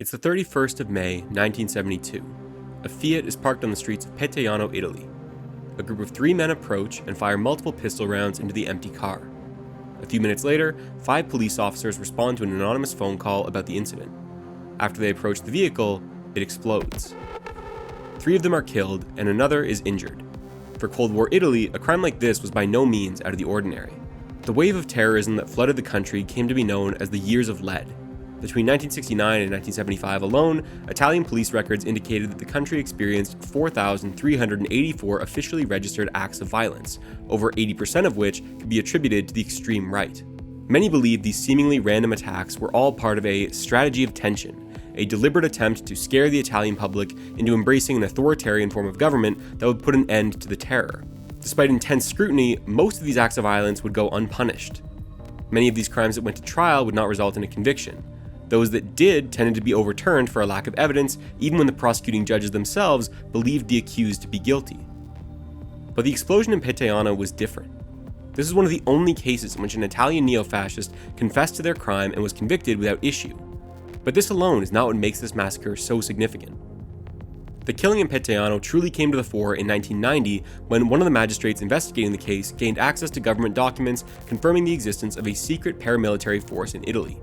It's the 31st of May, 1972. A Fiat is parked on the streets of Petejano, Italy. A group of 3 men approach and fire multiple pistol rounds into the empty car. A few minutes later, 5 police officers respond to an anonymous phone call about the incident. After they approach the vehicle, it explodes. 3 of them are killed and another is injured. For Cold War Italy, a crime like this was by no means out of the ordinary. The wave of terrorism that flooded the country came to be known as the Years of Lead. Between 1969 and 1975 alone, Italian police records indicated that the country experienced 4,384 officially registered acts of violence, over 80% of which could be attributed to the extreme right. Many believe these seemingly random attacks were all part of a strategy of tension, a deliberate attempt to scare the Italian public into embracing an authoritarian form of government that would put an end to the terror. Despite intense scrutiny, most of these acts of violence would go unpunished. Many of these crimes that went to trial would not result in a conviction. Those that did tended to be overturned for a lack of evidence, even when the prosecuting judges themselves believed the accused to be guilty. But the explosion in Petejano was different. This is one of the only cases in which an Italian neo-fascist confessed to their crime and was convicted without issue. But this alone is not what makes this massacre so significant. The killing in Petejano truly came to the fore in 1990 when one of the magistrates investigating the case gained access to government documents confirming the existence of a secret paramilitary force in Italy.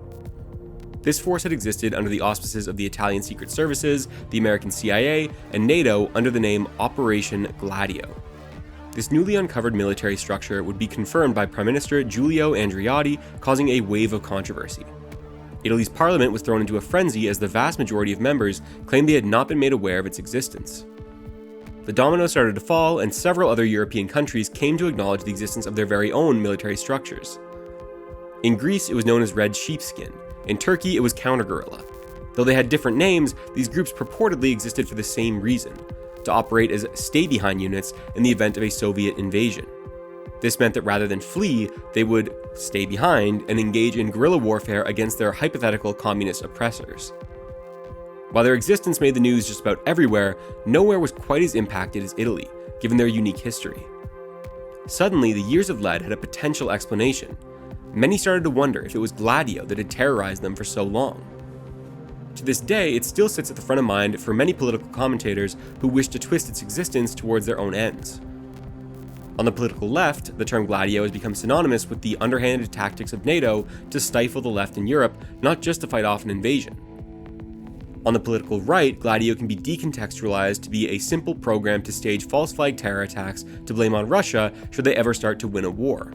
This force had existed under the auspices of the Italian Secret Services, the American CIA, and NATO under the name Operation Gladio. This newly uncovered military structure would be confirmed by Prime Minister Giulio Andreotti, causing a wave of controversy. Italy's parliament was thrown into a frenzy as the vast majority of members claimed they had not been made aware of its existence. The dominoes started to fall, and several other European countries came to acknowledge the existence of their very own military structures. In Greece, it was known as Red Sheepskin. In Turkey, it was counter-guerrilla. Though they had different names, these groups purportedly existed for the same reason: to operate as stay-behind units in the event of a Soviet invasion. This meant that rather than flee, they would stay behind and engage in guerrilla warfare against their hypothetical communist oppressors. While their existence made the news just about everywhere, nowhere was quite as impacted as Italy, given their unique history. Suddenly, the Years of Lead had a potential explanation. Many started to wonder if it was Gladio that had terrorized them for so long. To this day, it still sits at the front of mind for many political commentators who wish to twist its existence towards their own ends. On the political left, the term Gladio has become synonymous with the underhanded tactics of NATO to stifle the left in Europe, not just to fight off an invasion. On the political right, Gladio can be decontextualized to be a simple program to stage false flag terror attacks to blame on Russia should they ever start to win a war.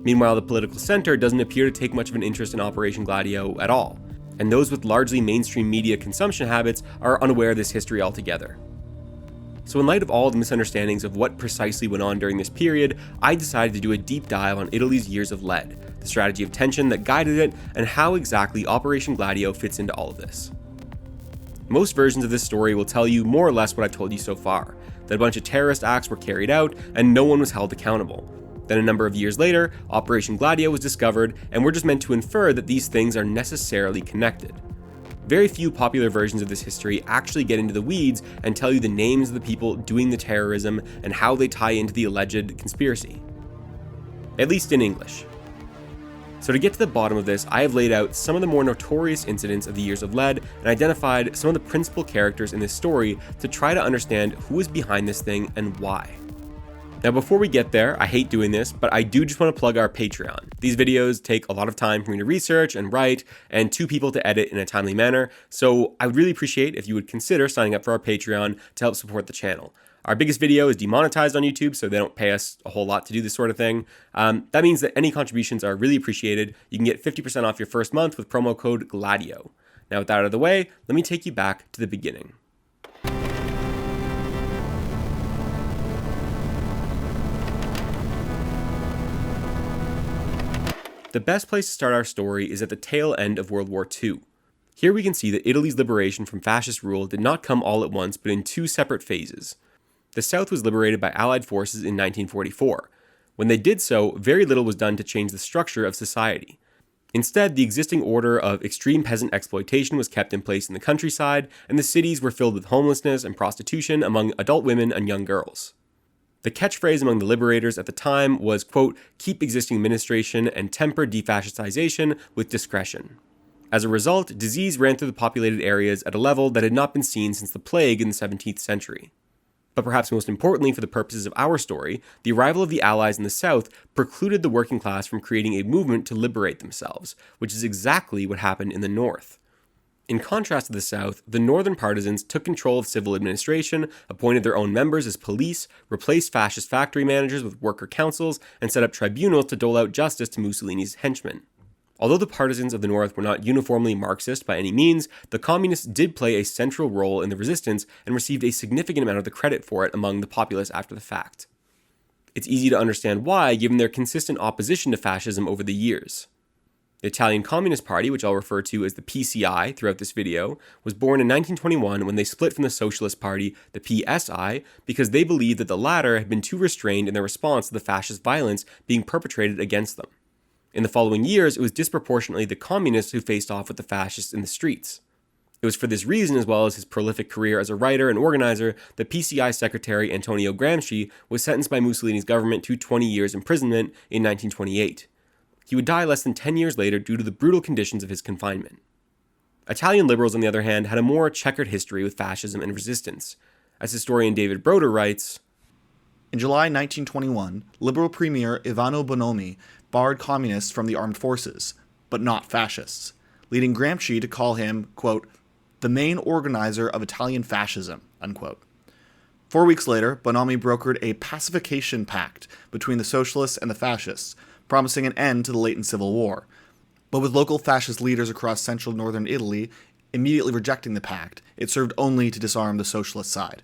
Meanwhile, the political center doesn't appear to take much of an interest in Operation Gladio at all, and those with largely mainstream media consumption habits are unaware of this history altogether. So in light of all the misunderstandings of what precisely went on during this period, I decided to do a deep dive on Italy's Years of Lead, the strategy of tension that guided it, and how exactly Operation Gladio fits into all of this. Most versions of this story will tell you more or less what I've told you so far, that a bunch of terrorist acts were carried out and no one was held accountable. Then a number of years later, Operation Gladio was discovered, and we're just meant to infer that these things are necessarily connected. Very few popular versions of this history actually get into the weeds and tell you the names of the people doing the terrorism and how they tie into the alleged conspiracy. At least in English. So to get to the bottom of this, I have laid out some of the more notorious incidents of the Years of Lead and identified some of the principal characters in this story to try to understand who is behind this thing and why. Now before we get there, I hate doing this, but I do just want to plug our Patreon. These videos take a lot of time for me to research and write, and 2 people to edit in a timely manner, so I would really appreciate if you would consider signing up for our Patreon to help support the channel. Our biggest video is demonetized on YouTube, so they don't pay us a whole lot to do this sort of thing. That means that any contributions are really appreciated. You can get 50% off your first month with promo code GLADIO. Now with that out of the way, let me take you back to the beginning. The best place to start our story is at the tail end of World War II. Here we can see that Italy's liberation from fascist rule did not come all at once, but in 2 separate phases. The South was liberated by Allied forces in 1944. When they did so, very little was done to change the structure of society. Instead, the existing order of extreme peasant exploitation was kept in place in the countryside, and the cities were filled with homelessness and prostitution among adult women and young girls. The catchphrase among the liberators at the time was, quote, "keep existing administration and temper defascistization with discretion." As a result, disease ran through the populated areas at a level that had not been seen since the plague in the 17th century. But perhaps most importantly for the purposes of our story, the arrival of the Allies in the South precluded the working class from creating a movement to liberate themselves, which is exactly what happened in the North. In contrast to the South, the Northern partisans took control of civil administration, appointed their own members as police, replaced fascist factory managers with worker councils, and set up tribunals to dole out justice to Mussolini's henchmen. Although the partisans of the North were not uniformly Marxist by any means, the communists did play a central role in the resistance and received a significant amount of the credit for it among the populace after the fact. It's easy to understand why, given their consistent opposition to fascism over the years. The Italian Communist Party, which I'll refer to as the PCI throughout this video, was born in 1921 when they split from the Socialist Party, the PSI, because they believed that the latter had been too restrained in their response to the fascist violence being perpetrated against them. In the following years, it was disproportionately the communists who faced off with the fascists in the streets. It was for this reason, as well as his prolific career as a writer and organizer, that PCI secretary Antonio Gramsci was sentenced by Mussolini's government to 20 years imprisonment in 1928. He would die less than 10 years later due to the brutal conditions of his confinement. Italian liberals, on the other hand, had a more checkered history with fascism and resistance. As historian David Broder writes, in July 1921, Liberal Premier Ivano Bonomi barred communists from the armed forces, but not fascists, leading Gramsci to call him, quote, the main organizer of Italian fascism, unquote. 4 weeks later, Bonomi brokered a pacification pact between the socialists and the fascists, promising an end to the latent civil war, but with local fascist leaders across central northern Italy immediately rejecting the pact, it served only to disarm the socialist side.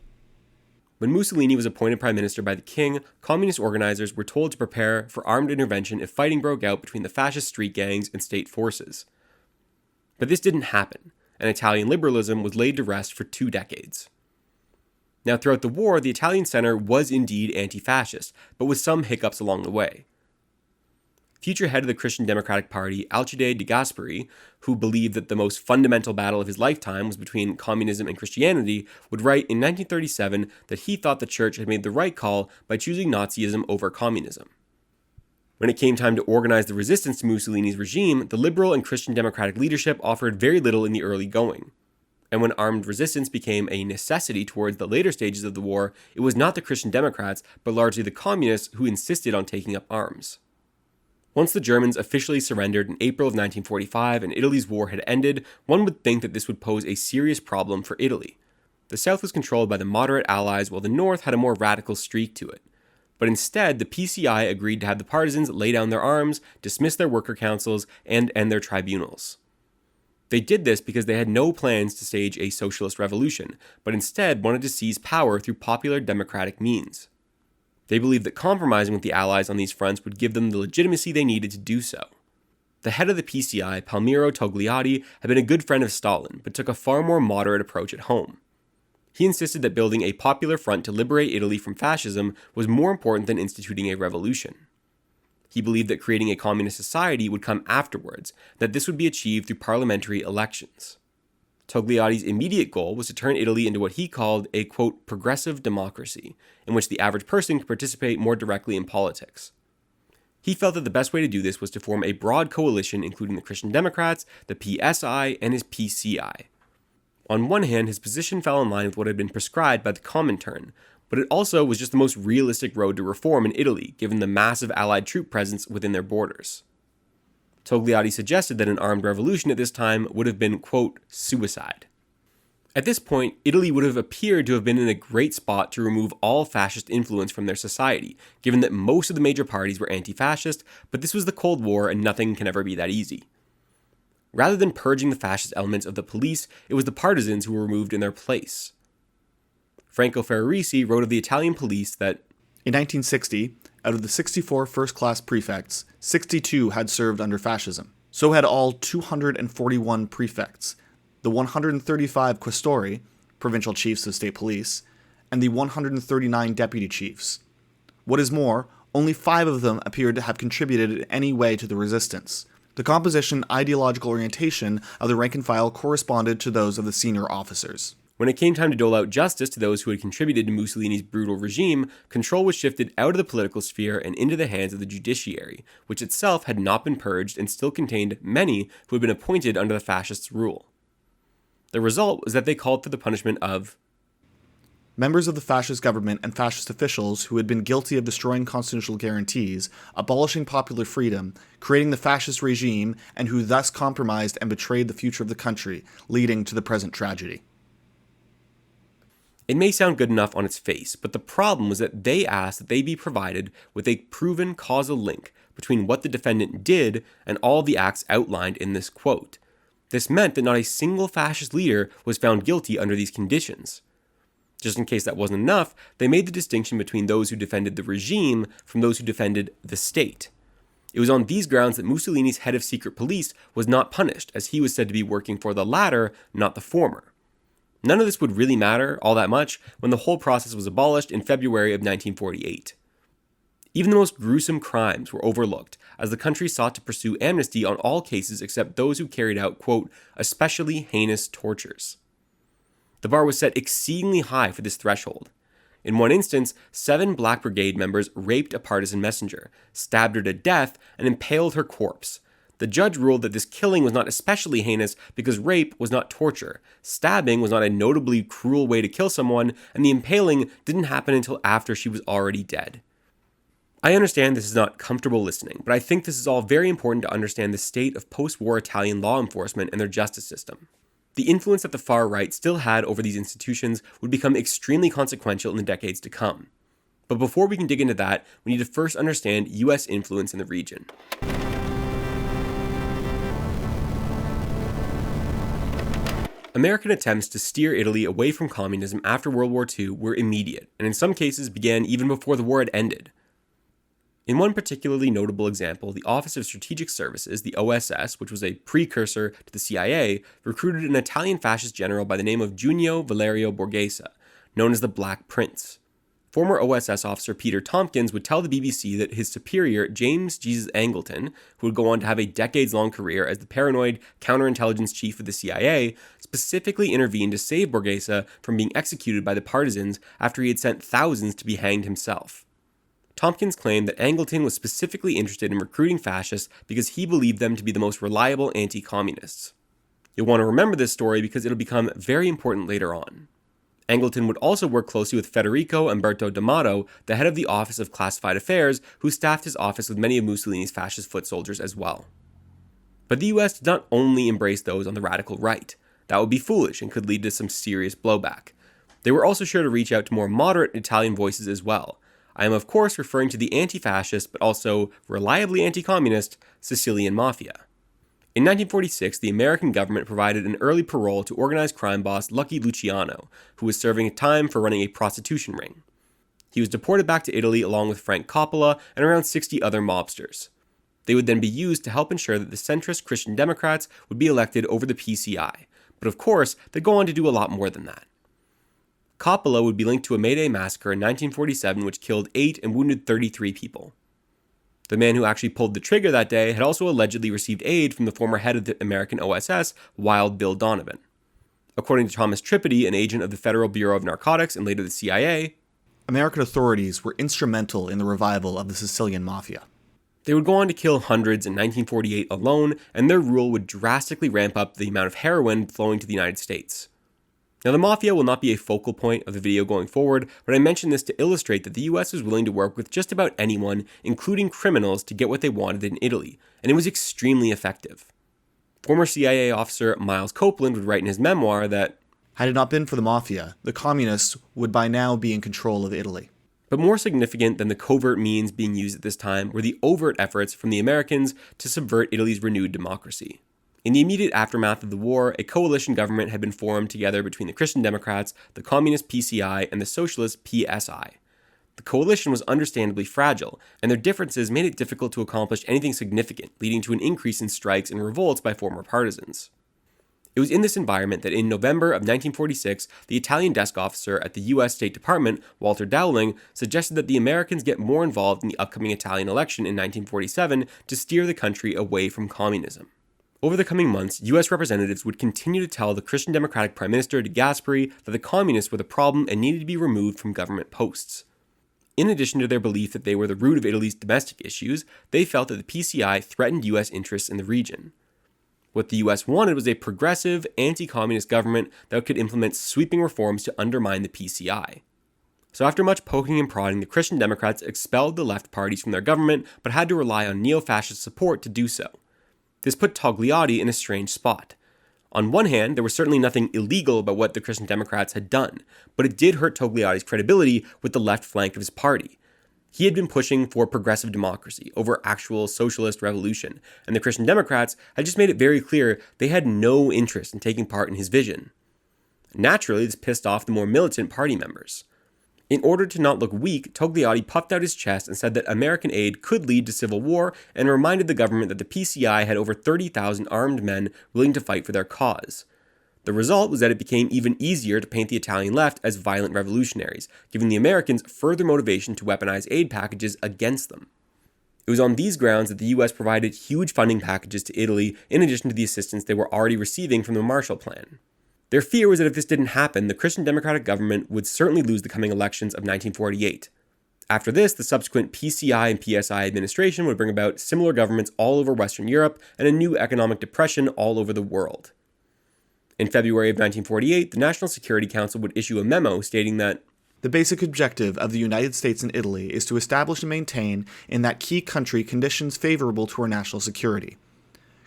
When Mussolini was appointed prime minister by the king, communist organizers were told to prepare for armed intervention if fighting broke out between the fascist street gangs and state forces. But this didn't happen, and Italian liberalism was laid to rest for 2 decades. Now, throughout the war, the Italian center was indeed anti-fascist, but with some hiccups along the way. Future head of the Christian Democratic Party, Alcide de Gasperi, who believed that the most fundamental battle of his lifetime was between communism and Christianity, would write in 1937 that he thought the church had made the right call by choosing Nazism over communism. When it came time to organize the resistance to Mussolini's regime, the liberal and Christian Democratic leadership offered very little in the early going. And when armed resistance became a necessity towards the later stages of the war, it was not the Christian Democrats, but largely the communists who insisted on taking up arms. Once the Germans officially surrendered in April of 1945 and Italy's war had ended, one would think that this would pose a serious problem for Italy. The South was controlled by the moderate Allies while the North had a more radical streak to it. But instead, the PCI agreed to have the partisans lay down their arms, dismiss their worker councils, and end their tribunals. They did this because they had no plans to stage a socialist revolution, but instead wanted to seize power through popular democratic means. They believed that compromising with the Allies on these fronts would give them the legitimacy they needed to do so. The head of the PCI, Palmiro Togliatti, had been a good friend of Stalin, but took a far more moderate approach at home. He insisted that building a popular front to liberate Italy from fascism was more important than instituting a revolution. He believed that creating a communist society would come afterwards, that this would be achieved through parliamentary elections. Togliatti's immediate goal was to turn Italy into what he called a, quote, progressive democracy, in which the average person could participate more directly in politics. He felt that the best way to do this was to form a broad coalition including the Christian Democrats, the PSI, and his PCI. On one hand, his position fell in line with what had been prescribed by the Comintern, but it also was just the most realistic road to reform in Italy, given the massive Allied troop presence within their borders. Togliatti suggested that an armed revolution at this time would have been, quote, suicide. At this point, Italy would have appeared to have been in a great spot to remove all fascist influence from their society, given that most of the major parties were anti-fascist, but this was the Cold War and nothing can ever be that easy. Rather than purging the fascist elements of the police, it was the partisans who were removed in their place. Franco Ferraresi wrote of the Italian police that, in 1960, out of the 64 first-class prefects, 62 had served under fascism. So had all 241 prefects, the 135 questori, provincial chiefs of state police, and the 139 deputy chiefs. What is more, only 5 of them appeared to have contributed in any way to the resistance. The composition and ideological orientation of the rank and file corresponded to those of the senior officers. When it came time to dole out justice to those who had contributed to Mussolini's brutal regime, control was shifted out of the political sphere and into the hands of the judiciary, which itself had not been purged and still contained many who had been appointed under the fascists' rule. The result was that they called for the punishment of members of the fascist government and fascist officials who had been guilty of destroying constitutional guarantees, abolishing popular freedom, creating the fascist regime, and who thus compromised and betrayed the future of the country, leading to the present tragedy. It may sound good enough on its face, but the problem was that they asked that they be provided with a proven causal link between what the defendant did and all the acts outlined in this quote. This meant that not a single fascist leader was found guilty under these conditions. Just in case that wasn't enough, they made the distinction between those who defended the regime from those who defended the state. It was on these grounds that Mussolini's head of secret police was not punished, as he was said to be working for the latter, not the former. None of this would really matter all that much when the whole process was abolished in February of 1948. Even the most gruesome crimes were overlooked, as the country sought to pursue amnesty on all cases except those who carried out, quote, especially heinous tortures. The bar was set exceedingly high for this threshold. In one instance, 7 Black Brigade members raped a partisan messenger, stabbed her to death, and impaled her corpse. The judge ruled that this killing was not especially heinous because rape was not torture, stabbing was not a notably cruel way to kill someone, and the impaling didn't happen until after she was already dead. I understand this is not comfortable listening, but I think this is all very important to understand the state of post-war Italian law enforcement and their justice system. The influence that the far right still had over these institutions would become extremely consequential in the decades to come. But before we can dig into that, we need to first understand US influence in the region. American attempts to steer Italy away from communism after World War II were immediate, and in some cases began even before the war had ended. In one particularly notable example, the Office of Strategic Services, the OSS, which was a precursor to the CIA, recruited an Italian fascist general by the name of Giunio Valerio Borghese, known as the Black Prince. Former OSS officer Peter Tompkins would tell the BBC that his superior, James Jesus Angleton, who would go on to have a decades-long career as the paranoid counterintelligence chief of the CIA, specifically intervened to save Borghese from being executed by the partisans after he had sent thousands to be hanged himself. Tompkins claimed that Angleton was specifically interested in recruiting fascists because he believed them to be the most reliable anti-communists. You'll want to remember this story because it'll become very important later on. Angleton would also work closely with Federico Umberto D'Amato, the head of the Office of Classified Affairs, who staffed his office with many of Mussolini's fascist foot soldiers as well. But the US did not only embrace those on the radical right. That would be foolish and could lead to some serious blowback. They were also sure to reach out to more moderate Italian voices as well. I am of course referring to the anti-fascist, but also reliably anti-communist, Sicilian Mafia. In 1946, the American government provided an early parole to organized crime boss Lucky Luciano, who was serving time for running a prostitution ring. He was deported back to Italy along with Frank Coppola and around 60 other mobsters. They would then be used to help ensure that the centrist Christian Democrats would be elected over the PCI, but of course, they'd go on to do a lot more than that. Coppola would be linked to a May Day massacre in 1947 which killed 8 and wounded 33 people. The man who actually pulled the trigger that day had also allegedly received aid from the former head of the American OSS, Wild Bill Donovan. According to Thomas Tripodi, an agent of the Federal Bureau of Narcotics and later the CIA, American authorities were instrumental in the revival of the Sicilian Mafia. They would go on to kill hundreds in 1948 alone, and their rule would drastically ramp up the amount of heroin flowing to the United States. Now, the Mafia will not be a focal point of the video going forward, but I mention this to illustrate that the US was willing to work with just about anyone, including criminals, to get what they wanted in Italy, and it was extremely effective. Former CIA officer Miles Copeland would write in his memoir that, had it not been for the Mafia, the communists would by now be in control of Italy. But more significant than the covert means being used at this time were the overt efforts from the Americans to subvert Italy's renewed democracy. In the immediate aftermath of the war, a coalition government had been formed together between the Christian Democrats, the Communist PCI, and the Socialist PSI. The coalition was understandably fragile, and their differences made it difficult to accomplish anything significant, leading to an increase in strikes and revolts by former partisans. It was in this environment that in November of 1946, the Italian desk officer at the US State Department, Walter Dowling, suggested that the Americans get more involved in the upcoming Italian election in 1947 to steer the country away from communism. Over the coming months, US representatives would continue to tell the Christian Democratic Prime Minister De Gasperi that the communists were the problem and needed to be removed from government posts. In addition to their belief that they were the root of Italy's domestic issues, they felt that the PCI threatened US interests in the region. What the US wanted was a progressive, anti-communist government that could implement sweeping reforms to undermine the PCI. So after much poking and prodding, the Christian Democrats expelled the left parties from their government, but had to rely on neo-fascist support to do so. This put Togliatti in a strange spot. On one hand, there was certainly nothing illegal about what the Christian Democrats had done, but it did hurt Togliatti's credibility with the left flank of his party. He had been pushing for progressive democracy over actual socialist revolution, and the Christian Democrats had just made it very clear they had no interest in taking part in his vision. Naturally, this pissed off the more militant party members. In order to not look weak, Togliatti puffed out his chest and said that American aid could lead to civil war and reminded the government that the PCI had over 30,000 armed men willing to fight for their cause. The result was that it became even easier to paint the Italian left as violent revolutionaries, giving the Americans further motivation to weaponize aid packages against them. It was on these grounds that the US provided huge funding packages to Italy in addition to the assistance they were already receiving from the Marshall Plan. Their fear was that if this didn't happen, the Christian Democratic government would certainly lose the coming elections of 1948. After this, the subsequent PCI and PSI administration would bring about similar governments all over Western Europe and a new economic depression all over the world. In February of 1948, the National Security Council would issue a memo stating that the basic objective of the United States and Italy is to establish and maintain in that key country conditions favorable to our national security.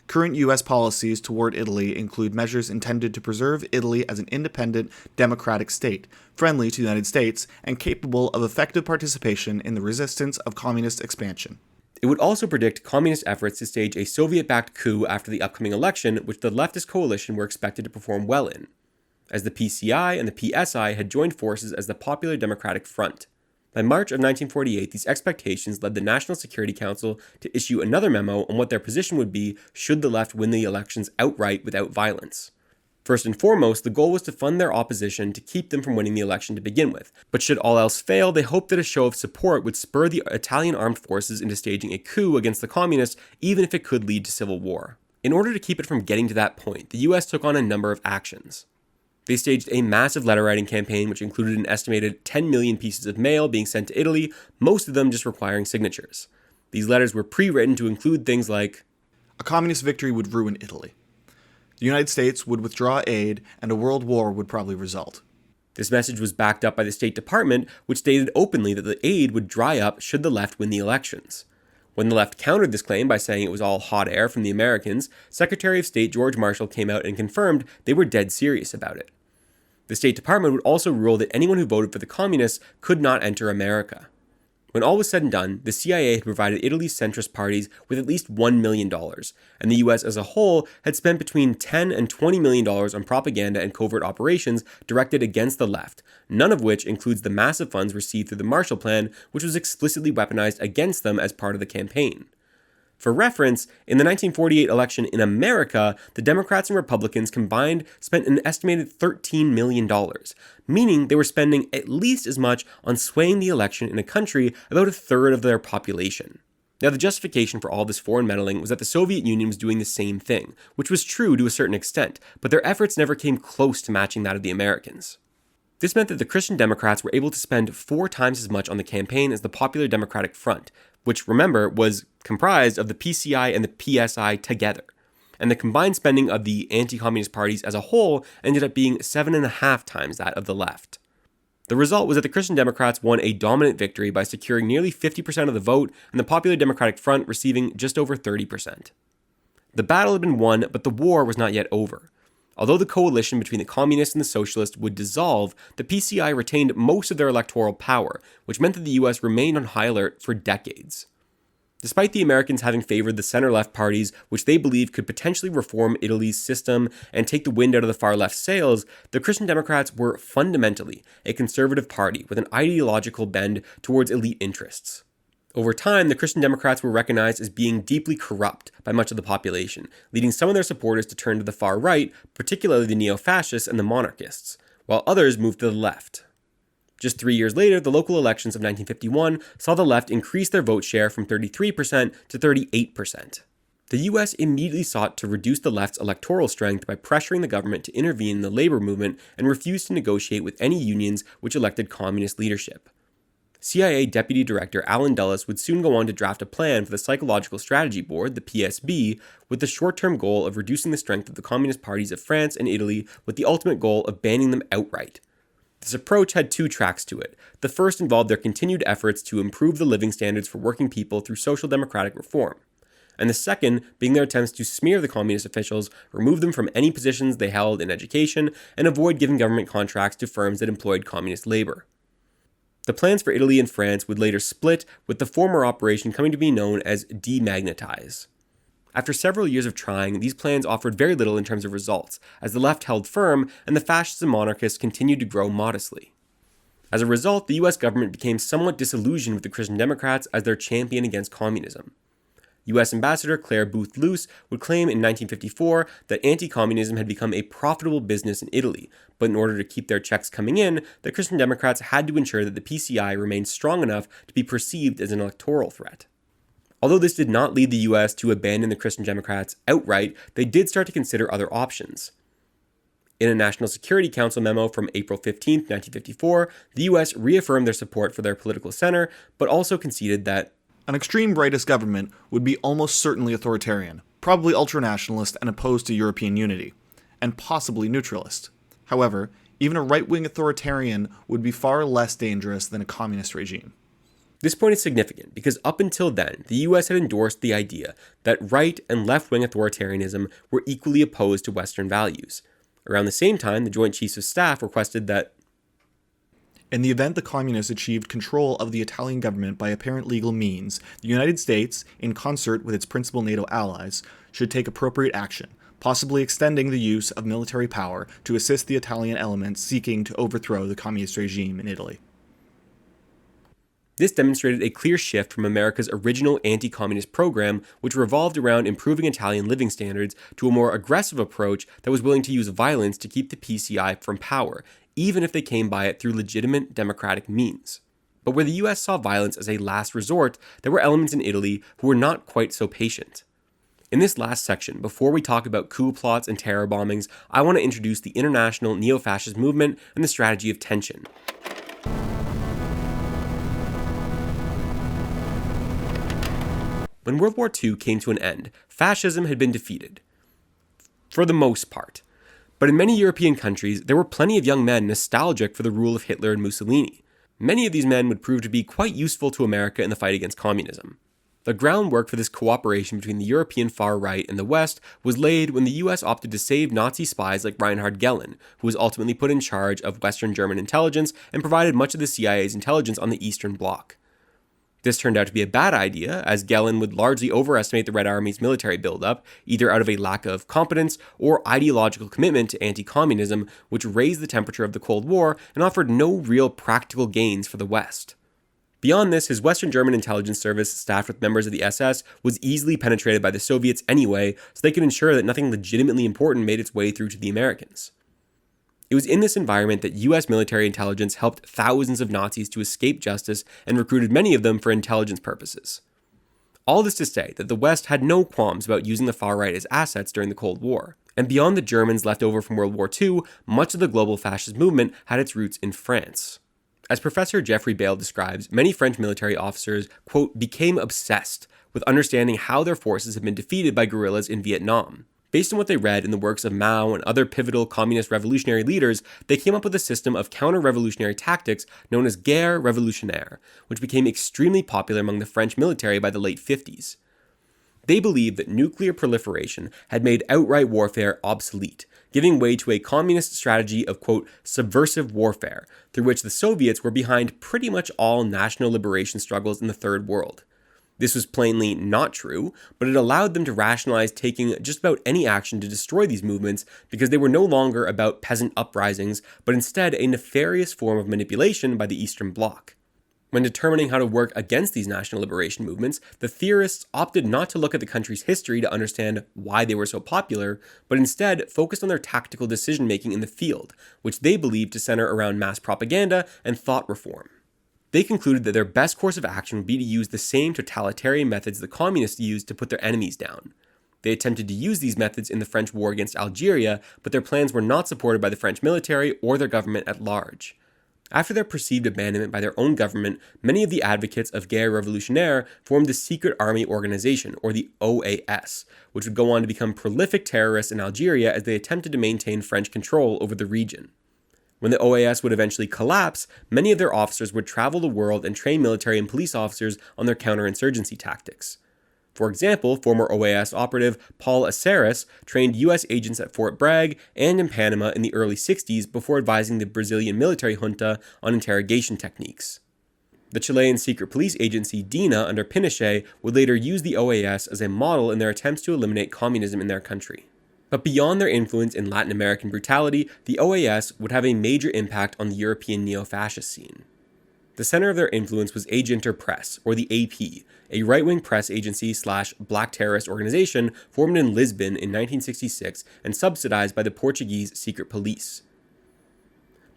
Current U.S. policies toward Italy include measures intended to preserve Italy as an independent, democratic state, friendly to the United States, and capable of effective participation in the resistance of communist expansion. It would also predict communist efforts to stage a Soviet-backed coup after the upcoming election, which the leftist coalition were expected to perform well in, as the PCI and the PSI had joined forces as the Popular Democratic Front. By March of 1948, these expectations led the National Security Council to issue another memo on what their position would be should the left win the elections outright without violence. First and foremost, the goal was to fund their opposition to keep them from winning the election to begin with, but should all else fail, they hoped that a show of support would spur the Italian armed forces into staging a coup against the communists, even if it could lead to civil war. In order to keep it from getting to that point, the US took on a number of actions. They staged a massive letter-writing campaign which included an estimated 10 million pieces of mail being sent to Italy, most of them just requiring signatures. These letters were pre-written to include things like, a communist victory would ruin Italy. The United States would withdraw aid, and a world war would probably result. This message was backed up by the State Department, which stated openly that the aid would dry up should the left win the elections. When the left countered this claim by saying it was all hot air from the Americans, Secretary of State George Marshall came out and confirmed they were dead serious about it. The State Department would also rule that anyone who voted for the communists could not enter America. When all was said and done, the CIA had provided Italy's centrist parties with at least $1 million, and the US as a whole had spent between $10 and $20 million on propaganda and covert operations directed against the left, none of which includes the massive funds received through the Marshall Plan, which was explicitly weaponized against them as part of the campaign. For reference, in the 1948 election in America, the Democrats and Republicans combined spent an estimated $13 million, meaning they were spending at least as much on swaying the election in a country about a third of their population. Now, the justification for all this foreign meddling was that the Soviet Union was doing the same thing, which was true to a certain extent, but their efforts never came close to matching that of the Americans. This meant that the Christian Democrats were able to spend 4 times as much on the campaign as the Popular Democratic Front, which, remember, was comprised of the PCI and the PSI together. And the combined spending of the anti-communist parties as a whole ended up being 7.5 times that of the left. The result was that the Christian Democrats won a dominant victory by securing nearly 50% of the vote and the Popular Democratic Front receiving just over 30%. The battle had been won, but the war was not yet over. Although the coalition between the communists and the socialists would dissolve, the PCI retained most of their electoral power, which meant that the US remained on high alert for decades. Despite the Americans having favored the center-left parties, which they believed could potentially reform Italy's system and take the wind out of the far-left sails, the Christian Democrats were fundamentally a conservative party with an ideological bend towards elite interests. Over time, the Christian Democrats were recognized as being deeply corrupt by much of the population, leading some of their supporters to turn to the far right, particularly the neo-fascists and the monarchists, while others moved to the left. Just 3 years later, the local elections of 1951 saw the left increase their vote share from 33% to 38%. The US immediately sought to reduce the left's electoral strength by pressuring the government to intervene in the labor movement and refuse to negotiate with any unions which elected communist leadership. CIA Deputy Director Alan Dulles would soon go on to draft a plan for the Psychological Strategy Board, the PSB, with the short-term goal of reducing the strength of the communist parties of France and Italy with the ultimate goal of banning them outright. This approach had two tracks to it. The first involved their continued efforts to improve the living standards for working people through social democratic reform, and the second being their attempts to smear the communist officials, remove them from any positions they held in education, and avoid giving government contracts to firms that employed communist labor. The plans for Italy and France would later split, with the former operation coming to be known as demagnetize. After several years of trying, these plans offered very little in terms of results, as the left held firm and the fascists and monarchists continued to grow modestly. As a result, the US government became somewhat disillusioned with the Christian Democrats as their champion against communism. U.S. Ambassador Claire Booth Luce would claim in 1954 that anti-communism had become a profitable business in Italy, but in order to keep their checks coming in, the Christian Democrats had to ensure that the PCI remained strong enough to be perceived as an electoral threat. Although this did not lead the U.S. to abandon the Christian Democrats outright, they did start to consider other options. In a National Security Council memo from April 15, 1954, the U.S. reaffirmed their support for their political center, but also conceded that an extreme rightist government would be almost certainly authoritarian, probably ultranationalist and opposed to European unity, and possibly neutralist. However, even a right-wing authoritarian would be far less dangerous than a communist regime. This point is significant because up until then, the US had endorsed the idea that right and left-wing authoritarianism were equally opposed to Western values. Around the same time, the Joint Chiefs of Staff requested that in the event the communists achieved control of the Italian government by apparent legal means, the United States, in concert with its principal NATO allies, should take appropriate action, possibly extending the use of military power to assist the Italian elements seeking to overthrow the communist regime in Italy. This demonstrated a clear shift from America's original anti-communist program, which revolved around improving Italian living standards, to a more aggressive approach that was willing to use violence to keep the PCI from power, even if they came by it through legitimate democratic means. But where the US saw violence as a last resort, there were elements in Italy who were not quite so patient. In this last section, before we talk about coup plots and terror bombings, I want to introduce the international neo-fascist movement and the strategy of tension. When World War II came to an end, fascism had been defeated. For the most part. But in many European countries, there were plenty of young men nostalgic for the rule of Hitler and Mussolini. Many of these men would prove to be quite useful to America in the fight against communism. The groundwork for this cooperation between the European far right and the West was laid when the US opted to save Nazi spies like Reinhard Gehlen, who was ultimately put in charge of Western German intelligence and provided much of the CIA's intelligence on the Eastern Bloc. This turned out to be a bad idea, as Gehlen would largely overestimate the Red Army's military buildup, either out of a lack of competence or ideological commitment to anti-communism, which raised the temperature of the Cold War and offered no real practical gains for the West. Beyond this, his Western German intelligence service, staffed with members of the SS, was easily penetrated by the Soviets anyway, so they could ensure that nothing legitimately important made its way through to the Americans. It was in this environment that US military intelligence helped thousands of Nazis to escape justice and recruited many of them for intelligence purposes. All this to say that the West had no qualms about using the far right as assets during the Cold War. And beyond the Germans left over from World War II, much of the global fascist movement had its roots in France. As Professor Geoffrey Bale describes, many French military officers, quote, became obsessed with understanding how their forces had been defeated by guerrillas in Vietnam. Based on what they read in the works of Mao and other pivotal communist revolutionary leaders, they came up with a system of counter-revolutionary tactics known as guerre révolutionnaire, which became extremely popular among the French military by the late 50s. They believed that nuclear proliferation had made outright warfare obsolete, giving way to a communist strategy of, quote, subversive warfare, through which the Soviets were behind pretty much all national liberation struggles in the Third World. This was plainly not true, but it allowed them to rationalize taking just about any action to destroy these movements because they were no longer about peasant uprisings, but instead a nefarious form of manipulation by the Eastern Bloc. When determining how to work against these national liberation movements, the theorists opted not to look at the country's history to understand why they were so popular, but instead focused on their tactical decision-making in the field, which they believed to center around mass propaganda and thought reform. They concluded that their best course of action would be to use the same totalitarian methods the communists used to put their enemies down. They attempted to use these methods in the French war against Algeria, but their plans were not supported by the French military or their government at large. After their perceived abandonment by their own government, many of the advocates of Guerre Revolutionnaire formed the Secret Army Organization, or the OAS, which would go on to become prolific terrorists in Algeria as they attempted to maintain French control over the region. When the OAS would eventually collapse, many of their officers would travel the world and train military and police officers on their counterinsurgency tactics. For example, former OAS operative Paul Aceras trained U.S. agents at Fort Bragg and in Panama in the early 60s before advising the Brazilian military junta on interrogation techniques. The Chilean secret police agency DINA under Pinochet would later use the OAS as a model in their attempts to eliminate communism in their country. But beyond their influence in Latin American brutality, the OAS would have a major impact on the European neo-fascist scene. The center of their influence was Agenter Press, or the AP, a right-wing press agency / black terrorist organization formed in Lisbon in 1966 and subsidized by the Portuguese secret police.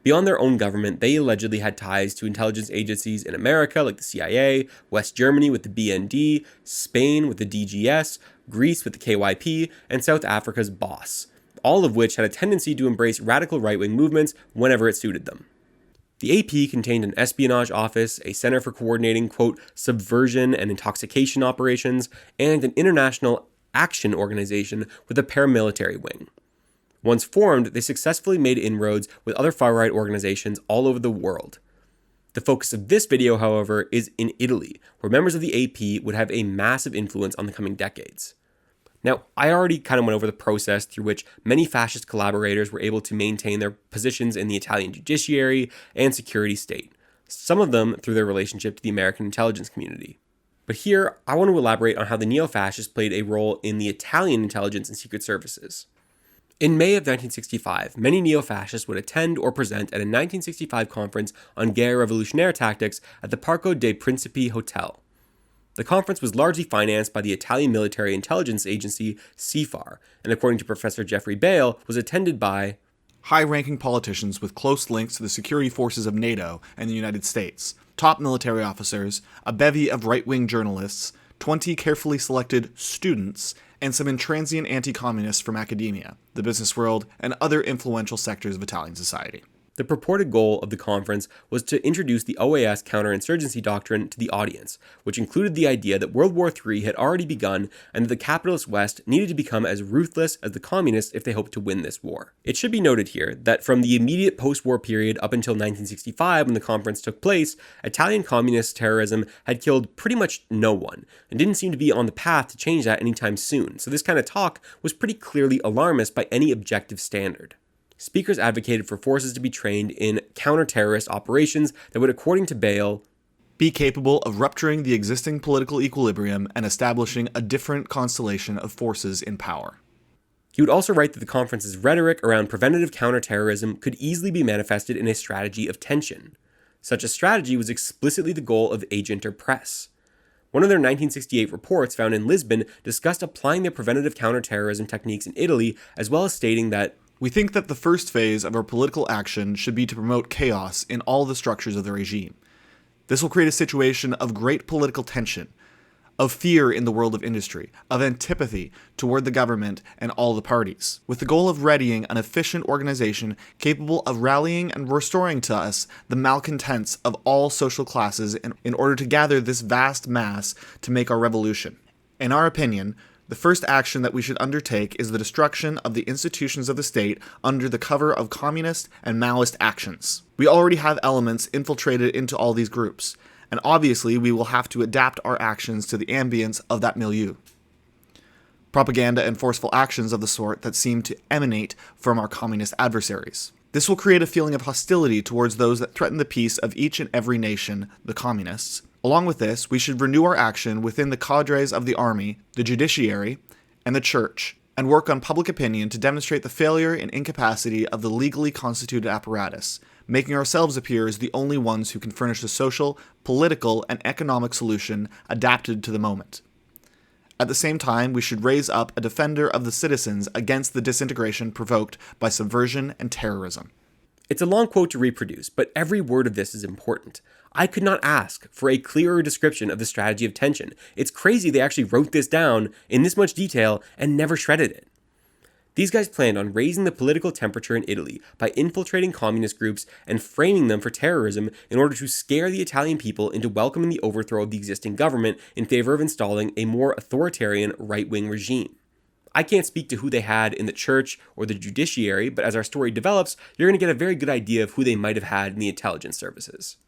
Beyond their own government, they allegedly had ties to intelligence agencies in America like the CIA, West Germany with the BND, Spain with the DGS, Greece with the KYP, and South Africa's BOSS, all of which had a tendency to embrace radical right-wing movements whenever it suited them. The AP contained an espionage office, a center for coordinating, quote, subversion and intoxication operations, and an international action organization with a paramilitary wing. Once formed, they successfully made inroads with other far-right organizations all over the world. The focus of this video, however, is in Italy, where members of the AP would have a massive influence on the coming decades. Now, I already kind of went over the process through which many fascist collaborators were able to maintain their positions in the Italian judiciary and security state, some of them through their relationship to the American intelligence community. But here, I want to elaborate on how the neo-fascists played a role in the Italian intelligence and secret services. In May of 1965, many neo-fascists would attend or present at a 1965 conference on Guerre Revolutionnaire tactics at the Parco dei Principi Hotel. The conference was largely financed by the Italian military intelligence agency CFAR, and according to Professor Jeffrey Bale, was attended by high-ranking politicians with close links to the security forces of NATO and the United States, top military officers, a bevy of right-wing journalists, 20 carefully selected students, and some intransient anti-communists from academia, the business world, and other influential sectors of Italian society. The purported goal of the conference was to introduce the OAS counterinsurgency doctrine to the audience, which included the idea that World War III had already begun and that the capitalist West needed to become as ruthless as the communists if they hoped to win this war. It should be noted here that from the immediate post-war period up until 1965 when the conference took place, Italian communist terrorism had killed pretty much no one and didn't seem to be on the path to change that anytime soon, so this kind of talk was pretty clearly alarmist by any objective standard. Speakers advocated for forces to be trained in counter-terrorist operations that would, according to Bale, be capable of rupturing the existing political equilibrium and establishing a different constellation of forces in power. He would also write that the conference's rhetoric around preventative counterterrorism could easily be manifested in a strategy of tension. Such a strategy was explicitly the goal of Agenter Press. One of their 1968 reports found in Lisbon discussed applying their preventative counterterrorism techniques in Italy, as well as stating that we think that the first phase of our political action should be to promote chaos in all the structures of the regime. This will create a situation of great political tension, of fear in the world of industry, of antipathy toward the government and all the parties, with the goal of readying an efficient organization capable of rallying and restoring to us the malcontents of all social classes in order to gather this vast mass to make our revolution. In our opinion, the first action that we should undertake is the destruction of the institutions of the state under the cover of communist and Maoist actions. We already have elements infiltrated into all these groups, and obviously we will have to adapt our actions to the ambience of that milieu. Propaganda and forceful actions of the sort that seem to emanate from our communist adversaries. This will create a feeling of hostility towards those that threaten the peace of each and every nation, the communists. Along with this, we should renew our action within the cadres of the army, the judiciary, and the church, and work on public opinion to demonstrate the failure and incapacity of the legally constituted apparatus, making ourselves appear as the only ones who can furnish a social, political, and economic solution adapted to the moment. At the same time, we should raise up a defender of the citizens against the disintegration provoked by subversion and terrorism. It's a long quote to reproduce, but every word of this is important. I could not ask for a clearer description of the strategy of tension. It's crazy they actually wrote this down in this much detail and never shredded it. These guys planned on raising the political temperature in Italy by infiltrating communist groups and framing them for terrorism in order to scare the Italian people into welcoming the overthrow of the existing government in favor of installing a more authoritarian right-wing regime. I can't speak to who they had in the church or the judiciary, but as our story develops, you're going to get a very good idea of who they might have had in the intelligence services.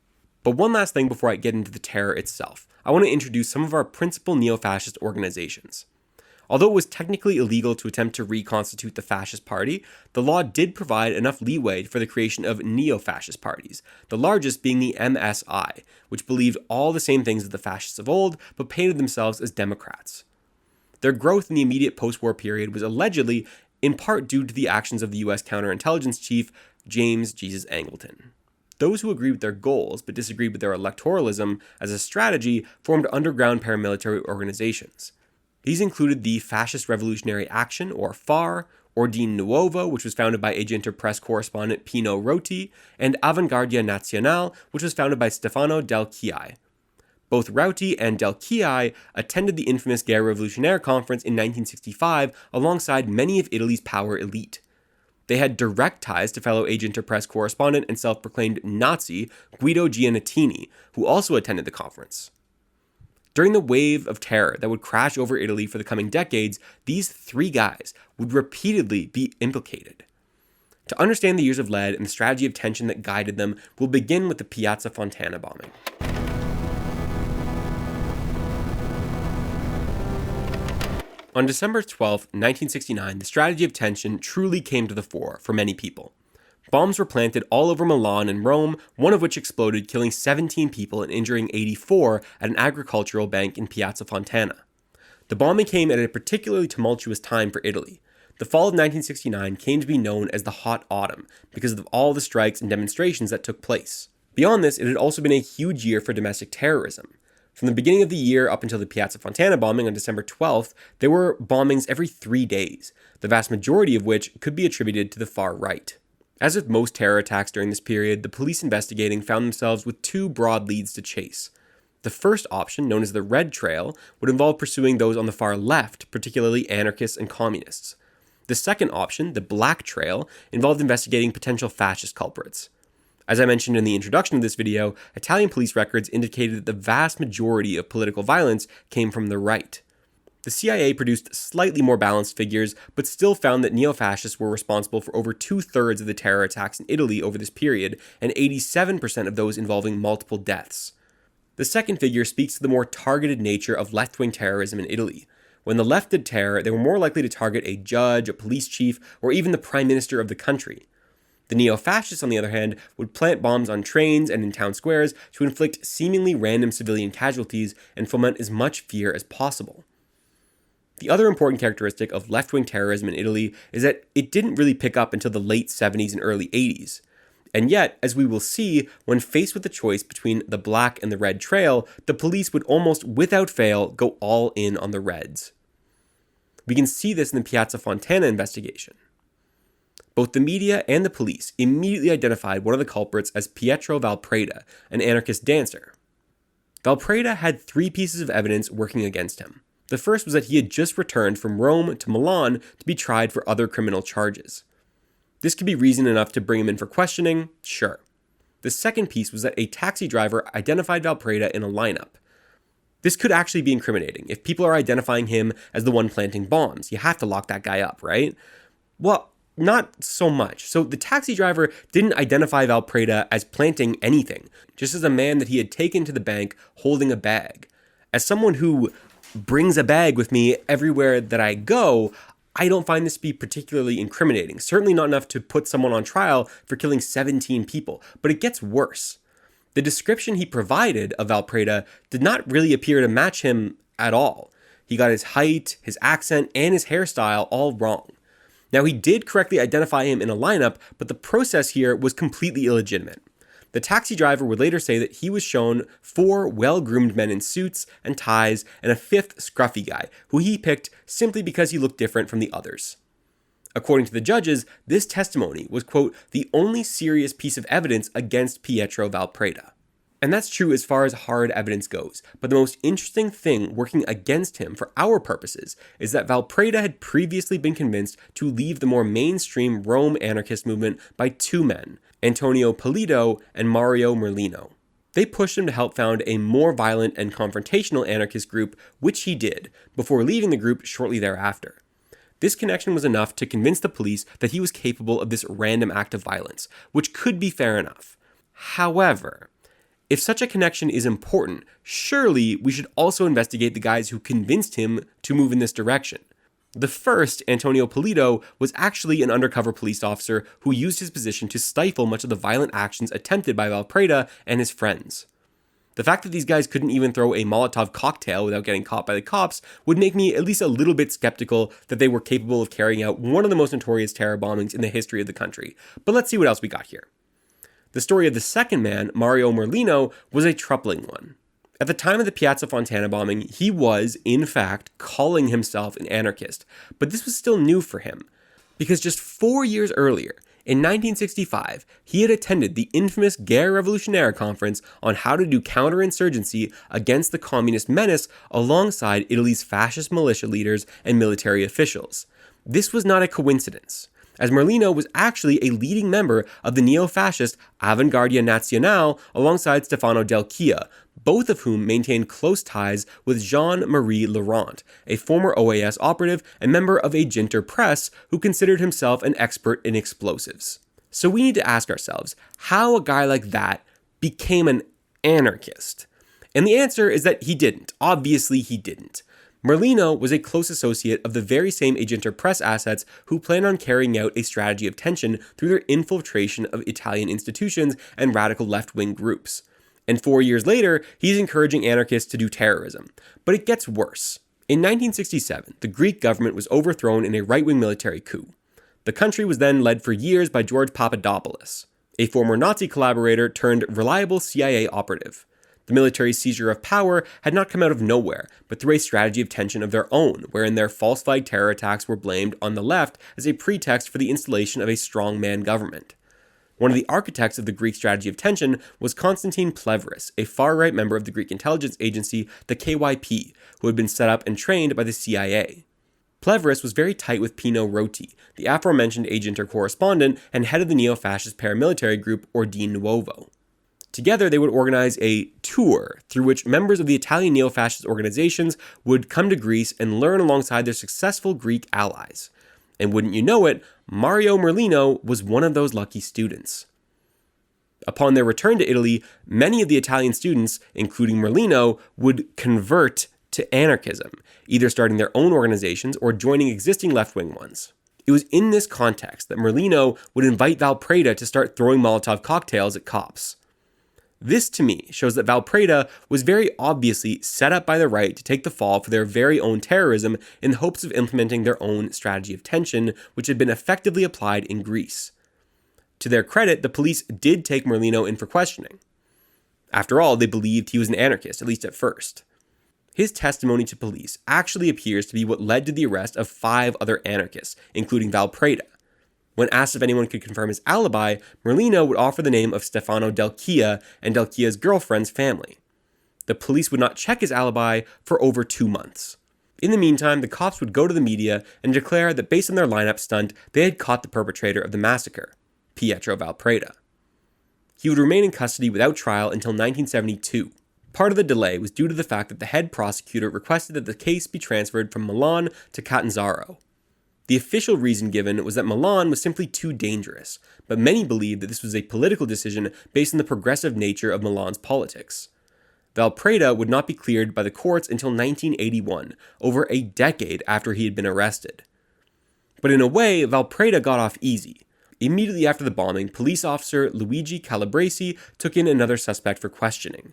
But one last thing before I get into the terror itself, I want to introduce some of our principal neo-fascist organizations. Although it was technically illegal to attempt to reconstitute the fascist party, the law did provide enough leeway for the creation of neo-fascist parties, the largest being the MSI, which believed all the same things as the fascists of old, but painted themselves as Democrats. Their growth in the immediate post-war period was allegedly in part due to the actions of the US counterintelligence chief, James Jesus Angleton. Those who agreed with their goals but disagreed with their electoralism as a strategy formed underground paramilitary organizations. These included the Fascist Revolutionary Action, or FAR, Ordine Nuovo, which was founded by Agente press correspondent Pino Roti, and Avanguardia Nazionale, which was founded by Stefano Del Chiai. Both Rauti and Del Chiai attended the infamous Guerre Revolutionnaire Conference in 1965 alongside many of Italy's power elite. They had direct ties to fellow Agente press correspondent and self-proclaimed Nazi Guido Giannettini, who also attended the conference. During the wave of terror that would crash over Italy for the coming decades, these three guys would repeatedly be implicated. To understand the years of lead and the strategy of tension that guided them, we'll begin with the Piazza Fontana bombing. On December 12, 1969, the strategy of tension truly came to the fore for many people. Bombs were planted all over Milan and Rome, one of which exploded, killing 17 people and injuring 84 at an agricultural bank in Piazza Fontana. The bombing came at a particularly tumultuous time for Italy. The fall of 1969 came to be known as the Hot Autumn because of all the strikes and demonstrations that took place. Beyond this, it had also been a huge year for domestic terrorism. From the beginning of the year up until the Piazza Fontana bombing on December 12th, there were bombings every 3 days, the vast majority of which could be attributed to the far right. As with most terror attacks during this period, the police investigating found themselves with two broad leads to chase. The first option, known as the Red Trail, would involve pursuing those on the far left, particularly anarchists and communists. The second option, the Black Trail, involved investigating potential fascist culprits. As I mentioned in the introduction of this video, Italian police records indicated that the vast majority of political violence came from the right. The CIA produced slightly more balanced figures, but still found that neo-fascists were responsible for over 2/3 of the terror attacks in Italy over this period, and 87% of those involving multiple deaths. The second figure speaks to the more targeted nature of left-wing terrorism in Italy. When the left did terror, they were more likely to target a judge, a police chief, or even the prime minister of the country. The neo-fascists, on the other hand, would plant bombs on trains and in town squares to inflict seemingly random civilian casualties and foment as much fear as possible. The other important characteristic of left-wing terrorism in Italy is that it didn't really pick up until the late 70s and early 80s. And yet, as we will see, when faced with the choice between the Black and the Red Trail, the police would almost without fail go all in on the Reds. We can see this in the Piazza Fontana investigation. Both the media and the police immediately identified one of the culprits as Pietro Valpreda, an anarchist dancer. Valpreda had 3 pieces of evidence working against him. The first was that he had just returned from Rome to Milan to be tried for other criminal charges. This could be reason enough to bring him in for questioning, sure. The second piece was that a taxi driver identified Valpreda in a lineup. This could actually be incriminating. If people are identifying him as the one planting bombs, you have to lock that guy up, right? Well, not so much. So the taxi driver didn't identify Valpreda as planting anything, just as a man that he had taken to the bank holding a bag. As someone who brings a bag with me everywhere that I go, I don't find this to be particularly incriminating. Certainly not enough to put someone on trial for killing 17 people. But it gets worse. The description he provided of Valpreda did not really appear to match him at all. He got his height, his accent, and his hairstyle all wrong. Now, he did correctly identify him in a lineup, but the process here was completely illegitimate. The taxi driver would later say that he was shown 4 well-groomed men in suits and ties and a 5th scruffy guy, who he picked simply because he looked different from the others. According to the judges, this testimony was, quote, the only serious piece of evidence against Pietro Valpreda. And that's true as far as hard evidence goes, but the most interesting thing working against him for our purposes is that Valpreda had previously been convinced to leave the more mainstream Rome anarchist movement by two men, Antonio Polito and Mario Merlino. They pushed him to help found a more violent and confrontational anarchist group, which he did, before leaving the group shortly thereafter. This connection was enough to convince the police that he was capable of this random act of violence, which could be fair enough. However, if such a connection is important, surely we should also investigate the guys who convinced him to move in this direction. The first, Antonio Polito, was actually an undercover police officer who used his position to stifle much of the violent actions attempted by Valpreda and his friends. The fact that these guys couldn't even throw a Molotov cocktail without getting caught by the cops would make me at least a little bit skeptical that they were capable of carrying out one of the most notorious terror bombings in the history of the country. But let's see what else we got here. The story of the second man, Mario Merlino, was a troubling one. At the time of the Piazza Fontana bombing, he was, in fact, calling himself an anarchist, but this was still new for him, because just 4 years earlier, in 1965, he had attended the infamous Guerre Revolutionnaire conference on how to do counterinsurgency against the communist menace alongside Italy's fascist militia leaders and military officials. This was not a coincidence, as Merlino was actually a leading member of the neo-fascist Avanguardia Nazionale alongside Stefano Del Chia, both of whom maintained close ties with Jean-Marie Laurent, a former OAS operative and member of a Ginter press who considered himself an expert in explosives. So we need to ask ourselves how a guy like that became an anarchist. And the answer is that he didn't. Obviously, he didn't. Merlino was a close associate of the very same Ginter press assets who planned on carrying out a strategy of tension through their infiltration of Italian institutions and radical left-wing groups. And 4 years later, he's encouraging anarchists to do terrorism. But it gets worse. In 1967, the Greek government was overthrown in a right-wing military coup. The country was then led for years by George Papadopoulos, a former Nazi collaborator turned reliable CIA operative. The military's seizure of power had not come out of nowhere, but through a strategy of tension of their own, wherein their false flag terror attacks were blamed on the left as a pretext for the installation of a strongman government. One of the architects of the Greek strategy of tension was Konstantin Plevris, a far-right member of the Greek intelligence agency, the KYP, who had been set up and trained by the CIA. Plevris was very tight with Pino Roti, the aforementioned Ginter correspondent and head of the neo-fascist paramilitary group Ordine Nuovo. Together, they would organize a tour through which members of the Italian neo-fascist organizations would come to Greece and learn alongside their successful Greek allies. And wouldn't you know it, Mario Merlino was one of those lucky students. Upon their return to Italy, many of the Italian students, including Merlino, would convert to anarchism, either starting their own organizations or joining existing left-wing ones. It was in this context that Merlino would invite Valpreda to start throwing Molotov cocktails at cops. This, to me, shows that Valpreda was very obviously set up by the right to take the fall for their very own terrorism in the hopes of implementing their own strategy of tension, which had been effectively applied in Greece. To their credit, the police did take Merlino in for questioning. After all, they believed he was an anarchist, at least at first. His testimony to police actually appears to be what led to the arrest of 5 other anarchists, including Valpreda. When asked if anyone could confirm his alibi, Merlino would offer the name of Stefano Del Chia and Del Chia's girlfriend's family. The police would not check his alibi for over 2 months. In the meantime, the cops would go to the media and declare that based on their lineup stunt, they had caught the perpetrator of the massacre, Pietro Valpreda. He would remain in custody without trial until 1972. Part of the delay was due to the fact that the head prosecutor requested that the case be transferred from Milan to Catanzaro. The official reason given was that Milan was simply too dangerous, but many believed that this was a political decision based on the progressive nature of Milan's politics. Valpreda would not be cleared by the courts until 1981, over a decade after he had been arrested. But in a way, Valpreda got off easy. Immediately after the bombing, police officer Luigi Calabresi took in another suspect for questioning.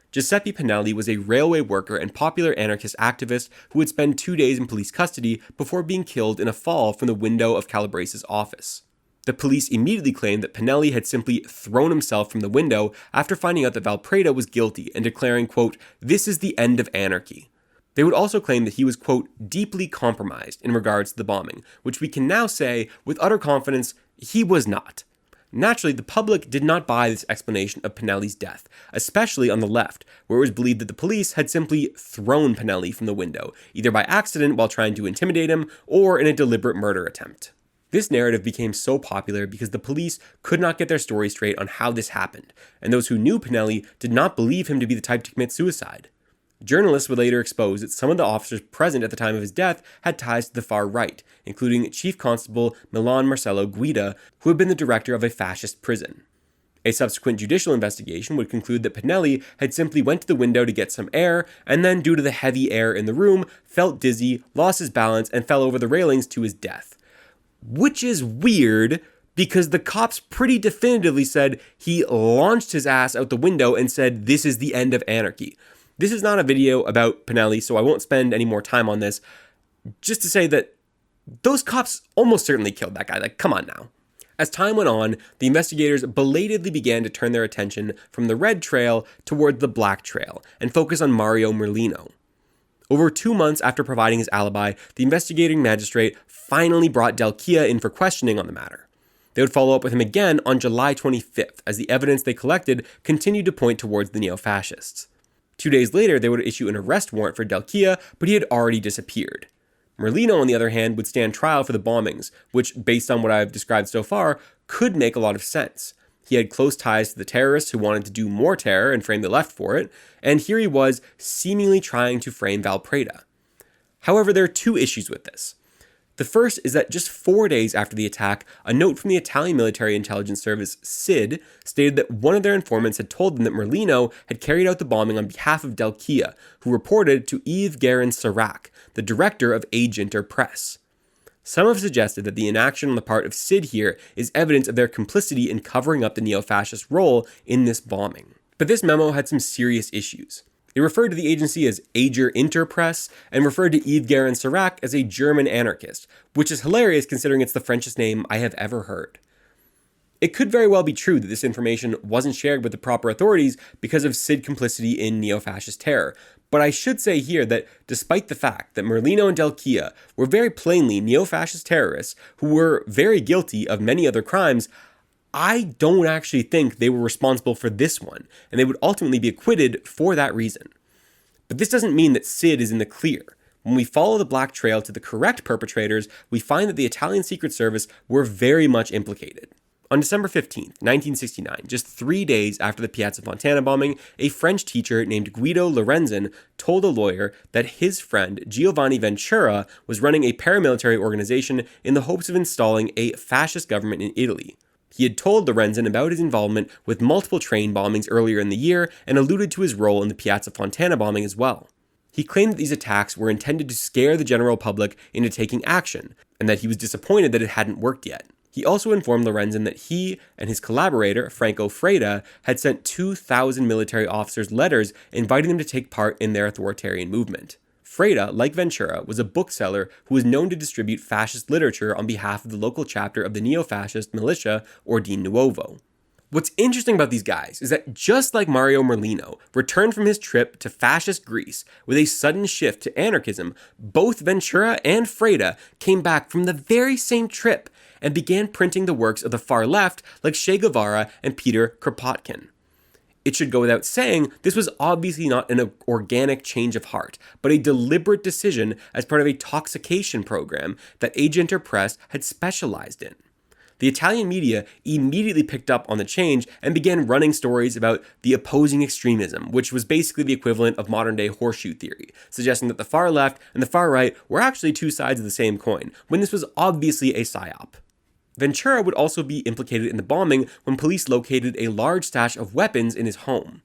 Giuseppe Pinelli was a railway worker and popular anarchist activist who would spend 2 days in police custody before being killed in a fall from the window of Calabresi's office. The police immediately claimed that Pinelli had simply thrown himself from the window after finding out that Valpreda was guilty and declaring, quote, "This is the end of anarchy." They would also claim that he was, quote, deeply compromised in regards to the bombing, which we can now say with utter confidence he was not. Naturally, the public did not buy this explanation of Pinelli's death, especially on the left, where it was believed that the police had simply thrown Pinelli from the window, either by accident while trying to intimidate him or in a deliberate murder attempt. This narrative became so popular because the police could not get their story straight on how this happened, and those who knew Pinelli did not believe him to be the type to commit suicide. Journalists would later expose that some of the officers present at the time of his death had ties to the far right, including Chief Constable Milan Marcello Guida, who had been the director of a fascist prison. A subsequent judicial investigation would conclude that Pinelli had simply went to the window to get some air, and then due to the heavy air in the room, felt dizzy, lost his balance, and fell over the railings to his death. Which is weird, because the cops pretty definitively said he launched his ass out the window and said, "This is the end of anarchy." This is not a video about Pinelli, so I won't spend any more time on this. Just to say that those cops almost certainly killed that guy. Like, come on now. As time went on, the investigators belatedly began to turn their attention from the red trail toward the black trail and focus on Mario Merlino. Over 2 months after providing his alibi, the investigating magistrate finally brought Del Chia in for questioning on the matter. They would follow up with him again on July 25th, as the evidence they collected continued to point towards the neo-fascists. 2 days later, they would issue an arrest warrant for Del Chia, but he had already disappeared. Merlino, on the other hand, would stand trial for the bombings, which, based on what I've described so far, could make a lot of sense. He had close ties to the terrorists who wanted to do more terror and frame the left for it, and here he was, seemingly trying to frame Valpreda. However, there are two issues with this. The first is that just 4 days after the attack, a note from the Italian military intelligence service, SID, stated that one of their informants had told them that Merlino had carried out the bombing on behalf of Del Chia, who reported to Yves Guérin-Serac, the director of Age Inter Press. Some have suggested that the inaction on the part of SID here is evidence of their complicity in covering up the neo-fascist role in this bombing. But this memo had some serious issues. It referred to the agency as Ager Interpress and referred to Yves Guérin-Serac as a German anarchist, which is hilarious considering it's the Frenchest name I have ever heard. It could very well be true that this information wasn't shared with the proper authorities because of SID complicity in neo-fascist terror, but I should say here that despite the fact that Merlino and Del Chia were very plainly neo-fascist terrorists who were very guilty of many other crimes, I don't actually think they were responsible for this one, and they would ultimately be acquitted for that reason. But this doesn't mean that SID is in the clear. When we follow the black trail to the correct perpetrators, we find that the Italian Secret Service were very much implicated. On December 15th, 1969, just 3 days after the Piazza Fontana bombing, a French teacher named Guido Lorenzen told a lawyer that his friend Giovanni Ventura was running a paramilitary organization in the hopes of installing a fascist government in Italy. He had told Lorenzen about his involvement with multiple train bombings earlier in the year and alluded to his role in the Piazza Fontana bombing as well. He claimed that these attacks were intended to scare the general public into taking action, and that he was disappointed that it hadn't worked yet. He also informed Lorenzen that he and his collaborator, Franco Freda, had sent 2,000 military officers letters inviting them to take part in their authoritarian movement. Freda, like Ventura, was a bookseller who was known to distribute fascist literature on behalf of the local chapter of the neo-fascist militia Ordine Nuovo. What's interesting about these guys is that just like Mario Merlino returned from his trip to fascist Greece with a sudden shift to anarchism, both Ventura and Freda came back from the very same trip and began printing the works of the far left like Che Guevara and Peter Kropotkin. It should go without saying, this was obviously not an organic change of heart, but a deliberate decision as part of a toxication program that Age Inter Press had specialized in. The Italian media immediately picked up on the change and began running stories about the opposing extremism, which was basically the equivalent of modern-day horseshoe theory, suggesting that the far left and the far right were actually two sides of the same coin, when this was obviously a psyop. Ventura would also be implicated in the bombing when police located a large stash of weapons in his home.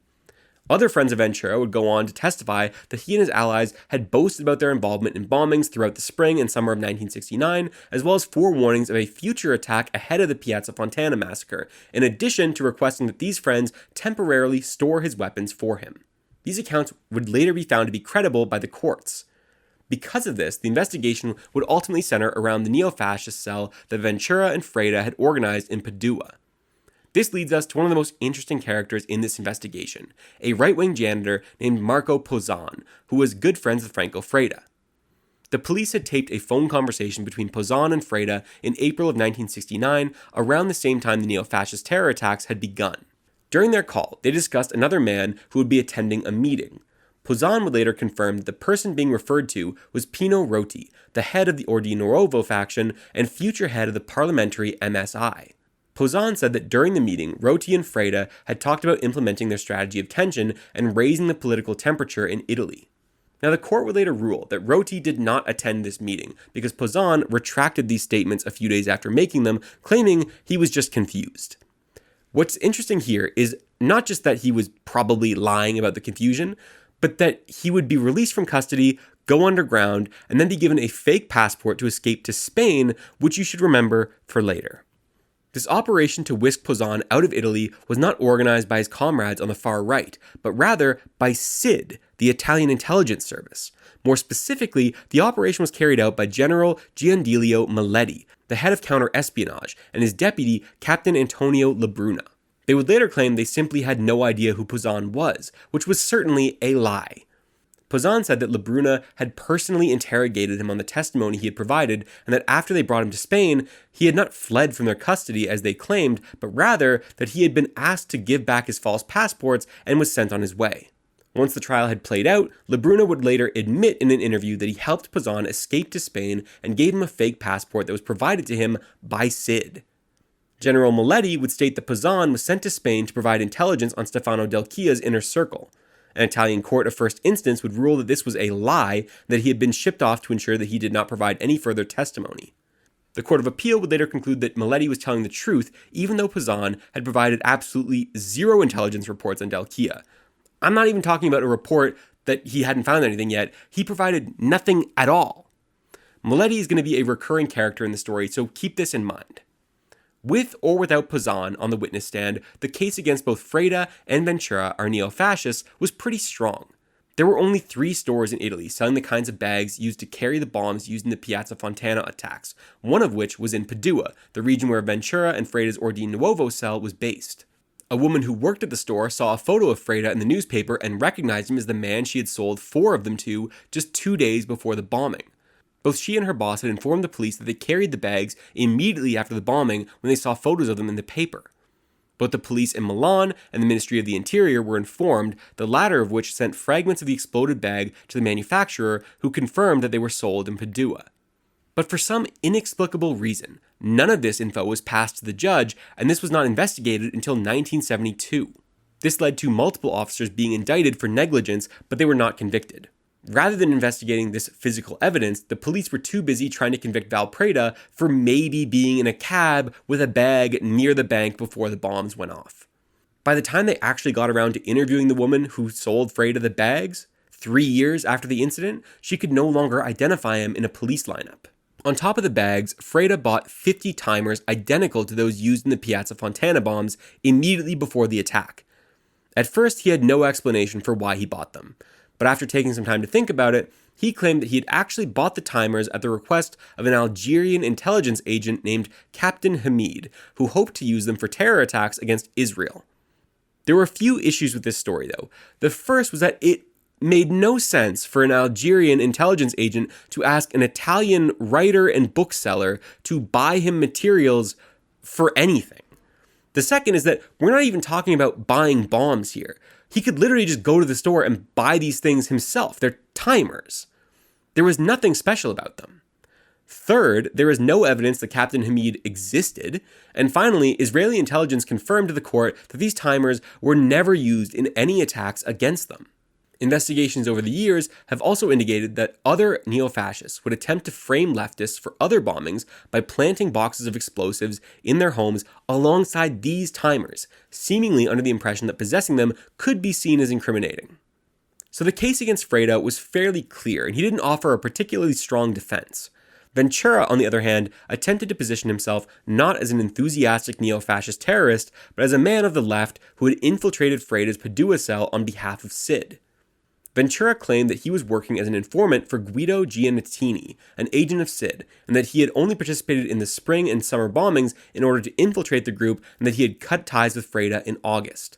Other friends of Ventura would go on to testify that he and his allies had boasted about their involvement in bombings throughout the spring and summer of 1969, as well as forewarnings of a future attack ahead of the Piazza Fontana massacre, in addition to requesting that these friends temporarily store his weapons for him. These accounts would later be found to be credible by the courts. Because of this, the investigation would ultimately center around the neo-fascist cell that Ventura and Freda had organized in Padua. This leads us to one of the most interesting characters in this investigation, a right-wing janitor named Marco Pozzan, who was good friends with Franco Freda. The police had taped a phone conversation between Pozzan and Freda in April of 1969, around the same time the neo-fascist terror attacks had begun. During their call, they discussed another man who would be attending a meeting. Pozzan would later confirm that the person being referred to was Pino Roti, the head of the Ordine Nuovo faction and future head of the parliamentary MSI. Pozzan said that during the meeting, Roti and Freda had talked about implementing their strategy of tension and raising the political temperature in Italy. Now, the court would later rule that Roti did not attend this meeting because Pozzan retracted these statements a few days after making them, claiming he was just confused. What's interesting here is not just that he was probably lying about the confusion, but that he would be released from custody, go underground, and then be given a fake passport to escape to Spain, which you should remember for later. This operation to whisk Pozzan out of Italy was not organized by his comrades on the far right, but rather by CID, the Italian intelligence service. More specifically, the operation was carried out by General Giandelio Maletti, the head of counter-espionage, and his deputy, Captain Antonio Labruna. They would later claim they simply had no idea who Pozzan was, which was certainly a lie. Pozzan said that Labruna had personally interrogated him on the testimony he had provided, and that after they brought him to Spain, he had not fled from their custody as they claimed, but rather that he had been asked to give back his false passports and was sent on his way. Once the trial had played out, Labruna would later admit in an interview that he helped Pozzan escape to Spain and gave him a fake passport that was provided to him by CID. General Maletti would state that Pozzan was sent to Spain to provide intelligence on Stefano Del Chia's inner circle. An Italian court of first instance would rule that this was a lie, that he had been shipped off to ensure that he did not provide any further testimony. The Court of Appeal would later conclude that Maletti was telling the truth, even though Pozzan had provided absolutely zero intelligence reports on Del Chia. I'm not even talking about a report that he hadn't found anything yet. He provided nothing at all. Maletti is going to be a recurring character in the story, so keep this in mind. With or without Pozzan on the witness stand, the case against both Freda and Ventura, our neo-fascists, was pretty strong. There were only 3 stores in Italy selling the kinds of bags used to carry the bombs used in the Piazza Fontana attacks, one of which was in Padua, the region where Ventura and Freda's Ordine Nuovo cell was based. A woman who worked at the store saw a photo of Freda in the newspaper and recognized him as the man she had sold 4 of them to just 2 days before the bombing. Both she and her boss had informed the police that they carried the bags immediately after the bombing when they saw photos of them in the paper. Both the police in Milan and the Ministry of the Interior were informed, the latter of which sent fragments of the exploded bag to the manufacturer, who confirmed that they were sold in Padua. But for some inexplicable reason, none of this info was passed to the judge, and this was not investigated until 1972. This led to multiple officers being indicted for negligence, but they were not convicted. Rather than investigating this physical evidence, the police were too busy trying to convict Valpreda for maybe being in a cab with a bag near the bank before the bombs went off. By the time they actually got around to interviewing the woman who sold Freda the bags, 3 years after the incident, she could no longer identify him in a police lineup. On top of the bags, Freda bought 50 timers identical to those used in the Piazza Fontana bombs immediately before the attack. At first, he had no explanation for why he bought them. But after taking some time to think about it, he claimed that he had actually bought the timers at the request of an Algerian intelligence agent named Captain Hamid, who hoped to use them for terror attacks against Israel. There were a few issues with this story, though. The first was that it made no sense for an Algerian intelligence agent to ask an Italian writer and bookseller to buy him materials for anything. The second is that we're not even talking about buying bombs here. He could literally just go to the store and buy these things himself. They're timers. There was nothing special about them. Third, there is no evidence that Captain Hamid existed. And finally, Israeli intelligence confirmed to the court that these timers were never used in any attacks against them. Investigations over the years have also indicated that other neo-fascists would attempt to frame leftists for other bombings by planting boxes of explosives in their homes alongside these timers, seemingly under the impression that possessing them could be seen as incriminating. So the case against Freda was fairly clear, and he didn't offer a particularly strong defense. Ventura, on the other hand, attempted to position himself not as an enthusiastic neo-fascist terrorist, but as a man of the left who had infiltrated Freda's Padua cell on behalf of CID. Ventura claimed that he was working as an informant for Guido Giannettini, an agent of Cid, and that he had only participated in the spring and summer bombings in order to infiltrate the group, and that he had cut ties with Freda in August.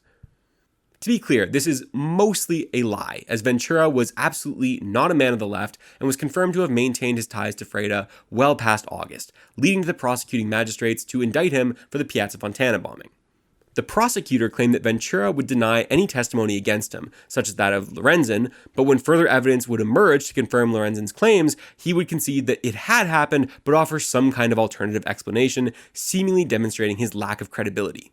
To be clear, this is mostly a lie, as Ventura was absolutely not a man of the left and was confirmed to have maintained his ties to Freda well past August, leading to the prosecuting magistrates to indict him for the Piazza Fontana bombing. The prosecutor claimed that Ventura would deny any testimony against him, such as that of Lorenzen, but when further evidence would emerge to confirm Lorenzen's claims, he would concede that it had happened, but offer some kind of alternative explanation, seemingly demonstrating his lack of credibility.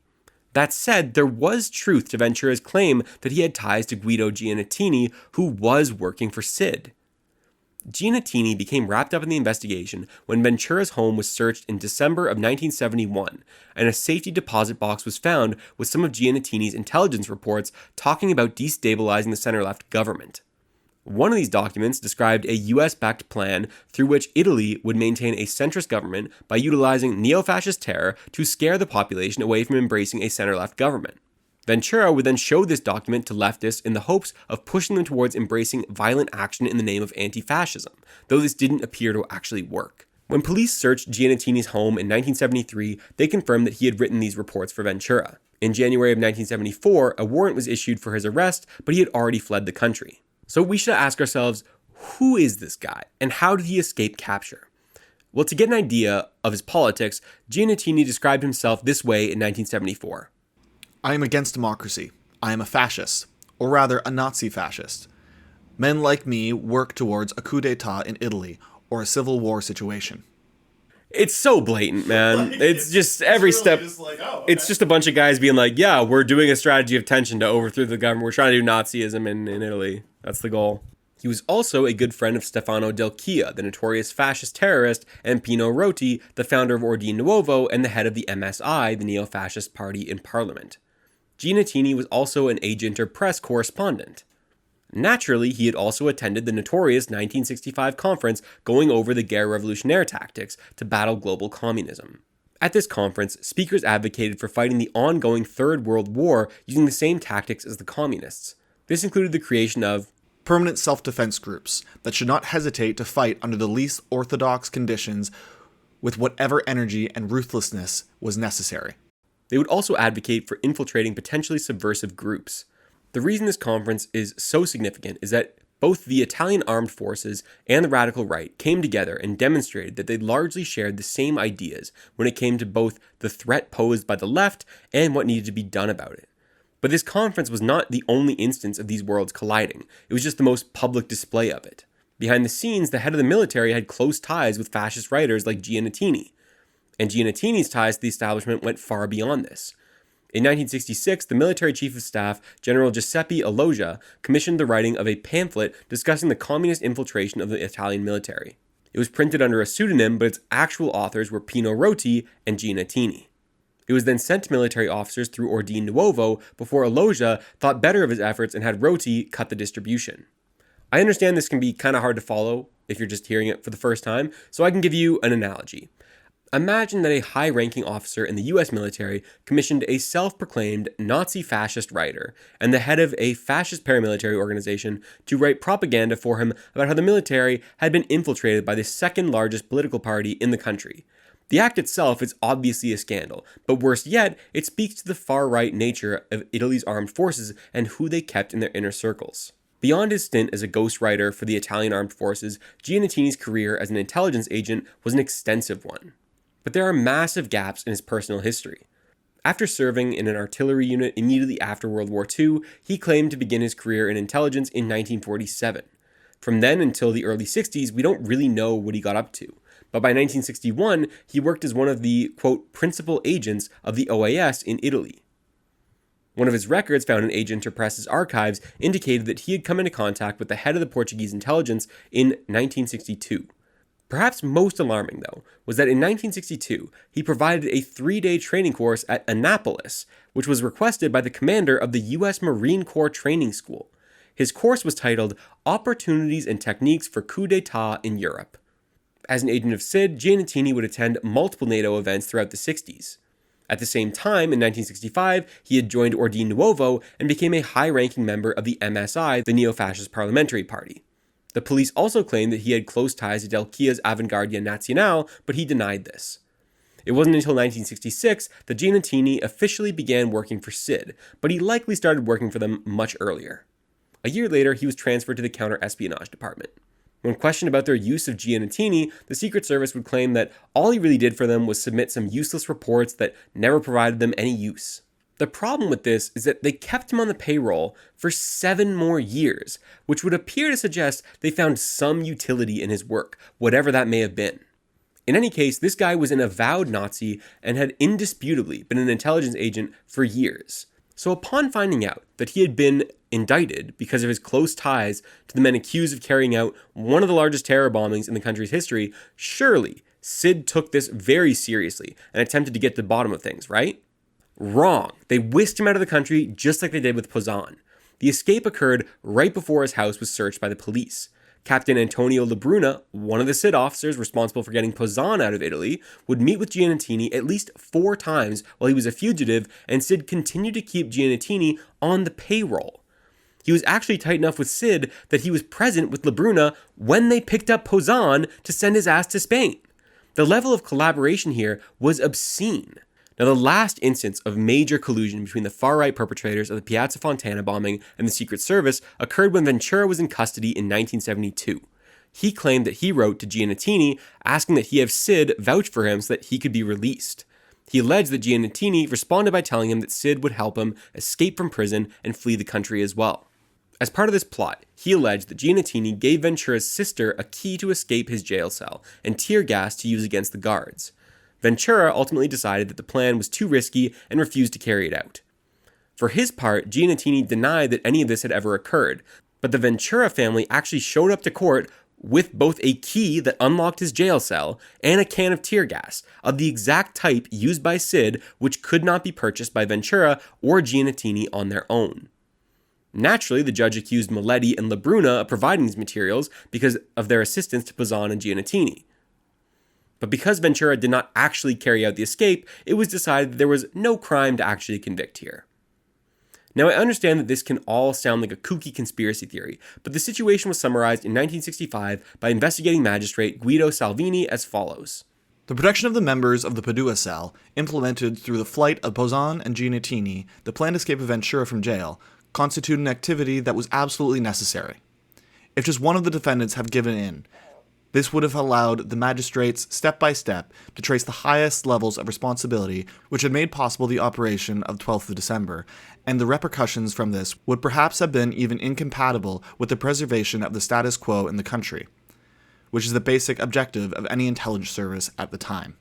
That said, there was truth to Ventura's claim that he had ties to Guido Giannettini, who was working for Cid. Giannettini became wrapped up in the investigation when Ventura's home was searched in December of 1971, and a safety deposit box was found with some of Giannettini's intelligence reports talking about destabilizing the center-left government. One of these documents described a US-backed plan through which Italy would maintain a centrist government by utilizing neo-fascist terror to scare the population away from embracing a center-left government. Ventura would then show this document to leftists in the hopes of pushing them towards embracing violent action in the name of anti-fascism, though this didn't appear to actually work. When police searched Giannettini's home in 1973, they confirmed that he had written these reports for Ventura. In January of 1974, a warrant was issued for his arrest, but he had already fled the country. So we should ask ourselves, who is this guy, and how did he escape capture? Well, to get an idea of his politics, Giannettini described himself this way in 1974. I am against democracy. I am a fascist, or rather a Nazi fascist. Men like me work towards a coup d'etat in Italy, or a civil war situation. It's so blatant, man. It's just every really step. just like, oh, okay. It's just a bunch of guys being like, yeah, we're doing a strategy of tension to overthrow the government. We're trying to do Nazism in Italy. That's the goal. He was also a good friend of Stefano Del Chia, the notorious fascist terrorist, and Pino Roti, the founder of Ordine Nuovo and the head of the MSI, the neo-fascist party in parliament. Giannettini was also an agent or press correspondent. Naturally, he had also attended the notorious 1965 conference going over the guerre revolutionnaire tactics to battle global communism. At this conference, speakers advocated for fighting the ongoing Third World War using the same tactics as the communists. This included the creation of permanent self-defense groups that should not hesitate to fight under the least orthodox conditions with whatever energy and ruthlessness was necessary. They would also advocate for infiltrating potentially subversive groups. The reason this conference is so significant is that both the Italian armed forces and the radical right came together and demonstrated that they largely shared the same ideas when it came to both the threat posed by the left and what needed to be done about it. But this conference was not the only instance of these worlds colliding. It was just the most public display of it. Behind the scenes, the head of the military had close ties with fascist writers like Giannettini. And Giannettini's ties to the establishment went far beyond this. In 1966, the military chief of staff, General Giuseppe Alloja, commissioned the writing of a pamphlet discussing the communist infiltration of the Italian military. It was printed under a pseudonym, but its actual authors were Pino Roti and Giannettini. It was then sent to military officers through Ordine Nuovo before Alloja thought better of his efforts and had Roti cut the distribution. I understand this can be kind of hard to follow if you're just hearing it for the first time, so I can give you an analogy. Imagine that a high-ranking officer in the US military commissioned a self-proclaimed Nazi-fascist writer and the head of a fascist paramilitary organization to write propaganda for him about how the military had been infiltrated by the second largest political party in the country. The act itself is obviously a scandal, but worse yet, it speaks to the far-right nature of Italy's armed forces and who they kept in their inner circles. Beyond his stint as a ghostwriter for the Italian armed forces, Giannettini's career as an intelligence agent was an extensive one. But there are massive gaps in his personal history. After serving in an artillery unit immediately after World War II, he claimed to begin his career in intelligence in 1947. From then until the early 60s, we don't really know what he got up to. But by 1961, he worked as one of the, quote, principal agents of the OAS in Italy. One of his records found in Agent Press's archives indicated that he had come into contact with the head of the Portuguese intelligence in 1962. Perhaps most alarming, though, was that in 1962, he provided a 3-day training course at Annapolis, which was requested by the commander of the U.S. Marine Corps Training School. His course was titled Opportunities and Techniques for Coup d'etat in Europe. As an agent of Cid, Giannettini would attend multiple NATO events throughout the 60s. At the same time, in 1965, he had joined Ordine Nuovo and became a high-ranking member of the MSI, the neo-fascist parliamentary party. The police also claimed that he had close ties to Del Chia's Avanguardia Nazionale, but he denied this. It wasn't until 1966 that Giannettini officially began working for SID, but he likely started working for them much earlier. A year later, he was transferred to the counter-espionage department. When questioned about their use of Giannettini, the Secret Service would claim that all he really did for them was submit some useless reports that never provided them any use. The problem with this is that they kept him on the payroll for 7 more years, which would appear to suggest they found some utility in his work, whatever that may have been. In any case, this guy was an avowed Nazi and had indisputably been an intelligence agent for years. So upon finding out that he had been indicted because of his close ties to the men accused of carrying out one of the largest terror bombings in the country's history, surely SID took this very seriously and attempted to get to the bottom of things, right? Wrong. They whisked him out of the country just like they did with Pozzan. The escape occurred right before his house was searched by the police. Captain Antonio Labruna, one of the SID officers responsible for getting Pozzan out of Italy, would meet with Giannettini at least 4 times while he was a fugitive, and SID continued to keep Giannettini on the payroll. He was actually tight enough with SID that he was present with Labruna when they picked up Pozzan to send his ass to Spain. The level of collaboration here was obscene. Now, the last instance of major collusion between the far-right perpetrators of the Piazza Fontana bombing and the Secret Service occurred when Ventura was in custody in 1972. He claimed that he wrote to Giannettini asking that he have SID vouch for him so that he could be released. He alleged that Giannettini responded by telling him that SID would help him escape from prison and flee the country as well. As part of this plot, he alleged that Giannettini gave Ventura's sister a key to escape his jail cell and tear gas to use against the guards. Ventura ultimately decided that the plan was too risky and refused to carry it out. For his part, Giannettini denied that any of this had ever occurred, but the Ventura family actually showed up to court with both a key that unlocked his jail cell and a can of tear gas of the exact type used by SID, which could not be purchased by Ventura or Giannettini on their own. Naturally, the judge accused Maletti and Labruna of providing these materials because of their assistance to Pozzan and Giannettini. But because Ventura did not actually carry out the escape, it was decided that there was no crime to actually convict here. Now, I understand that this can all sound like a kooky conspiracy theory, but the situation was summarized in 1965 by investigating magistrate Guido Salvini as follows. The protection of the members of the Padua cell, implemented through the flight of Pozzan and Giannettini, the planned escape of Ventura from jail, constitute an activity that was absolutely necessary. If just one of the defendants had given in, this would have allowed the magistrates, step by step, to trace the highest levels of responsibility which had made possible the operation of 12th of December, and the repercussions from this would perhaps have been even incompatible with the preservation of the status quo in the country, which is the basic objective of any intelligence service at the time.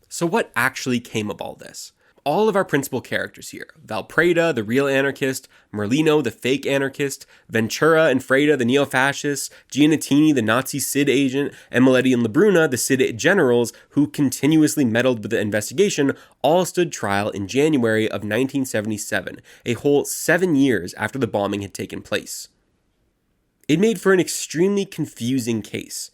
So what actually came of all this? All of our principal characters here, Valpreda, the real anarchist, Merlino, the fake anarchist, Ventura and Freda, the neo-fascists, Giannettini, the Nazi SID agent, and Maletti and Labruna, the SID generals who continuously meddled with the investigation, all stood trial in January of 1977, a whole 7 years after the bombing had taken place. It made for an extremely confusing case.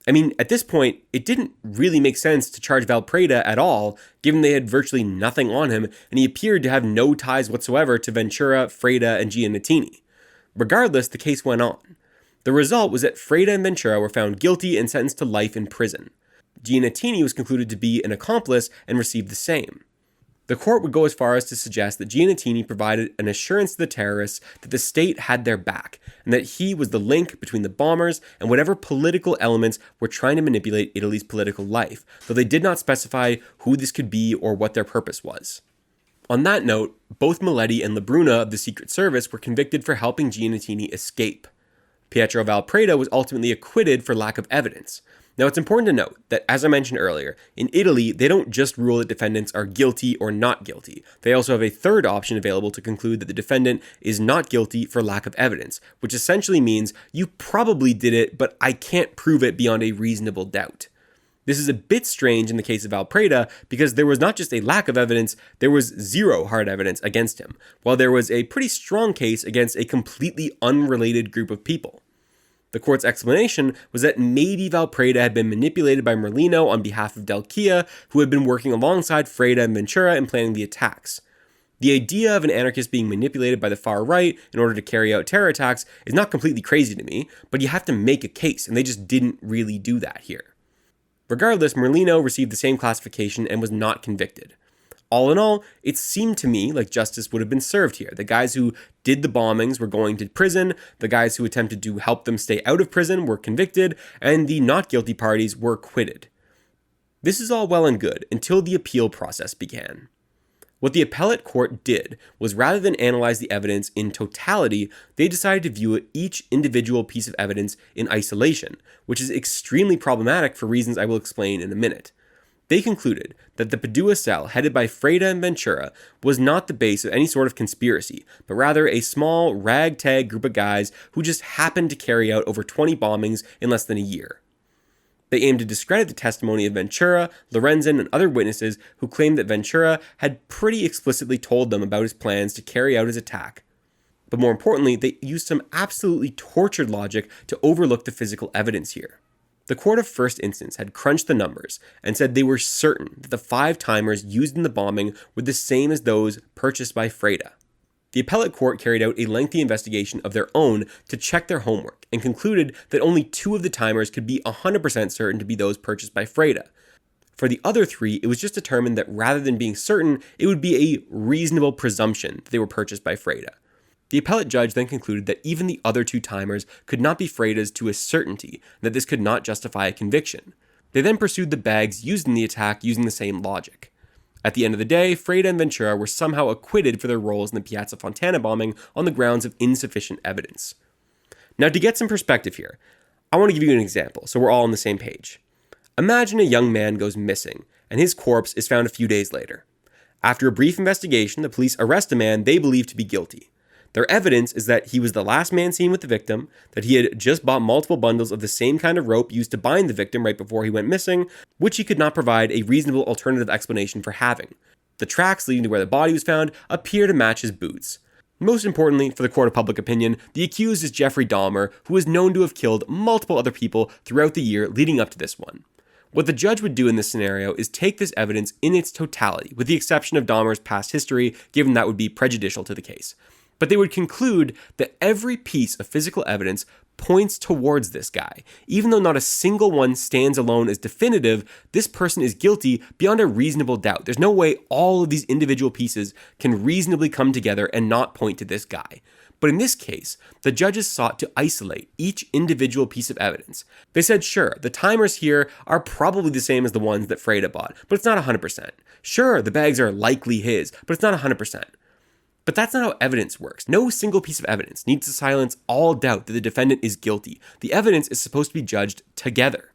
I mean, at this point, it didn't really make sense to charge Valpreda at all, given they had virtually nothing on him, and he appeared to have no ties whatsoever to Ventura, Freda, and Giannettini. Regardless, the case went on. The result was that Freda and Ventura were found guilty and sentenced to life in prison. Giannettini was concluded to be an accomplice and received the same. The court would go as far as to suggest that Giannettini provided an assurance to the terrorists that the state had their back, and that he was the link between the bombers and whatever political elements were trying to manipulate Italy's political life, though they did not specify who this could be or what their purpose was. On that note, both Maletti and Labruna of the Secret Service were convicted for helping Giannettini escape. Pietro Valpreda was ultimately acquitted for lack of evidence. Now, it's important to note that, as I mentioned earlier, in Italy, they don't just rule that defendants are guilty or not guilty. They also have a third option available to conclude that the defendant is not guilty for lack of evidence, which essentially means you probably did it, but I can't prove it beyond a reasonable doubt. This is a bit strange in the case of Valpreda because there was not just a lack of evidence, there was zero hard evidence against him, while there was a pretty strong case against a completely unrelated group of people. The court's explanation was that maybe Valpreda had been manipulated by Merlino on behalf of Del Chia, who had been working alongside Freda and Ventura in planning the attacks. The idea of an anarchist being manipulated by the far right in order to carry out terror attacks is not completely crazy to me, but you have to make a case, and they just didn't really do that here. Regardless, Merlino received the same classification and was not convicted. All in all, it seemed to me like justice would have been served here. The guys who did the bombings were going to prison, the guys who attempted to help them stay out of prison were convicted, and the not guilty parties were acquitted. This is all well and good until the appeal process began. What the appellate court did was, rather than analyze the evidence in totality, they decided to view each individual piece of evidence in isolation, which is extremely problematic for reasons I will explain in a minute. They concluded that the Padua cell, headed by Freda and Ventura, was not the base of any sort of conspiracy, but rather a small, ragtag group of guys who just happened to carry out over 20 bombings in less than a year. They aimed to discredit the testimony of Ventura, Lorenzen, and other witnesses who claimed that Ventura had pretty explicitly told them about his plans to carry out his attack. But more importantly, they used some absolutely tortured logic to overlook the physical evidence here. The court of first instance had crunched the numbers and said they were certain that the 5 timers used in the bombing were the same as those purchased by Freda. The appellate court carried out a lengthy investigation of their own to check their homework and concluded that only 2 of the timers could be 100% certain to be those purchased by Freda. For the other 3, it was just determined that rather than being certain, it would be a reasonable presumption that they were purchased by Freda. The appellate judge then concluded that even the other 2 timers could not be Freda's to a certainty, and that this could not justify a conviction. They then pursued the bags used in the attack using the same logic. At the end of the day, Freda and Ventura were somehow acquitted for their roles in the Piazza Fontana bombing on the grounds of insufficient evidence. Now, to get some perspective here, I want to give you an example so we're all on the same page. Imagine a young man goes missing, and his corpse is found a few days later. After a brief investigation, the police arrest a man they believe to be guilty. Their evidence is that he was the last man seen with the victim, that he had just bought multiple bundles of the same kind of rope used to bind the victim right before he went missing, which he could not provide a reasonable alternative explanation for having. The tracks leading to where the body was found appear to match his boots. Most importantly, for the court of public opinion, the accused is Jeffrey Dahmer, who is known to have killed multiple other people throughout the year leading up to this one. What the judge would do in this scenario is take this evidence in its totality, with the exception of Dahmer's past history, given that would be prejudicial to the case. But they would conclude that every piece of physical evidence points towards this guy. Even though not a single one stands alone as definitive, this person is guilty beyond a reasonable doubt. There's no way all of these individual pieces can reasonably come together and not point to this guy. But in this case, the judges sought to isolate each individual piece of evidence. They said, sure, the timers here are probably the same as the ones that Freda bought, but it's not 100%. Sure, the bags are likely his, but it's not 100%. But that's not how evidence works. No single piece of evidence needs to silence all doubt that the defendant is guilty. The evidence is supposed to be judged together.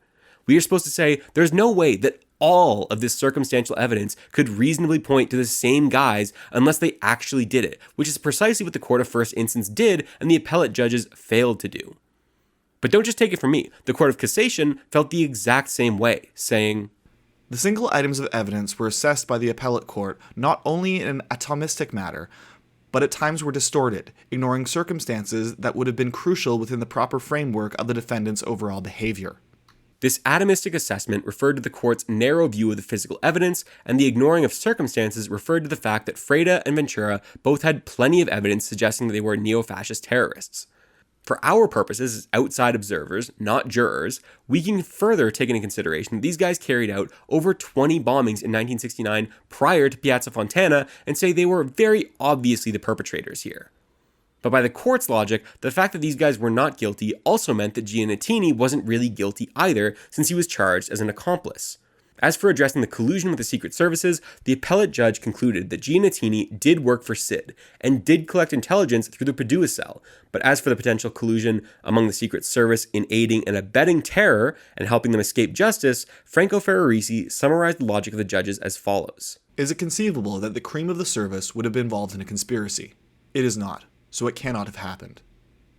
We are supposed to say there's no way that all of this circumstantial evidence could reasonably point to the same guys unless they actually did it, which is precisely what the court of first instance did and the appellate judges failed to do. But don't just take it from me. The court of cassation felt the exact same way, saying, the single items of evidence were assessed by the appellate court not only in an atomistic manner, but at times were distorted, ignoring circumstances that would have been crucial within the proper framework of the defendant's overall behavior. This atomistic assessment referred to the court's narrow view of the physical evidence, and the ignoring of circumstances referred to the fact that Freda and Ventura both had plenty of evidence suggesting that they were neo-fascist terrorists. For our purposes as outside observers, not jurors, we can further take into consideration that these guys carried out over 20 bombings in 1969 prior to Piazza Fontana and say they were very obviously the perpetrators here. But by the court's logic, the fact that these guys were not guilty also meant that Giannettini wasn't really guilty either, since he was charged as an accomplice. As for addressing the collusion with the Secret Services, the appellate judge concluded that Giannettini did work for Sid and did collect intelligence through the Padua cell, but as for the potential collusion among the Secret Service in aiding and abetting terror and helping them escape justice, Franco Ferrarisi summarized the logic of the judges as follows. Is it conceivable that the cream of the service would have been involved in a conspiracy? It is not, so it cannot have happened.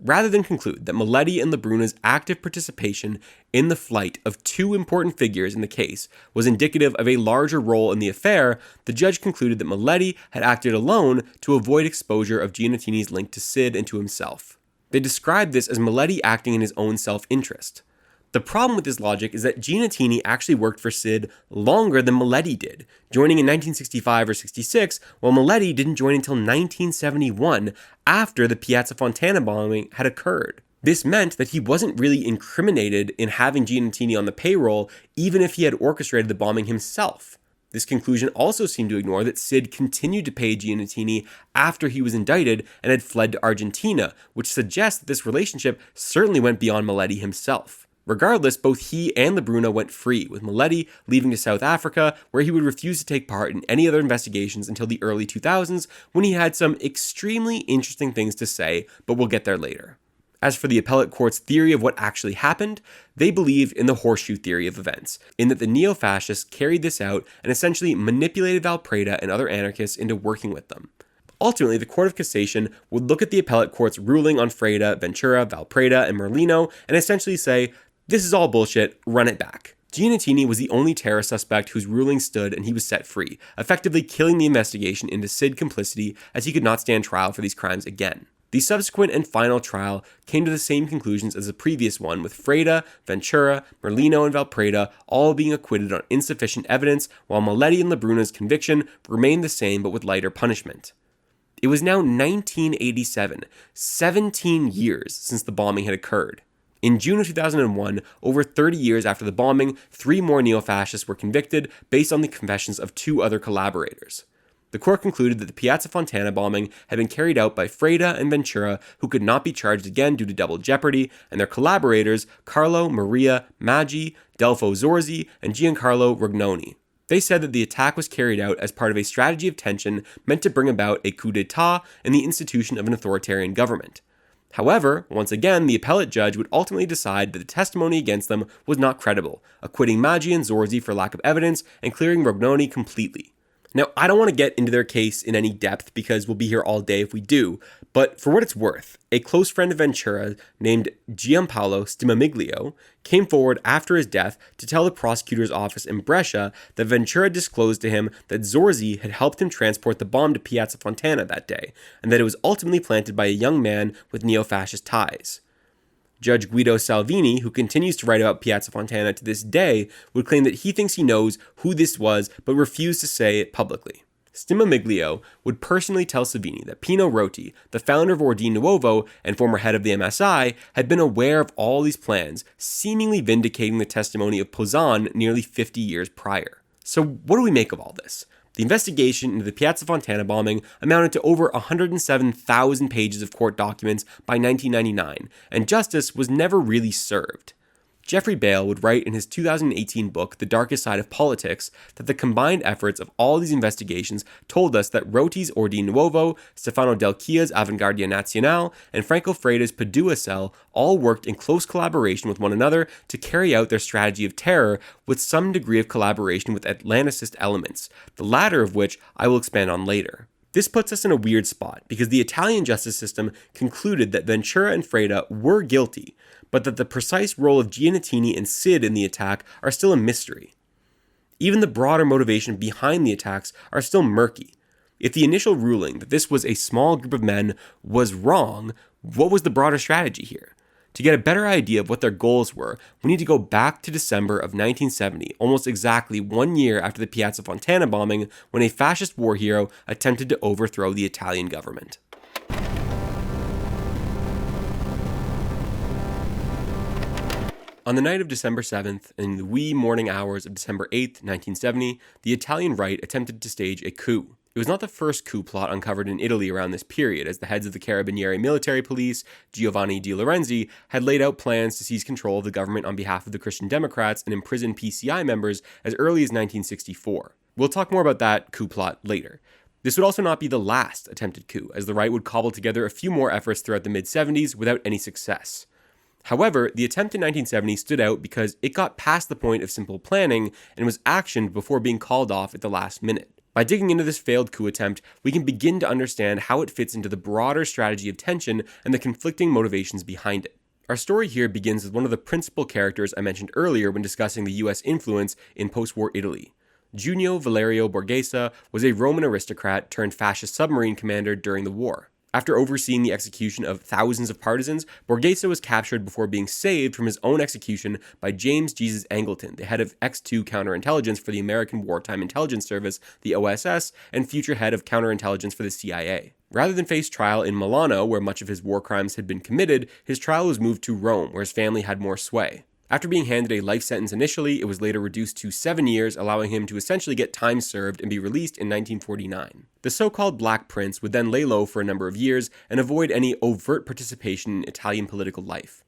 Rather than conclude that Maletti and Labruna's active participation in the flight of 2 important figures in the case was indicative of a larger role in the affair, the judge concluded that Maletti had acted alone to avoid exposure of Giannettini's link to Sid and to himself. They described this as Miletti acting in his own self-interest. The problem with this logic is that Giannettini actually worked for Sid longer than Miletti did, joining in 1965 or 66, while Miletti didn't join until 1971, after the Piazza Fontana bombing had occurred. This meant that he wasn't really incriminated in having Giannettini on the payroll, even if he had orchestrated the bombing himself. This conclusion also seemed to ignore that Sid continued to pay Giannettini after he was indicted and had fled to Argentina, which suggests that this relationship certainly went beyond Miletti himself. Regardless, both he and Lebruna went free, with Miletti leaving to South Africa, where he would refuse to take part in any other investigations until the early 2000s, when he had some extremely interesting things to say, but we'll get there later. As for the appellate court's theory of what actually happened, they believed in the horseshoe theory of events, in that the neo-fascists carried this out and essentially manipulated Valpreda and other anarchists into working with them. Ultimately, the Court of Cassation would look at the appellate court's ruling on Freda, Ventura, Valpreda, and Merlino and essentially say, "This is all bullshit, run it back." Giannettini was the only terror suspect whose ruling stood, and he was set free, effectively killing the investigation into Sid complicity, as he could not stand trial for these crimes again. The subsequent and final trial came to the same conclusions as the previous one, with Freda, Ventura, Merlino, and Valpreda all being acquitted on insufficient evidence, while Miletti and Lebruna's conviction remained the same but with lighter punishment. It was now 1987, 17 years since the bombing had occurred. In June of 2001, over 30 years after the bombing, 3 more neo-fascists were convicted based on the confessions of 2 other collaborators. The court concluded that the Piazza Fontana bombing had been carried out by Freda and Ventura, who could not be charged again due to double jeopardy, and their collaborators, Carlo Maria Maggi, Delfo Zorzi, and Giancarlo Rognoni. They said that the attack was carried out as part of a strategy of tension meant to bring about a coup d'etat and the institution of an authoritarian government. However, once again, the appellate judge would ultimately decide that the testimony against them was not credible, acquitting Maggi and Zorzi for lack of evidence and clearing Rognoni completely. Now, I don't want to get into their case in any depth because we'll be here all day if we do, but for what it's worth, a close friend of Ventura named Giampaolo Stimamiglio came forward after his death to tell the prosecutor's office in Brescia that Ventura disclosed to him that Zorzi had helped him transport the bomb to Piazza Fontana that day, and that it was ultimately planted by a young man with neo-fascist ties. Judge Guido Salvini, who continues to write about Piazza Fontana to this day, would claim that he thinks he knows who this was, but refused to say it publicly. Stimamiglio would personally tell Salvini that Pino Roti, the founder of Ordine Nuovo and former head of the MSI, had been aware of all these plans, seemingly vindicating the testimony of Pozzan nearly 50 years prior. So what do we make of all this? The investigation into the Piazza Fontana bombing amounted to over 107,000 pages of court documents by 1999, and justice was never really served. Jeffrey Bale would write in his 2018 book, The Darkest Side of Politics, that the combined efforts of all these investigations told us that Roti's Ordine Nuovo, Stefano Del Chia's Avanguardia Nazionale, and Franco Freda's Padua Cell all worked in close collaboration with one another to carry out their strategy of terror with some degree of collaboration with Atlanticist elements, the latter of which I will expand on later. This puts us in a weird spot because the Italian justice system concluded that Ventura and Freda were guilty, but that the precise role of Giannettini and Sid in the attack are still a mystery. Even the broader motivation behind the attacks are still murky. If the initial ruling that this was a small group of men was wrong, what was the broader strategy here? To get a better idea of what their goals were, we need to go back to December of 1970, almost exactly 1 year after the Piazza Fontana bombing, when a fascist war hero attempted to overthrow the Italian government. On the night of December 7th, and in the wee morning hours of December 8th, 1970, the Italian right attempted to stage a coup. It was not the first coup plot uncovered in Italy around this period, as the heads of the Carabinieri military police, Giovanni De Lorenzi, had laid out plans to seize control of the government on behalf of the Christian Democrats and imprison PCI members as early as 1964. We'll talk more about that coup plot later. This would also not be the last attempted coup, as the right would cobble together a few more efforts throughout the mid-70s without any success. However, the attempt in 1970 stood out because it got past the point of simple planning and was actioned before being called off at the last minute. By digging into this failed coup attempt, we can begin to understand how it fits into the broader strategy of tension and the conflicting motivations behind it. Our story here begins with one of the principal characters I mentioned earlier when discussing the US influence in post-war Italy. Junio Valerio Borghese was a Roman aristocrat turned fascist submarine commander during the war. After overseeing the execution of thousands of partisans, Borghese was captured before being saved from his own execution by James Jesus Angleton, the head of X2 counterintelligence for the American Wartime Intelligence Service, the OSS, and future head of counterintelligence for the CIA. Rather than face trial in Milano, where much of his war crimes had been committed, his trial was moved to Rome, where his family had more sway. After being handed a life sentence initially, it was later reduced to 7 years, allowing him to essentially get time served and be released in 1949. The so-called Black Prince would then lay low for a number of years and avoid any overt participation in Italian political life.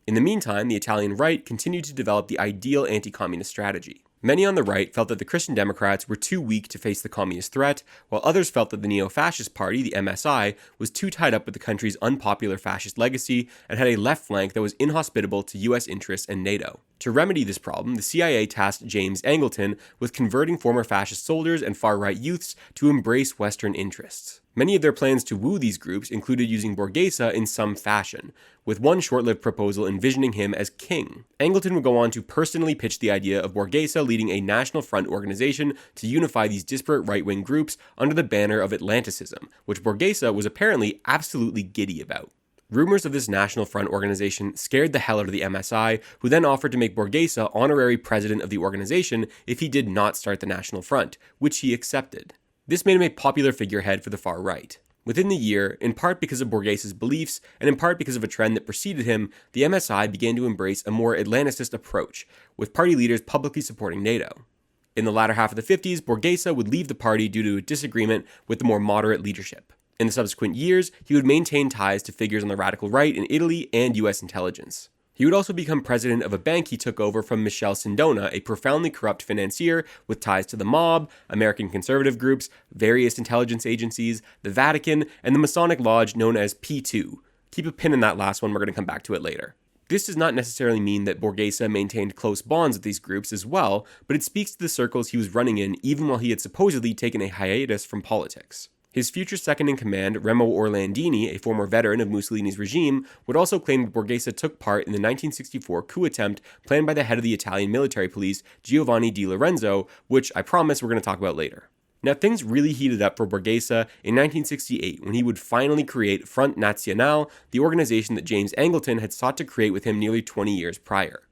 In the meantime, the Italian right continued to develop the ideal anti-communist strategy. Many on the right felt that the Christian Democrats were too weak to face the communist threat, while others felt that the neo-fascist party, the MSI, was too tied up with the country's unpopular fascist legacy and had a left flank that was inhospitable to US interests and NATO. To remedy this problem, the CIA tasked James Angleton with converting former fascist soldiers and far-right youths to embrace Western interests. Many of their plans to woo these groups included using Borghese in some fashion, with one short-lived proposal envisioning him as king. Angleton would go on to personally pitch the idea of Borghese leading a National Front organization to unify these disparate right-wing groups under the banner of Atlanticism, which Borghese was apparently absolutely giddy about. Rumors of this National Front organization scared the hell out of the MSI, who then offered to make Borghese honorary president of the organization if he did not start the National Front, which he accepted. This made him a popular figurehead for the far right. Within the year, in part because of Borghese's beliefs, and in part because of a trend that preceded him, the MSI began to embrace a more Atlanticist approach, with party leaders publicly supporting NATO. In the latter half of the 50s, Borghese would leave the party due to a disagreement with the more moderate leadership. In the subsequent years, he would maintain ties to figures on the radical right in Italy and US intelligence. He would also become president of a bank he took over from Michel Sindona, a profoundly corrupt financier with ties to the mob, American conservative groups, various intelligence agencies, the Vatican, and the Masonic lodge known as P2. Keep a pin in that last one, we're going to come back to it later. This does not necessarily mean that Borghese maintained close bonds with these groups as well, but it speaks to the circles he was running in even while he had supposedly taken a hiatus from politics. His future second-in-command, Remo Orlandini, a former veteran of Mussolini's regime, would also claim that Borghese took part in the 1964 coup attempt planned by the head of the Italian military police, Giovanni Di Lorenzo, which I promise we're going to talk about later. Now, things really heated up for Borghese in 1968 when he would finally create Front Nazionale, the organization that James Angleton had sought to create with him nearly 20 years prior.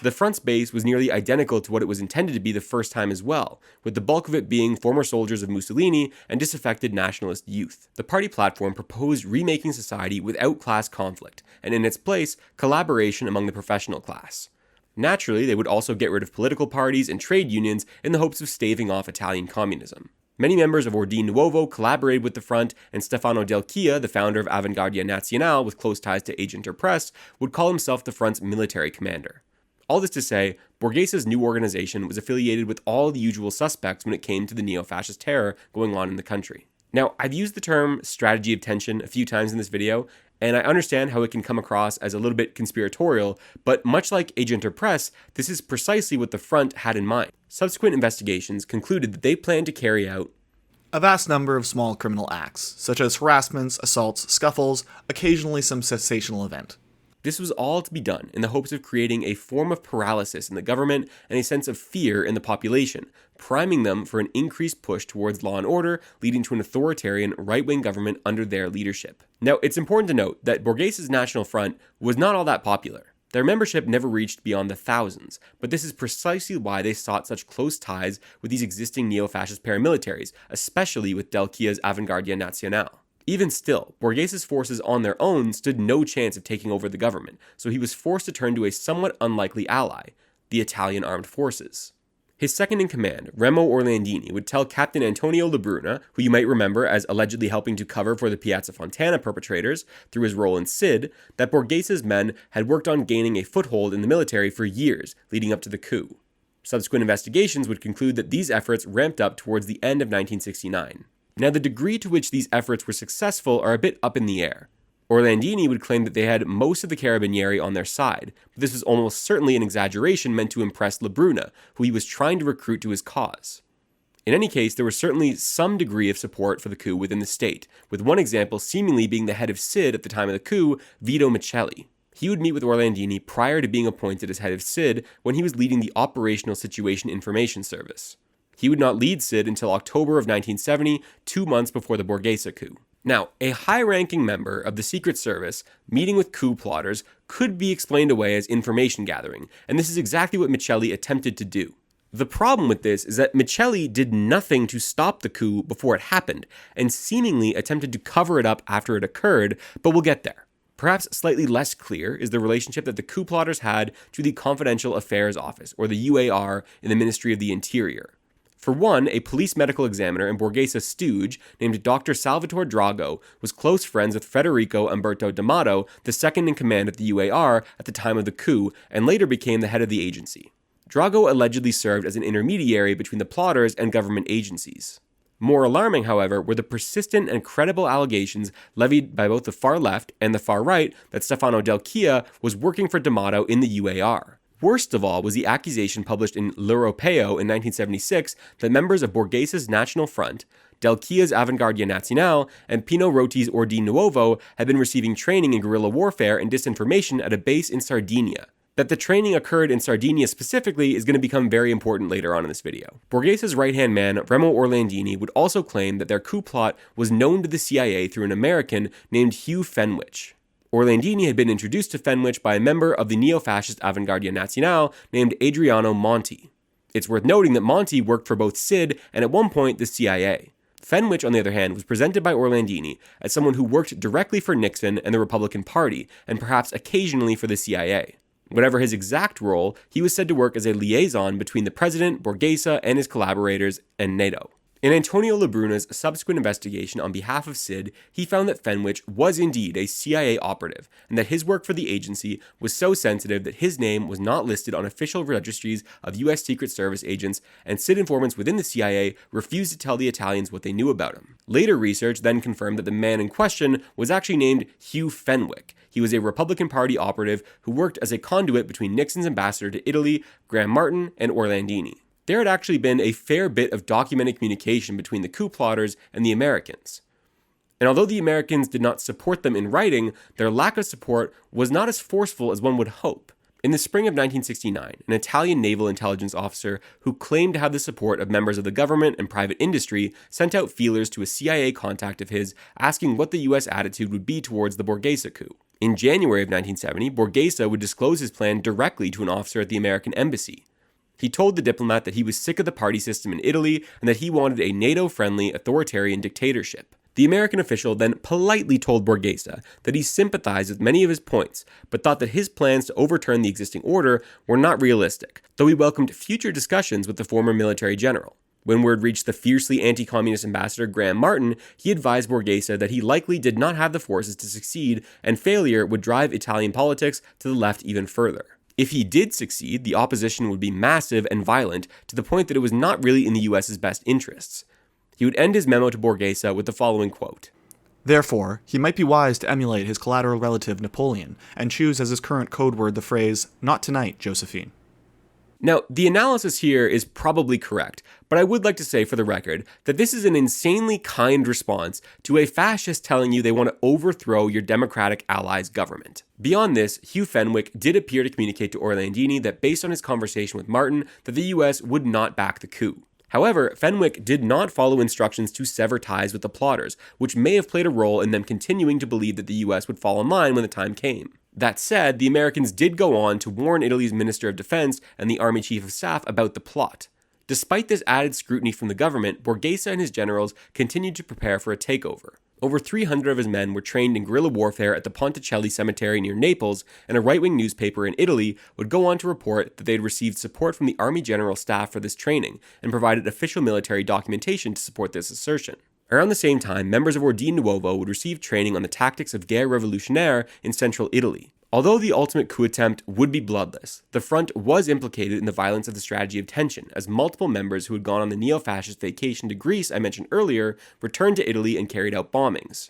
The front's base was nearly identical to what it was intended to be the first time as well, with the bulk of it being former soldiers of Mussolini and disaffected nationalist youth. The party platform proposed remaking society without class conflict, and in its place, collaboration among the professional class. Naturally, they would also get rid of political parties and trade unions in the hopes of staving off Italian communism. Many members of Ordine Nuovo collaborated with the front, and Stefano Del Chia, the founder of Avanguardia Nazionale with close ties to Agenter Press, would call himself the front's military commander. All this to say, Borghese's new organization was affiliated with all the usual suspects when it came to the neo-fascist terror going on in the country. Now, I've used the term strategy of tension a few times in this video, and I understand how it can come across as a little bit conspiratorial, but much like Agenter Press, this is precisely what the front had in mind. Subsequent investigations concluded that they planned to carry out a vast number of small criminal acts, such as harassments, assaults, scuffles, occasionally some sensational event. This was all to be done in the hopes of creating a form of paralysis in the government and a sense of fear in the population, priming them for an increased push towards law and order, leading to an authoritarian right-wing government under their leadership. Now, it's important to note that Borghese's National Front was not all that popular. Their membership never reached beyond the thousands, but this is precisely why they sought such close ties with these existing neo-fascist paramilitaries, especially with Del Chia's Avanguardia Nazionale. Even still, Borghese's forces on their own stood no chance of taking over the government, so he was forced to turn to a somewhat unlikely ally, the Italian armed forces. His second-in-command, Remo Orlandini, would tell Captain Antonio Labruna, who you might remember as allegedly helping to cover for the Piazza Fontana perpetrators through his role in CID, that Borghese's men had worked on gaining a foothold in the military for years leading up to the coup. Subsequent investigations would conclude that these efforts ramped up towards the end of 1969. Now, the degree to which these efforts were successful are a bit up in the air. Orlandini would claim that they had most of the Carabinieri on their side, but this was almost certainly an exaggeration meant to impress Labruna, who he was trying to recruit to his cause. In any case, there was certainly some degree of support for the coup within the state, with one example seemingly being the head of CID at the time of the coup, Vito Miceli. He would meet with Orlandini prior to being appointed as head of CID when he was leading the Operational Situation Information Service. He would not lead CID until October of 1970, 2 months before the Borghese coup. Now, a high-ranking member of the Secret Service meeting with coup plotters could be explained away as information gathering, and this is exactly what Miceli attempted to do. The problem with this is that Miceli did nothing to stop the coup before it happened, and seemingly attempted to cover it up after it occurred, but we'll get there. Perhaps slightly less clear is the relationship that the coup plotters had to the Confidential Affairs Office, or the UAR, in the Ministry of the Interior. For one, a police medical examiner and Borghesa stooge named Dr. Salvatore Drago was close friends with Federico Umberto D'Amato, the second in command at the UAR at the time of the coup, and later became the head of the agency. Drago allegedly served as an intermediary between the plotters and government agencies. More alarming, however, were the persistent and credible allegations levied by both the far left and the far right that Stefano Del Chia was working for D'Amato in the UAR. Worst of all was the accusation published in L'Europeo in 1976 that members of Borghesa's National Front, Del Chia's Avanguardia Nazionale, and Pino Rotti's Ordine Nuovo had been receiving training in guerrilla warfare and disinformation at a base in Sardinia. That the training occurred in Sardinia specifically is going to become very important later on in this video. Borghesa's right-hand man, Remo Orlandini, would also claim that their coup plot was known to the CIA through an American named Hugh Fenwick. Orlandini had been introduced to Fenwick by a member of the neo-fascist Avanguardia Nazionale named Adriano Monti. It's worth noting that Monti worked for both SID and at one point the CIA. Fenwick, on the other hand, was presented by Orlandini as someone who worked directly for Nixon and the Republican Party, and perhaps occasionally for the CIA. Whatever his exact role, he was said to work as a liaison between the president, Borghesa, and his collaborators, and NATO. In Antonio Labruna's subsequent investigation on behalf of SID, he found that Fenwick was indeed a CIA operative, and that his work for the agency was so sensitive that his name was not listed on official registries of U.S. Secret Service agents, and SID informants within the CIA refused to tell the Italians what they knew about him. Later research then confirmed that the man in question was actually named Hugh Fenwick. He was a Republican Party operative who worked as a conduit between Nixon's ambassador to Italy, Graham Martin, and Orlandini. There had actually been a fair bit of documented communication between the coup plotters and the Americans. And although the Americans did not support them in writing, their lack of support was not as forceful as one would hope. In the spring of 1969, an Italian naval intelligence officer who claimed to have the support of members of the government and private industry sent out feelers to a CIA contact of his asking what the U.S. attitude would be towards the Borghesa coup. In January of 1970, Borghesa would disclose his plan directly to an officer at the American embassy. He told the diplomat that he was sick of the party system in Italy and that he wanted a NATO-friendly authoritarian dictatorship. The American official then politely told Borghesa that he sympathized with many of his points, but thought that his plans to overturn the existing order were not realistic, though he welcomed future discussions with the former military general. When word reached the fiercely anti-communist ambassador Graham Martin, he advised Borghesa that he likely did not have the forces to succeed, and failure would drive Italian politics to the left even further. If he did succeed, the opposition would be massive and violent to the point that it was not really in the US's best interests. He would end his memo to Borghesa with the following quote: Therefore, he might be wise to emulate his collateral relative Napoleon, and choose as his current code word the phrase, "Not tonight, Josephine." Now, the analysis here is probably correct, but I would like to say for the record that this is an insanely kind response to a fascist telling you they want to overthrow your democratic ally's government. Beyond this, Hugh Fenwick did appear to communicate to Orlandini that based on his conversation with Martin, that the US would not back the coup. However, Fenwick did not follow instructions to sever ties with the plotters, which may have played a role in them continuing to believe that the US would fall in line when the time came. That said, the Americans did go on to warn Italy's Minister of Defense and the Army Chief of Staff about the plot. Despite this added scrutiny from the government, Borghesa and his generals continued to prepare for a takeover. Over 300 of his men were trained in guerrilla warfare at the Ponticelli Cemetery near Naples, and a right-wing newspaper in Italy would go on to report that they had received support from the Army General Staff for this training, and provided official military documentation to support this assertion. Around the same time, members of Ordine Nuovo would receive training on the tactics of guerre revolutionnaire in central Italy. Although the ultimate coup attempt would be bloodless, the front was implicated in the violence of the strategy of tension, as multiple members who had gone on the neo-fascist vacation to Greece I mentioned earlier returned to Italy and carried out bombings.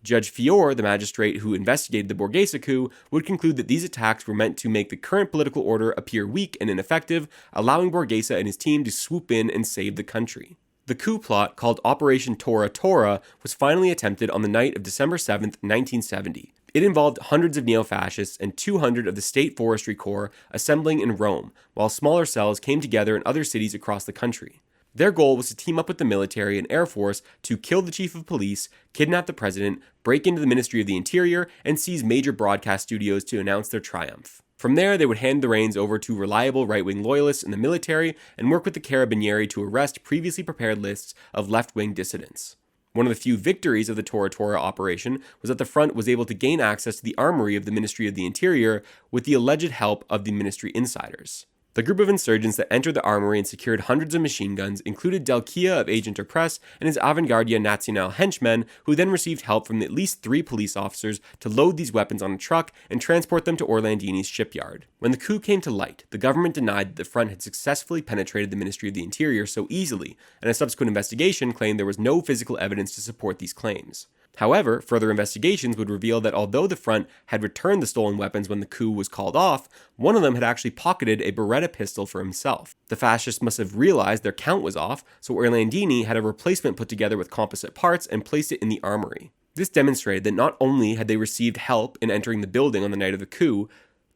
Judge Fior, the magistrate who investigated the Borghesa coup, would conclude that these attacks were meant to make the current political order appear weak and ineffective, allowing Borghesa and his team to swoop in and save the country. The coup plot, called Operation Tora Tora, was finally attempted on the night of December 7, 1970. It involved hundreds of neo-fascists and 200 of the State Forestry Corps assembling in Rome, while smaller cells came together in other cities across the country. Their goal was to team up with the military and Air Force to kill the chief of police, kidnap the president, break into the Ministry of the Interior, and seize major broadcast studios to announce their triumph. From there, they would hand the reins over to reliable right-wing loyalists in the military and work with the Carabinieri to arrest previously prepared lists of left-wing dissidents. One of the few victories of the Tora Tora operation was that the front was able to gain access to the armory of the Ministry of the Interior with the alleged help of the ministry insiders. The group of insurgents that entered the armory and secured hundreds of machine guns included Del Chia of Agent Press and his Avanguardia Nacional henchmen, who then received help from at least 3 police officers to load these weapons on a truck and transport them to Orlandini's shipyard. When the coup came to light, the government denied that the front had successfully penetrated the Ministry of the Interior so easily, and a subsequent investigation claimed there was no physical evidence to support these claims. However, further investigations would reveal that although the front had returned the stolen weapons when the coup was called off, one of them had actually pocketed a Beretta pistol for himself. The fascists must have realized their count was off, so Orlandini had a replacement put together with composite parts and placed it in the armory. This demonstrated that not only had they received help in entering the building on the night of the coup,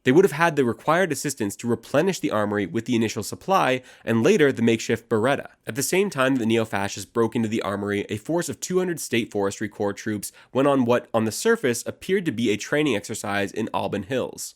they would have had the required assistance to replenish the armory with the initial supply and later the makeshift Beretta. At the same time that the neo-fascists broke into the armory, a force of 200 State Forestry Corps troops went on what, on the surface, appeared to be a training exercise in Alban Hills.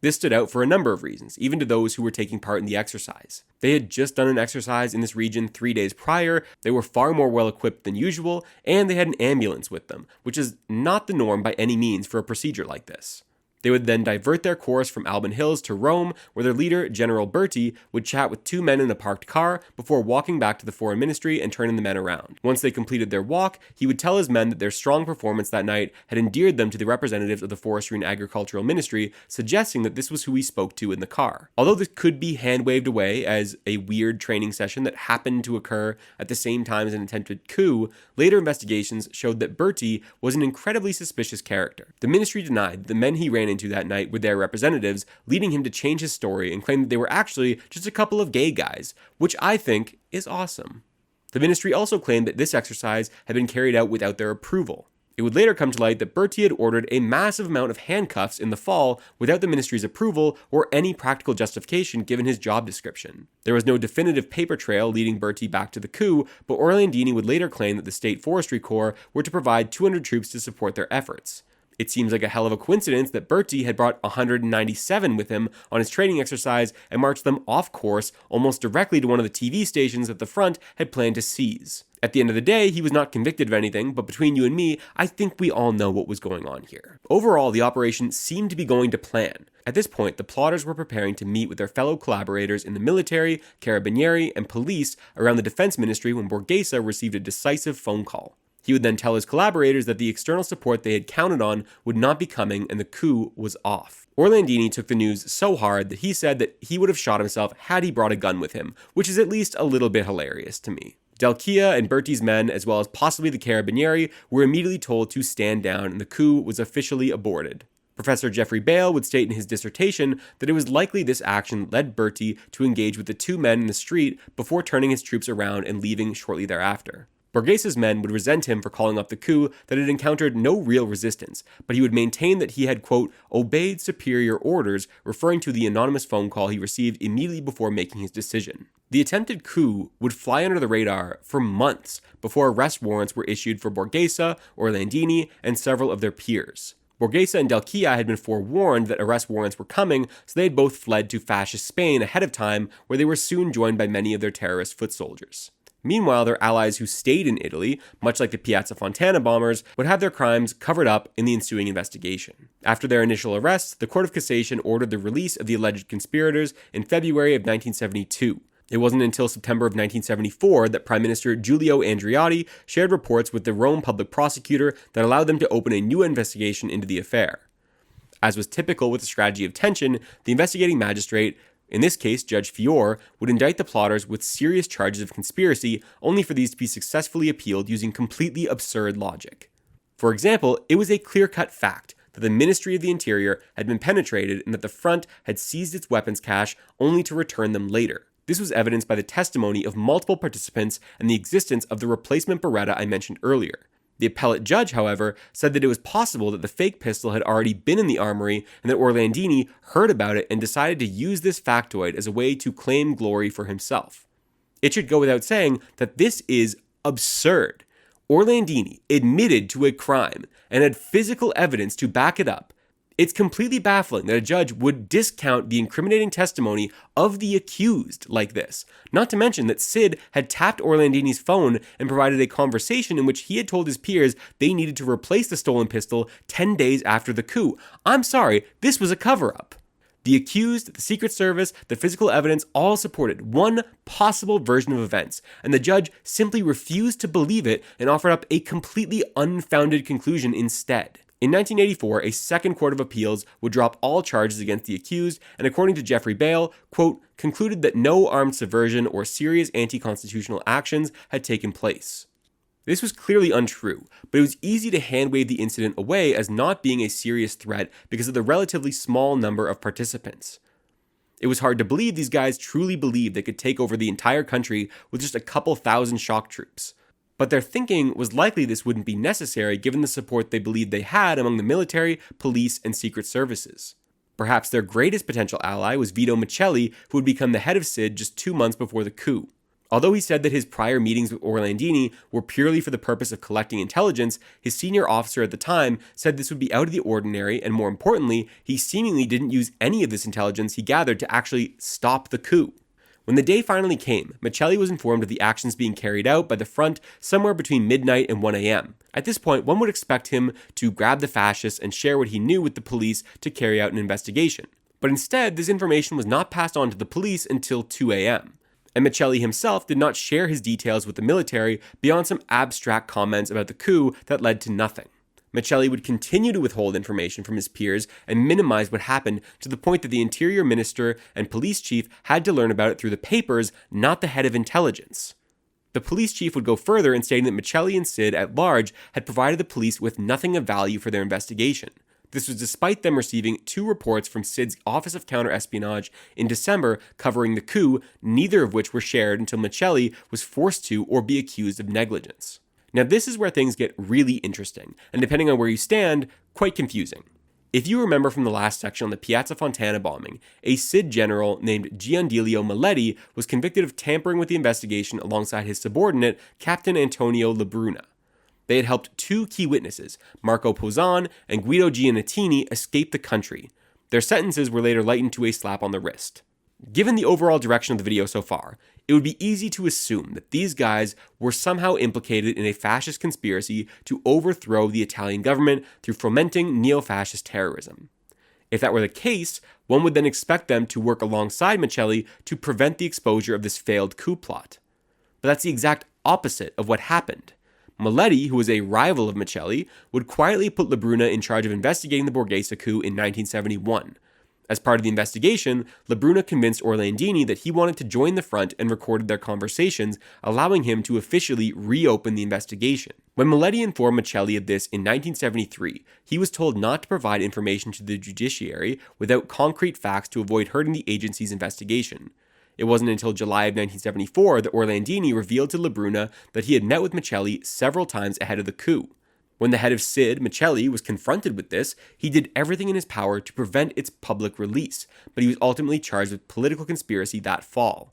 This stood out for a number of reasons, even to those who were taking part in the exercise. They had just done an exercise in this region 3 days prior, they were far more well equipped than usual, and they had an ambulance with them, which is not the norm by any means for a procedure like this. They would then divert their course from Alban Hills to Rome, where their leader, General Berti, would chat with 2 men in a parked car before walking back to the foreign ministry and turning the men around. Once they completed their walk, he would tell his men that their strong performance that night had endeared them to the representatives of the Forestry and Agricultural Ministry, suggesting that this was who he spoke to in the car. Although this could be hand-waved away as a weird training session that happened to occur at the same time as an attempted coup, later investigations showed that Berti was an incredibly suspicious character. The ministry denied the men he ran into that night were their representatives, leading him to change his story and claim that they were actually just a couple of gay guys, which I think is awesome. The ministry also claimed that this exercise had been carried out without their approval. It would later come to light that Berti had ordered a massive amount of handcuffs in the fall without the ministry's approval or any practical justification given his job description. There was no definitive paper trail leading Berti back to the coup, but Orlandini would later claim that the State Forestry Corps were to provide 200 troops to support their efforts. It seems like a hell of a coincidence that Berti had brought 197 with him on his training exercise and marched them off course almost directly to one of the TV stations that the front had planned to seize. At the end of the day, he was not convicted of anything, but between you and me, I think we all know what was going on here. Overall, the operation seemed to be going to plan. At this point, the plotters were preparing to meet with their fellow collaborators in the military, carabinieri, and police around the defense ministry when Borghese received a decisive phone call. He would then tell his collaborators that the external support they had counted on would not be coming and the coup was off. Orlandini took the news so hard that he said that he would have shot himself had he brought a gun with him, which is at least a little bit hilarious to me. Del Chia and Berti's men, as well as possibly the Carabinieri, were immediately told to stand down and the coup was officially aborted. Professor Jeffrey Bale would state in his dissertation that it was likely this action led Berti to engage with the 2 men in the street before turning his troops around and leaving shortly thereafter. Borghese's men would resent him for calling off the coup that had encountered no real resistance, but he would maintain that he had, quote, obeyed superior orders, referring to the anonymous phone call he received immediately before making his decision. The attempted coup would fly under the radar for months before arrest warrants were issued for Borghese, Orlandini, and several of their peers. Borghese and Del Chia had been forewarned that arrest warrants were coming, so they had both fled to fascist Spain ahead of time, where they were soon joined by many of their terrorist foot soldiers. Meanwhile, their allies who stayed in Italy, much like the Piazza Fontana bombers, would have their crimes covered up in the ensuing investigation. After their initial arrests, the Court of Cassation ordered the release of the alleged conspirators in February of 1972. It wasn't until September of 1974 that Prime Minister Giulio Andreotti shared reports with the Rome public prosecutor that allowed them to open a new investigation into the affair. As was typical with the strategy of tension, the investigating magistrate, in this case Judge Fior, would indict the plotters with serious charges of conspiracy, only for these to be successfully appealed using completely absurd logic. For example, it was a clear-cut fact that the Ministry of the Interior had been penetrated and that the front had seized its weapons cache only to return them later. This was evidenced by the testimony of multiple participants and the existence of the replacement Beretta I mentioned earlier. The appellate judge, however, said that it was possible that the fake pistol had already been in the armory and that Orlandini heard about it and decided to use this factoid as a way to claim glory for himself. It should go without saying that this is absurd. Orlandini admitted to a crime and had physical evidence to back it up. It's completely baffling that a judge would discount the incriminating testimony of the accused like this. Not to mention that Sid had tapped Orlandini's phone and provided a conversation in which he had told his peers they needed to replace the stolen pistol 10 days after the coup. I'm sorry, this was a cover-up. The accused, the Secret Service, the physical evidence all supported one possible version of events, and the judge simply refused to believe it and offered up a completely unfounded conclusion instead. In 1984, a second court of appeals would drop all charges against the accused, and according to Jeffrey Bale, quote, concluded that no armed subversion or serious anti-constitutional actions had taken place. This was clearly untrue, but it was easy to hand-wave the incident away as not being a serious threat because of the relatively small number of participants. It was hard to believe these guys truly believed they could take over the entire country with just a couple thousand shock troops. But their thinking was likely this wouldn't be necessary given the support they believed they had among the military, police, and secret services. Perhaps their greatest potential ally was Vito Miceli, who would become the head of SID just 2 months before the coup. Although he said that his prior meetings with Orlandini were purely for the purpose of collecting intelligence, his senior officer at the time said this would be out of the ordinary, and more importantly, he seemingly didn't use any of this intelligence he gathered to actually stop the coup. When the day finally came, Miceli was informed of the actions being carried out by the front somewhere between midnight and 1 a.m. At this point, one would expect him to grab the fascists and share what he knew with the police to carry out an investigation. But instead, this information was not passed on to the police until 2 a.m. And Miceli himself did not share his details with the military beyond some abstract comments about the coup that led to nothing. Miceli would continue to withhold information from his peers and minimize what happened to the point that the interior minister and police chief had to learn about it through the papers, not the head of intelligence. The police chief would go further in stating that Miceli and Sid at large had provided the police with nothing of value for their investigation. This was despite them receiving 2 reports from Sid's Office of Counter-Espionage in December covering the coup, neither of which were shared until Miceli was forced to or be accused of negligence. Now this is where things get really interesting, and depending on where you stand, quite confusing. If you remember from the last section on the Piazza Fontana bombing, a SID general named Giandelio Maletti was convicted of tampering with the investigation alongside his subordinate, Captain Antonio Labruna. They had helped 2 key witnesses, Marco Pozzan and Guido Giannettini, escape the country. Their sentences were later lightened to a slap on the wrist. Given the overall direction of the video so far, it would be easy to assume that these guys were somehow implicated in a fascist conspiracy to overthrow the Italian government through fomenting neo-fascist terrorism. If that were the case, one would then expect them to work alongside Miceli to prevent the exposure of this failed coup plot. But that's the exact opposite of what happened. Maletti, who was a rival of Miceli, would quietly put Labruna in charge of investigating the Borghese coup in 1971. As part of the investigation, Labruna convinced Orlandini that he wanted to join the front and recorded their conversations, allowing him to officially reopen the investigation. When Maletti informed Miceli of this in 1973, he was told not to provide information to the judiciary without concrete facts to avoid hurting the agency's investigation. It wasn't until July of 1974 that Orlandini revealed to Labruna that he had met with Miceli several times ahead of the coup. When the head of SID, Miceli, was confronted with this, he did everything in his power to prevent its public release, but he was ultimately charged with political conspiracy that fall.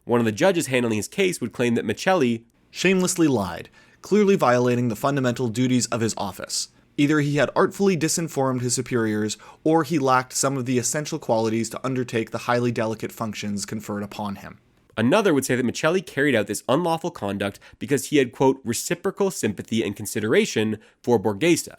One of the judges handling his case would claim that Miceli shamelessly lied, clearly violating the fundamental duties of his office. Either he had artfully disinformed his superiors, or he lacked some of the essential qualities to undertake the highly delicate functions conferred upon him. Another would say that Miceli carried out this unlawful conduct because he had, quote, reciprocal sympathy and consideration for Borghese.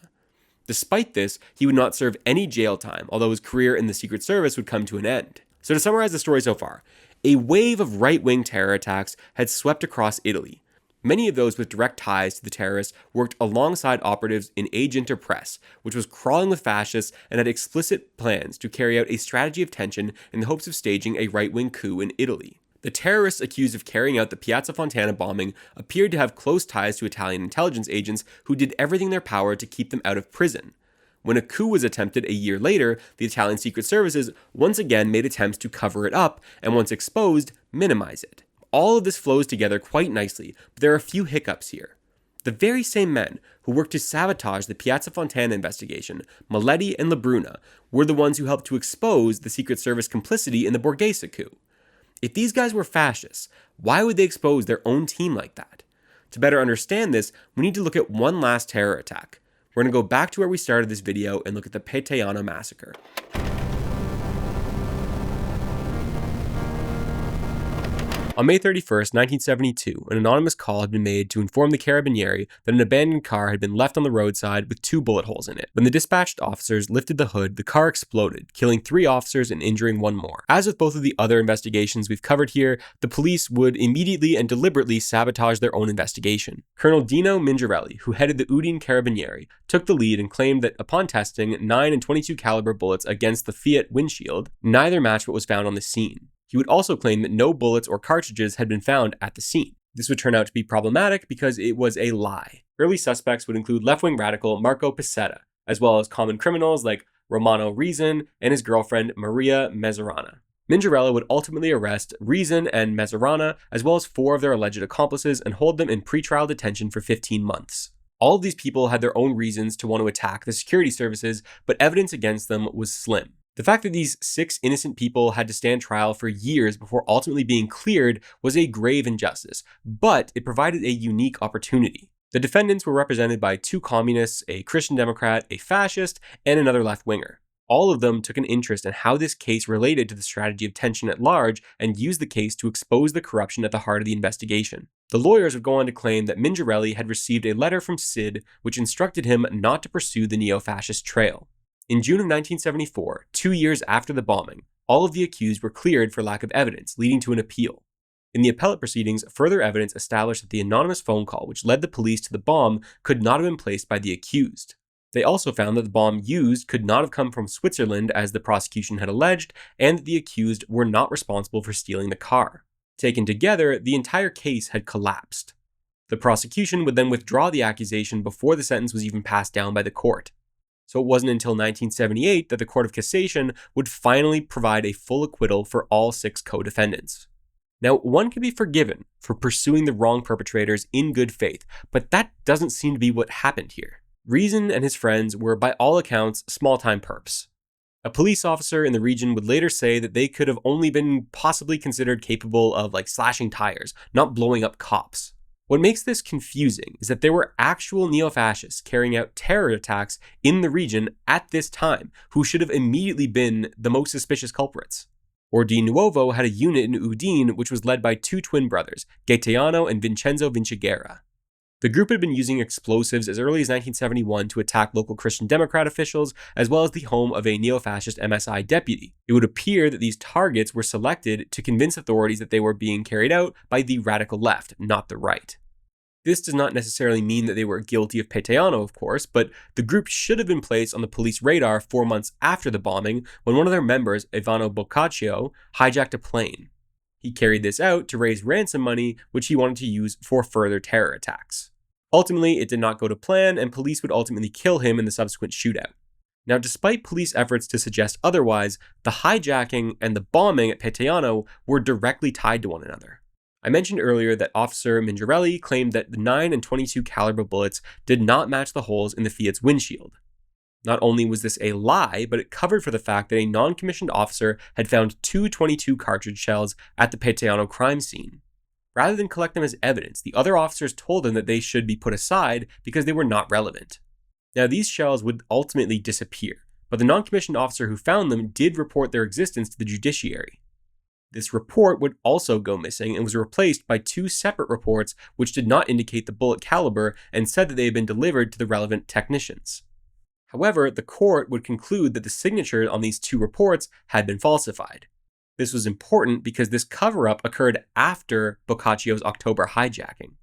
Despite this, he would not serve any jail time, although his career in the Secret Service would come to an end. So to summarize the story so far, a wave of right-wing terror attacks had swept across Italy. Many of those with direct ties to the terrorists worked alongside operatives in Agenter Press, which was crawling with fascists and had explicit plans to carry out a strategy of tension in the hopes of staging a right-wing coup in Italy. The terrorists accused of carrying out the Piazza Fontana bombing appeared to have close ties to Italian intelligence agents who did everything in their power to keep them out of prison. When a coup was attempted a year later, the Italian Secret Services once again made attempts to cover it up and, once exposed, minimize it. All of this flows together quite nicely, but there are a few hiccups here. The very same men who worked to sabotage the Piazza Fontana investigation, Maletti and Labruna, were the ones who helped to expose the Secret Service complicity in the Borghese coup. If these guys were fascists, why would they expose their own team like that? To better understand this, we need to look at one last terror attack. We're going to go back to where we started this video and look at the Peteano massacre. On May 31st, 1972, an anonymous call had been made to inform the Carabinieri that an abandoned car had been left on the roadside with 2 bullet holes in it. When the dispatched officers lifted the hood, the car exploded, killing 3 officers and injuring 1 more. As with both of the other investigations we've covered here, the police would immediately and deliberately sabotage their own investigation. Colonel Dino Mingerelli, who headed the Udine Carabinieri, took the lead and claimed that upon testing 9 and 22 caliber bullets against the Fiat windshield, neither matched what was found on the scene. He would also claim that no bullets or cartridges had been found at the scene. This would turn out to be problematic because it was a lie. Early suspects would include left-wing radical Marco Picetta, as well as common criminals like Romano Reason and his girlfriend Maria Mezzarana. Mingerella would ultimately arrest Reason and Mezzarana, as well as 4 of their alleged accomplices, and hold them in pretrial detention for 15 months. All of these people had their own reasons to want to attack the security services, but evidence against them was slim. The fact that these 6 innocent people had to stand trial for years before ultimately being cleared was a grave injustice, but it provided a unique opportunity. The defendants were represented by 2 communists, a Christian Democrat, a fascist, and another left-winger. All of them took an interest in how this case related to the strategy of tension at large and used the case to expose the corruption at the heart of the investigation. The lawyers would go on to claim that Mingerelli had received a letter from Sid which instructed him not to pursue the neo-fascist trail. In June of 1974, 2 years after the bombing, all of the accused were cleared for lack of evidence, leading to an appeal. In the appellate proceedings, further evidence established that the anonymous phone call which led the police to the bomb could not have been placed by the accused. They also found that the bomb used could not have come from Switzerland as the prosecution had alleged, and that the accused were not responsible for stealing the car. Taken together, the entire case had collapsed. The prosecution would then withdraw the accusation before the sentence was even passed down by the court. So it wasn't until 1978 that the Court of Cassation would finally provide a full acquittal for all 6 co-defendants. Now, one can be forgiven for pursuing the wrong perpetrators in good faith, but that doesn't seem to be what happened here. Reason and his friends were, by all accounts, small-time perps. A police officer in the region would later say that they could have only been possibly considered capable of, slashing tires, not blowing up cops. What makes this confusing is that there were actual neo-fascists carrying out terror attacks in the region at this time, who should have immediately been the most suspicious culprits. Ordine Nuovo had a unit in Udine which was led by 2 twin brothers, Gaetano and Vincenzo Vinciguerra. The group had been using explosives as early as 1971 to attack local Christian Democrat officials, as well as the home of a neo-fascist MSI deputy. It would appear that these targets were selected to convince authorities that they were being carried out by the radical left, not the right. This does not necessarily mean that they were guilty of Peteano, of course, but the group should have been placed on the police radar 4 months after the bombing when one of their members, Ivano Boccaccio, hijacked a plane. He carried this out to raise ransom money, which he wanted to use for further terror attacks. Ultimately, it did not go to plan, and police would ultimately kill him in the subsequent shootout. Now, despite police efforts to suggest otherwise, the hijacking and the bombing at Peteano were directly tied to one another. I mentioned earlier that Officer Mingerelli claimed that the 9 and 22 caliber bullets did not match the holes in the Fiat's windshield. Not only was this a lie, but it covered for the fact that a non-commissioned officer had found 2 .22 cartridge shells at the Peteano crime scene. Rather than collect them as evidence, the other officers told him that they should be put aside because they were not relevant. Now, these shells would ultimately disappear, but the non-commissioned officer who found them did report their existence to the judiciary. This report would also go missing and was replaced by 2 separate reports which did not indicate the bullet caliber and said that they had been delivered to the relevant technicians. However, the court would conclude that the signatures on these 2 reports had been falsified. This was important because this cover-up occurred after Boccaccio's October hijacking.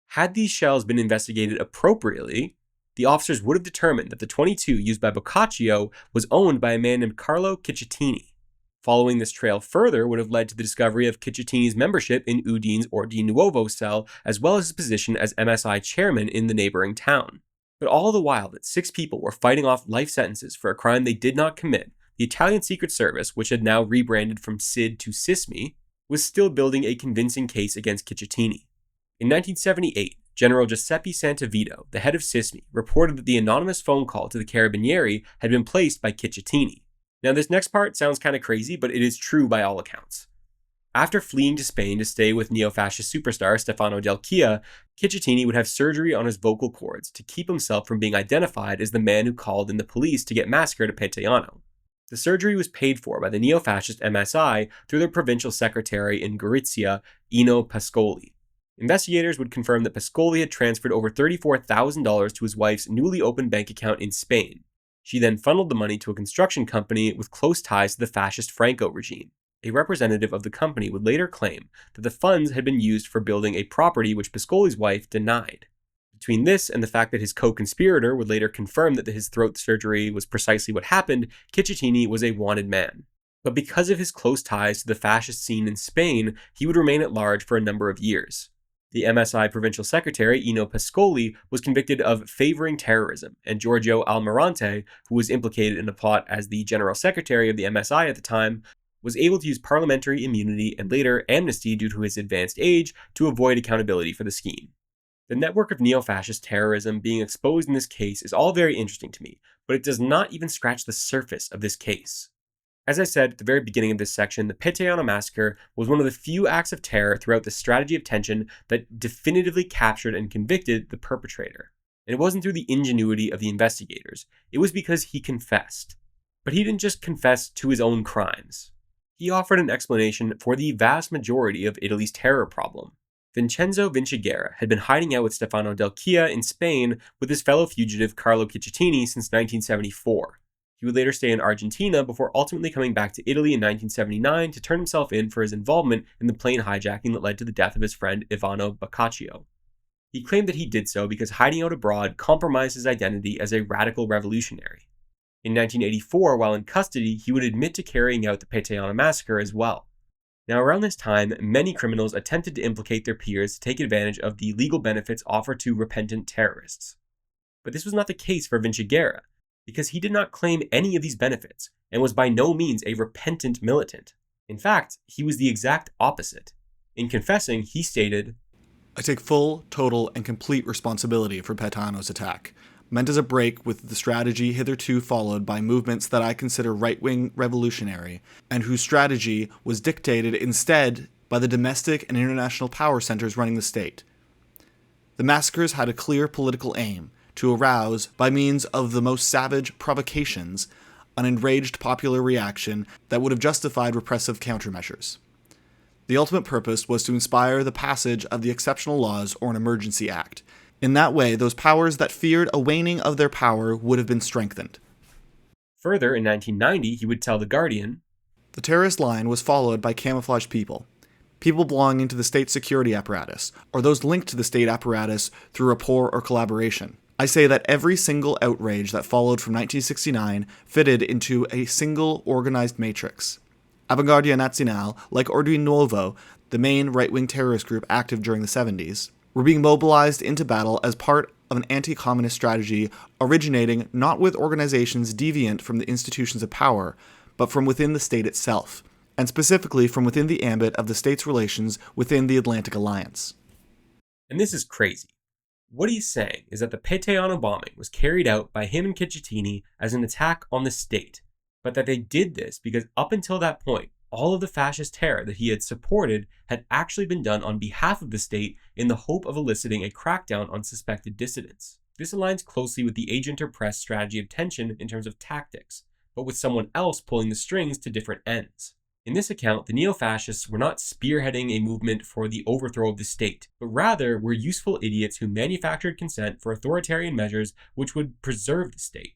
Had these shells been investigated appropriately, the officers would have determined that the .22 used by Boccaccio was owned by a man named Carlo Ciccittini. Following this trail further would have led to the discovery of Ciccittini's membership in Udine's Ordine Nuovo cell, as well as his position as MSI chairman in the neighboring town. But all the while that 6 people were fighting off life sentences for a crime they did not commit, the Italian Secret Service, which had now rebranded from SID to SISMI, was still building a convincing case against Ciccittini. In 1978, General Giuseppe Santavito, the head of SISMI, reported that the anonymous phone call to the Carabinieri had been placed by Ciccittini. Now, this next part sounds kind of crazy, but it is true by all accounts. After fleeing to Spain to stay with neo-fascist superstar Stefano Del Chia, Ciccittini would have surgery on his vocal cords to keep himself from being identified as the man who called in the police to get massacred at Peteano. The surgery was paid for by the neo-fascist MSI through their provincial secretary in Gorizia, Ino Pascoli. Investigators would confirm that Pascoli had transferred over $34,000 to his wife's newly opened bank account in Spain. She then funneled the money to a construction company with close ties to the fascist Franco regime. A representative of the company would later claim that the funds had been used for building a property which Pascoli's wife denied. Between this and the fact that his co-conspirator would later confirm that his throat surgery was precisely what happened, Ciccittini was a wanted man. But because of his close ties to the fascist scene in Spain, he would remain at large for a number of years. The MSI provincial secretary, Ino Pascoli, was convicted of favoring terrorism, and Giorgio Almirante, who was implicated in the plot as the general secretary of the MSI at the time, was able to use parliamentary immunity and later amnesty due to his advanced age to avoid accountability for the scheme. The network of neo-fascist terrorism being exposed in this case is all very interesting to me, but it does not even scratch the surface of this case. As I said at the very beginning of this section, the Peteano massacre was one of the few acts of terror throughout the strategy of tension that definitively captured and convicted the perpetrator. And it wasn't through the ingenuity of the investigators, it was because he confessed. But he didn't just confess to his own crimes. He offered an explanation for the vast majority of Italy's terror problem. Vincenzo Vinciguerra had been hiding out with Stefano Del Chia in Spain with his fellow fugitive Carlo Ciccittini since 1974. He would later stay in Argentina before ultimately coming back to Italy in 1979 to turn himself in for his involvement in the plane hijacking that led to the death of his friend Ivano Boccaccio. He claimed that he did so because hiding out abroad compromised his identity as a radical revolutionary. In 1984, while in custody, he would admit to carrying out the Peteano massacre as well. Now, around this time, many criminals attempted to implicate their peers to take advantage of the legal benefits offered to repentant terrorists. But this was not the case for Vinciguerra, because he did not claim any of these benefits and was by no means a repentant militant. In fact, he was the exact opposite. In confessing, he stated, "I take full, total, and complete responsibility for Peteano's attack, meant as a break with the strategy hitherto followed by movements that I consider right-wing revolutionary, and whose strategy was dictated instead by the domestic and international power centers running the state. The massacres had a clear political aim, to arouse, by means of the most savage provocations, an enraged popular reaction that would have justified repressive countermeasures. The ultimate purpose was to inspire the passage of the exceptional laws or an emergency act. In that way, those powers that feared a waning of their power would have been strengthened." Further, in 1990, he would tell The Guardian, "The terrorist line was followed by camouflaged people belonging to the state security apparatus, or those linked to the state apparatus through rapport or collaboration. I say that every single outrage that followed from 1969 fitted into a single organized matrix. Avanguardia Nazionale, like Ordine Nuovo, the main right-wing terrorist group active during the 70s, were being mobilized into battle as part of an anti-communist strategy originating not with organizations deviant from the institutions of power, but from within the state itself, and specifically from within the ambit of the state's relations within the Atlantic Alliance." And this is crazy. What he's saying is that the Peteano bombing was carried out by him and Ciccittini as an attack on the state, but that they did this because up until that point, all of the fascist terror that he had supported had actually been done on behalf of the state in the hope of eliciting a crackdown on suspected dissidents. This aligns closely with the agent or press strategy of tension in terms of tactics, but with someone else pulling the strings to different ends. In this account, the neo-fascists were not spearheading a movement for the overthrow of the state, but rather were useful idiots who manufactured consent for authoritarian measures which would preserve the state.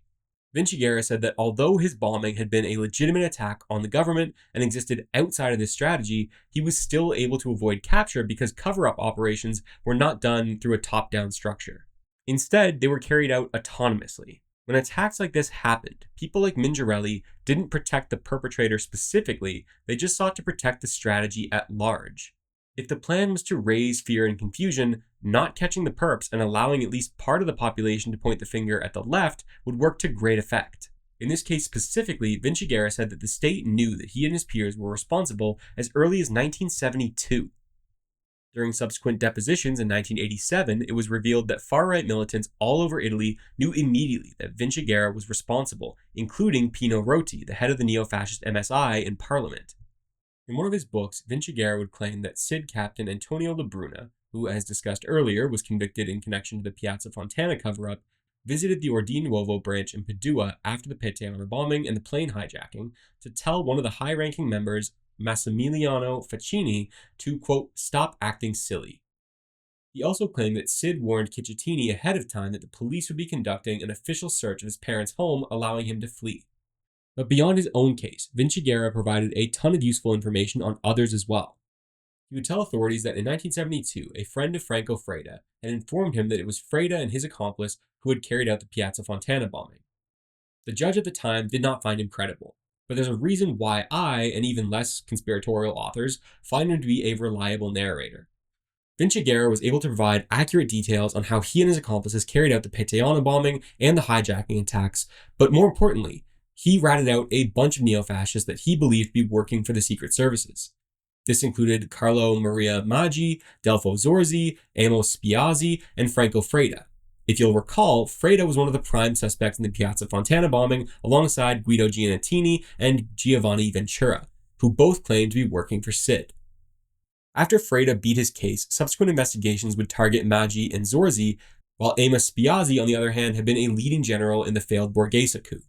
Vinciguerra said that although his bombing had been a legitimate attack on the government and existed outside of this strategy, he was still able to avoid capture because cover-up operations were not done through a top-down structure. Instead, they were carried out autonomously. When attacks like this happened, people like Mingerelli didn't protect the perpetrator specifically, they just sought to protect the strategy at large. If the plan was to raise fear and confusion, not catching the perps and allowing at least part of the population to point the finger at the left would work to great effect. In this case specifically, Vinciguerra said that the state knew that he and his peers were responsible as early as 1972. During subsequent depositions in 1987, it was revealed that far-right militants all over Italy knew immediately that Vinciguerra was responsible, including Pino Roti, the head of the neo-fascist MSI in parliament. In one of his books, Vinciguerra would claim that CID captain Antonio Labruna, who, as discussed earlier, was convicted in connection to the Piazza Fontana cover-up, visited the Ordine Nuovo branch in Padua after the Peteano bombing and the plane hijacking to tell one of the high-ranking members, Massimiliano Facchini, to, quote, stop acting silly. He also claimed that Cid warned Ciccittini ahead of time that the police would be conducting an official search of his parents' home, allowing him to flee. But beyond his own case, Vinciguerra provided a ton of useful information on others as well. He would tell authorities that in 1972, a friend of Franco Freda had informed him that it was Freda and his accomplice who had carried out the Piazza Fontana bombing. The judge at the time did not find him credible, but there's a reason why I, and even less conspiratorial authors, find him to be a reliable narrator. Vinciguerra was able to provide accurate details on how he and his accomplices carried out the Peteano bombing and the hijacking attacks, but more importantly, he ratted out a bunch of neo-fascists that he believed to be working for the secret services. This included Carlo Maria Maggi, Delfo Zorzi, Amos Spiazzi, and Franco Freda. If you'll recall, Freda was one of the prime suspects in the Piazza Fontana bombing alongside Guido Giannettini and Giovanni Ventura, who both claimed to be working for CID. After Freda beat his case, subsequent investigations would target Maggi and Zorzi, while Amos Spiazzi, on the other hand, had been a leading general in the failed Borghese coup.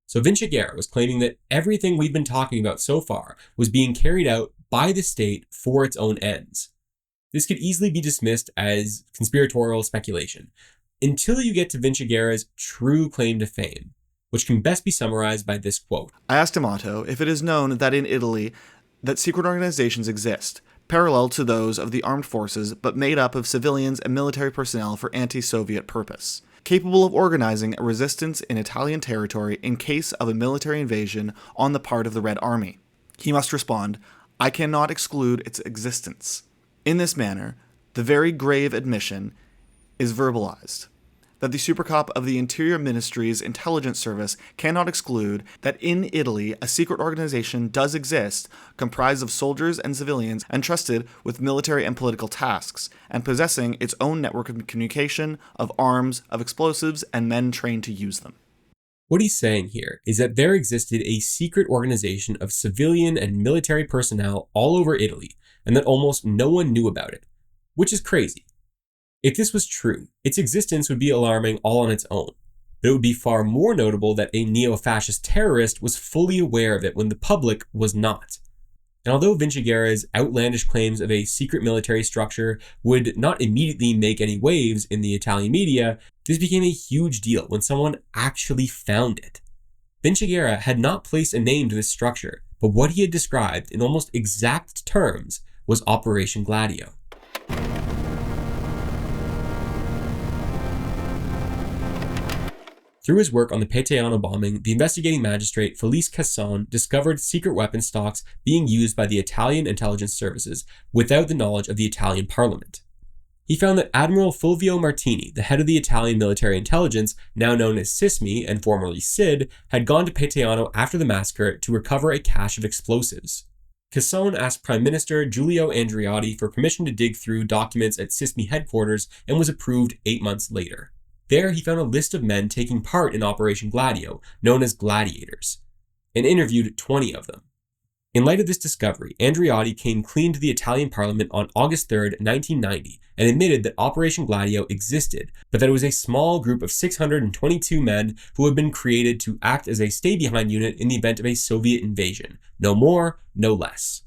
So Vinciguerra was claiming that everything we've been talking about so far was being carried out by the state for its own ends. This could easily be dismissed as conspiratorial speculation, until you get to Vinciguerra's true claim to fame, which can best be summarized by this quote. I asked Amato if it is known that in Italy that secret organizations exist, parallel to those of the armed forces but made up of civilians and military personnel for anti-Soviet purpose, capable of organizing a resistance in Italian territory in case of a military invasion on the part of the Red Army. He must respond, I cannot exclude its existence. In this manner, the very grave admission is verbalized that the Supercop of the Interior Ministry's intelligence service cannot exclude that in Italy a secret organization does exist, comprised of soldiers and civilians entrusted with military and political tasks, and possessing its own network of communication, of arms, of explosives, and men trained to use them. What he's saying here is that there existed a secret organization of civilian and military personnel all over Italy, and that almost no one knew about it, which is crazy. If this was true, its existence would be alarming all on its own, but it would be far more notable that a neo-fascist terrorist was fully aware of it when the public was not. And although Vinciguerra's outlandish claims of a secret military structure would not immediately make any waves in the Italian media, this became a huge deal when someone actually found it. Vinciguerra had not placed a name to this structure, but what he had described in almost exact terms was Operation Gladio. Through his work on the Peteano bombing, the investigating magistrate Felice Casson discovered secret weapon stocks being used by the Italian intelligence services without the knowledge of the Italian parliament. He found that Admiral Fulvio Martini, the head of the Italian military intelligence, now known as SISMI and formerly CID, had gone to Peteano after the massacre to recover a cache of explosives. Casson asked Prime Minister Giulio Andreotti for permission to dig through documents at SISMI headquarters and was approved 8 months later. There, he found a list of men taking part in Operation Gladio, known as gladiators, and interviewed 20 of them. In light of this discovery, Andreotti came clean to the Italian parliament on August 3, 1990, and admitted that Operation Gladio existed, but that it was a small group of 622 men who had been created to act as a stay-behind unit in the event of a Soviet invasion. No more, no less.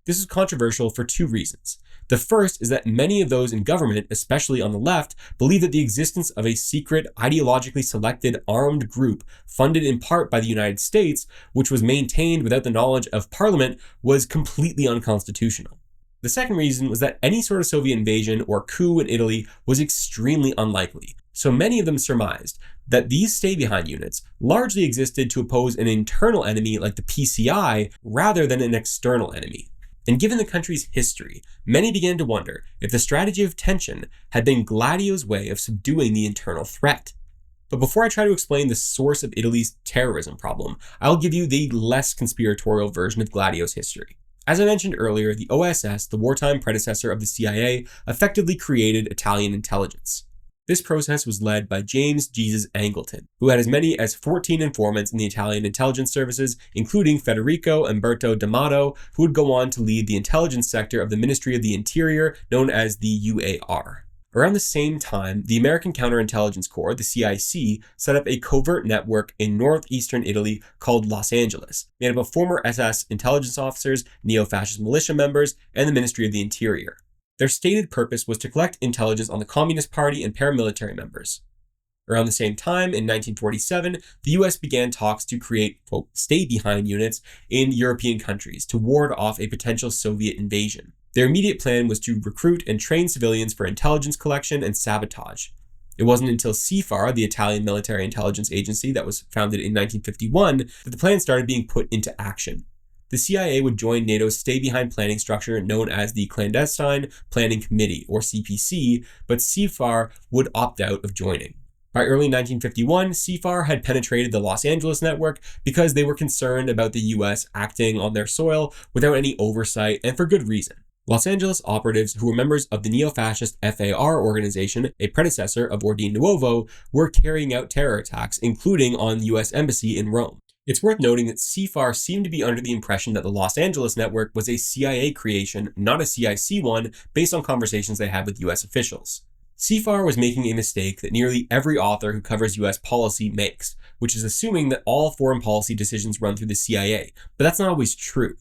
This is controversial for two reasons. The first is that many of those in government, especially on the left, believe that the existence of a secret, ideologically selected armed group funded in part by the United States, which was maintained without the knowledge of Parliament, was completely unconstitutional. The second reason was that any sort of Soviet invasion or coup in Italy was extremely unlikely, so many of them surmised that these stay-behind units largely existed to oppose an internal enemy like the PCI rather than an external enemy. And given the country's history, many began to wonder if the strategy of tension had been Gladio's way of subduing the internal threat. But before I try to explain the source of Italy's terrorism problem, I'll give you the less conspiratorial version of Gladio's history. As I mentioned earlier, the OSS, the wartime predecessor of the CIA, effectively created Italian intelligence. This process was led by James Jesus Angleton, who had as many as 14 informants in the Italian intelligence services, including Federico Umberto D'Amato, who would go on to lead the intelligence sector of the Ministry of the Interior, known as the UAR. Around the same time, the American Counterintelligence Corps, the CIC, set up a covert network in northeastern Italy called Los Angeles, made up of former SS intelligence officers, neo-fascist militia members, and the Ministry of the Interior. Their stated purpose was to collect intelligence on the Communist Party and paramilitary members. Around the same time, in 1947, the US began talks to create, quote, stay-behind units in European countries to ward off a potential Soviet invasion. Their immediate plan was to recruit and train civilians for intelligence collection and sabotage. It wasn't until CFAR, the Italian military intelligence agency that was founded in 1951, that the plan started being put into action. The CIA would join NATO's stay-behind planning structure known as the Clandestine Planning Committee, or CPC, but CFAR would opt out of joining. By early 1951, CFAR had penetrated the Los Angeles network because they were concerned about the US acting on their soil without any oversight, and for good reason. Los Angeles operatives who were members of the neo-fascist FAR organization, a predecessor of Ordine Nuovo, were carrying out terror attacks, including on the US Embassy in Rome. It's worth noting that CFAR seemed to be under the impression that the Los Angeles network was a CIA creation, not a CIC one, based on conversations they had with US officials. CFAR was making a mistake that nearly every author who covers US policy makes, which is assuming that all foreign policy decisions run through the CIA, but that's not always true.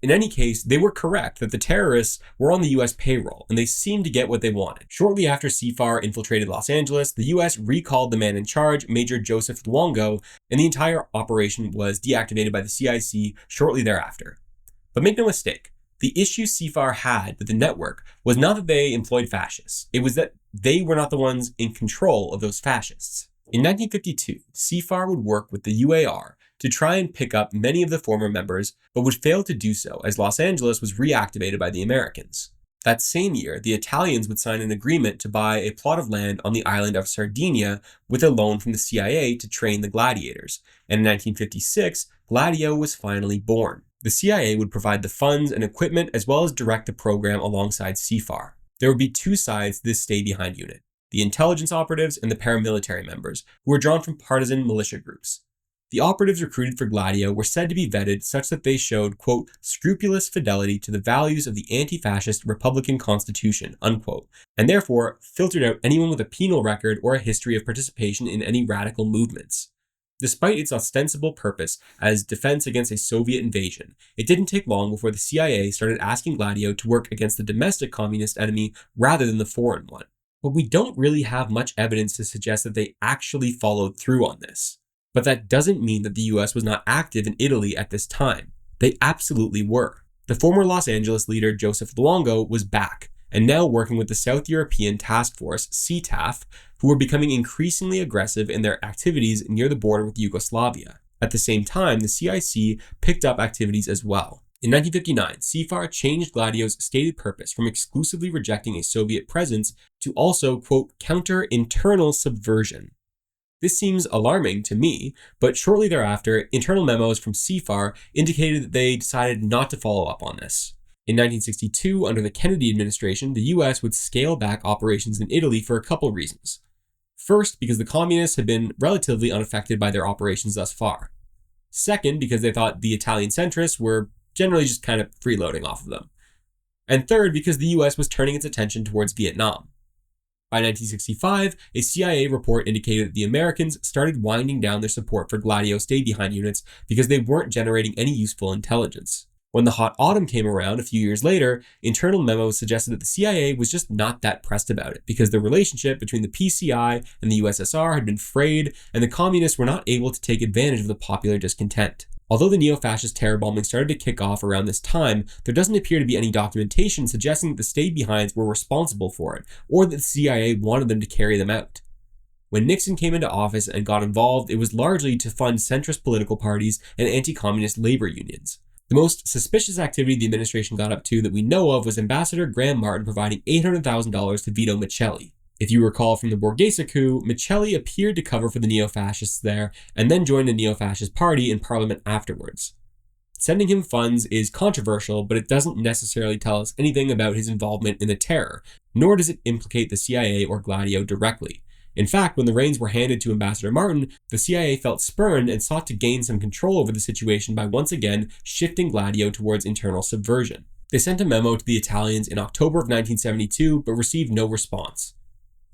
In any case, they were correct that the terrorists were on the US payroll, and they seemed to get what they wanted. Shortly after CFAR infiltrated Los Angeles, the US recalled the man in charge, Major Joseph Luongo, and the entire operation was deactivated by the CIC shortly thereafter. But make no mistake, the issue CFAR had with the network was not that they employed fascists, it was that they were not the ones in control of those fascists. In 1952, CFAR would work with the UAR to try and pick up many of the former members, but would fail to do so as Los Angeles was reactivated by the Americans. That same year, the Italians would sign an agreement to buy a plot of land on the island of Sardinia with a loan from the CIA to train the gladiators, and in 1956, Gladio was finally born. The CIA would provide the funds and equipment as well as direct the program alongside CFAR. There would be two sides to this stay-behind unit: the intelligence operatives and the paramilitary members, who were drawn from partisan militia groups. The operatives recruited for Gladio were said to be vetted such that they showed, quote, scrupulous fidelity to the values of the anti-fascist Republican Constitution, unquote, and therefore filtered out anyone with a penal record or a history of participation in any radical movements. Despite its ostensible purpose as defense against a Soviet invasion, it didn't take long before the CIA started asking Gladio to work against the domestic communist enemy rather than the foreign one. But we don't really have much evidence to suggest that they actually followed through on this. But that doesn't mean that the US was not active in Italy at this time. They absolutely were. The former Los Angeles leader Joseph Luongo was back, and now working with the South European Task Force, CTAF, who were becoming increasingly aggressive in their activities near the border with Yugoslavia. At the same time, the CIC picked up activities as well. In 1959, CFAR changed Gladio's stated purpose from exclusively rejecting a Soviet presence to also, quote, counter internal subversion. This seems alarming to me, but shortly thereafter, internal memos from CFAR indicated that they decided not to follow up on this. In 1962, under the Kennedy administration, the US would scale back operations in Italy for a couple reasons. First, because the communists had been relatively unaffected by their operations thus far. Second, because they thought the Italian centrists were generally just kind of freeloading off of them. And third, because the US was turning its attention towards Vietnam. By 1965, a CIA report indicated that the Americans started winding down their support for Gladio stay-behind units because they weren't generating any useful intelligence. When the hot autumn came around a few years later, internal memos suggested that the CIA was just not that pressed about it because the relationship between the PCI and the USSR had been frayed, and the communists were not able to take advantage of the popular discontent. Although the neo-fascist terror bombing started to kick off around this time, there doesn't appear to be any documentation suggesting that the stay-behinds were responsible for it, or that the CIA wanted them to carry them out. When Nixon came into office and got involved, it was largely to fund centrist political parties and anti-communist labor unions. The most suspicious activity the administration got up to that we know of was Ambassador Graham Martin providing $800,000 to Vito Miceli. If you recall from the Borghese coup, Miceli appeared to cover for the neo-fascists there and then joined the neo-fascist party in parliament afterwards. Sending him funds is controversial, but it doesn't necessarily tell us anything about his involvement in the terror, nor does it implicate the CIA or Gladio directly. In fact, when the reins were handed to Ambassador Martin, the CIA felt spurned and sought to gain some control over the situation by once again shifting Gladio towards internal subversion. They sent a memo to the Italians in October of 1972, but received no response.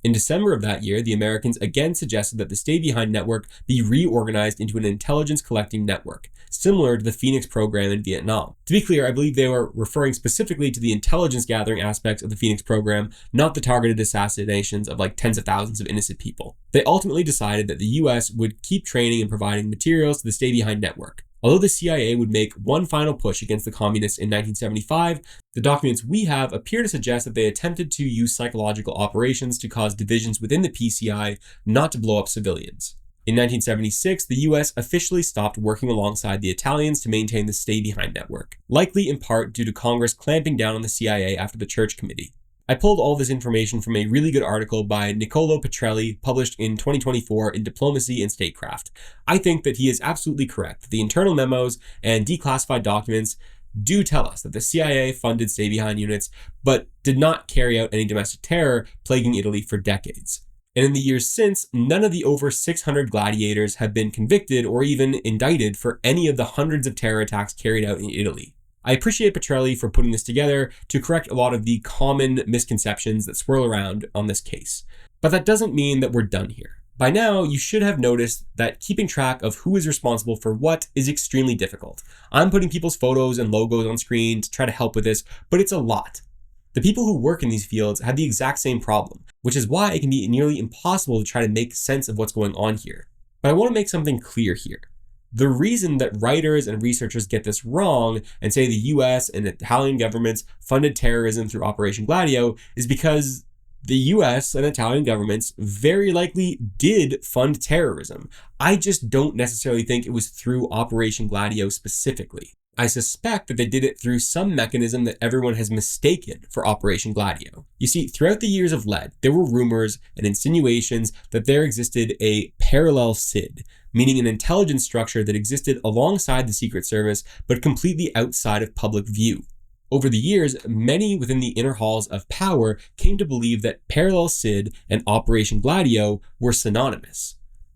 In December of that year, the Americans again suggested that the Stay Behind network be reorganized into an intelligence collecting network, similar to the Phoenix program in Vietnam. To be clear, I believe they were referring specifically to the intelligence gathering aspects of the Phoenix program, not the targeted assassinations of tens of thousands of innocent people. They ultimately decided that the US would keep training and providing materials to the Stay Behind network. Although the CIA would make one final push against the communists in 1975, the documents we have appear to suggest that they attempted to use psychological operations to cause divisions within the PCI, not to blow up civilians. In 1976, the US officially stopped working alongside the Italians to maintain the Stay Behind network, likely in part due to Congress clamping down on the CIA after the Church Committee. I pulled all this information from a really good article by Niccolo Petrelli, published in 2024 in Diplomacy and Statecraft. I think that he is absolutely correct that the internal memos and declassified documents do tell us that the CIA funded Stay Behind units, but did not carry out any domestic terror, plaguing Italy for decades. And in the years since, none of the over 600 gladiators have been convicted or even indicted for any of the hundreds of terror attacks carried out in Italy. I appreciate Petrelli for putting this together to correct a lot of the common misconceptions that swirl around on this case. But that doesn't mean that we're done here. By now, you should have noticed that keeping track of who is responsible for what is extremely difficult. I'm putting people's photos and logos on screen to try to help with this, but it's a lot. The people who work in these fields have the exact same problem, which is why it can be nearly impossible to try to make sense of what's going on here. But I want to make something clear here. The reason that writers and researchers get this wrong and say the US and Italian governments funded terrorism through Operation Gladio is because the US and Italian governments very likely did fund terrorism. I just don't necessarily think it was through Operation Gladio specifically. I suspect that they did it through some mechanism that everyone has mistaken for Operation Gladio. You see, throughout the years of lead, there were rumors and insinuations that there existed a parallel SID, meaning an intelligence structure that existed alongside the Secret Service, but completely outside of public view. Over the years, many within the inner halls of power came to believe that parallel SID and Operation Gladio were synonymous.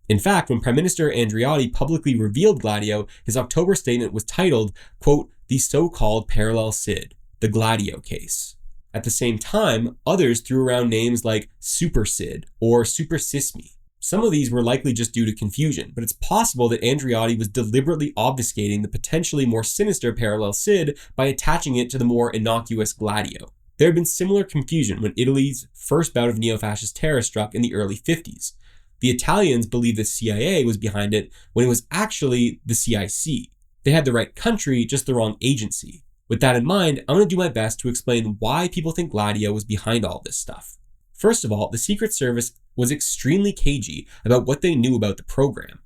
In fact, when Prime Minister Andreotti publicly revealed Gladio, his October statement was titled, quote, "The so-called parallel SID, the Gladio case." At the same time, others threw around names like Super SID or Super Sismi. Some of these were likely just due to confusion, but it's possible that Andreotti was deliberately obfuscating the potentially more sinister parallel SID by attaching it to the more innocuous Gladio. There had been similar confusion when Italy's first bout of neo-fascist terror struck in the early 50s. The Italians believed the CIA was behind it when it was actually the CIC. They had the right country, just the wrong agency. With that in mind, I'm going to do my best to explain why people think Gladio was behind all this stuff. First of all, the Secret Service was extremely cagey about what they knew about the program.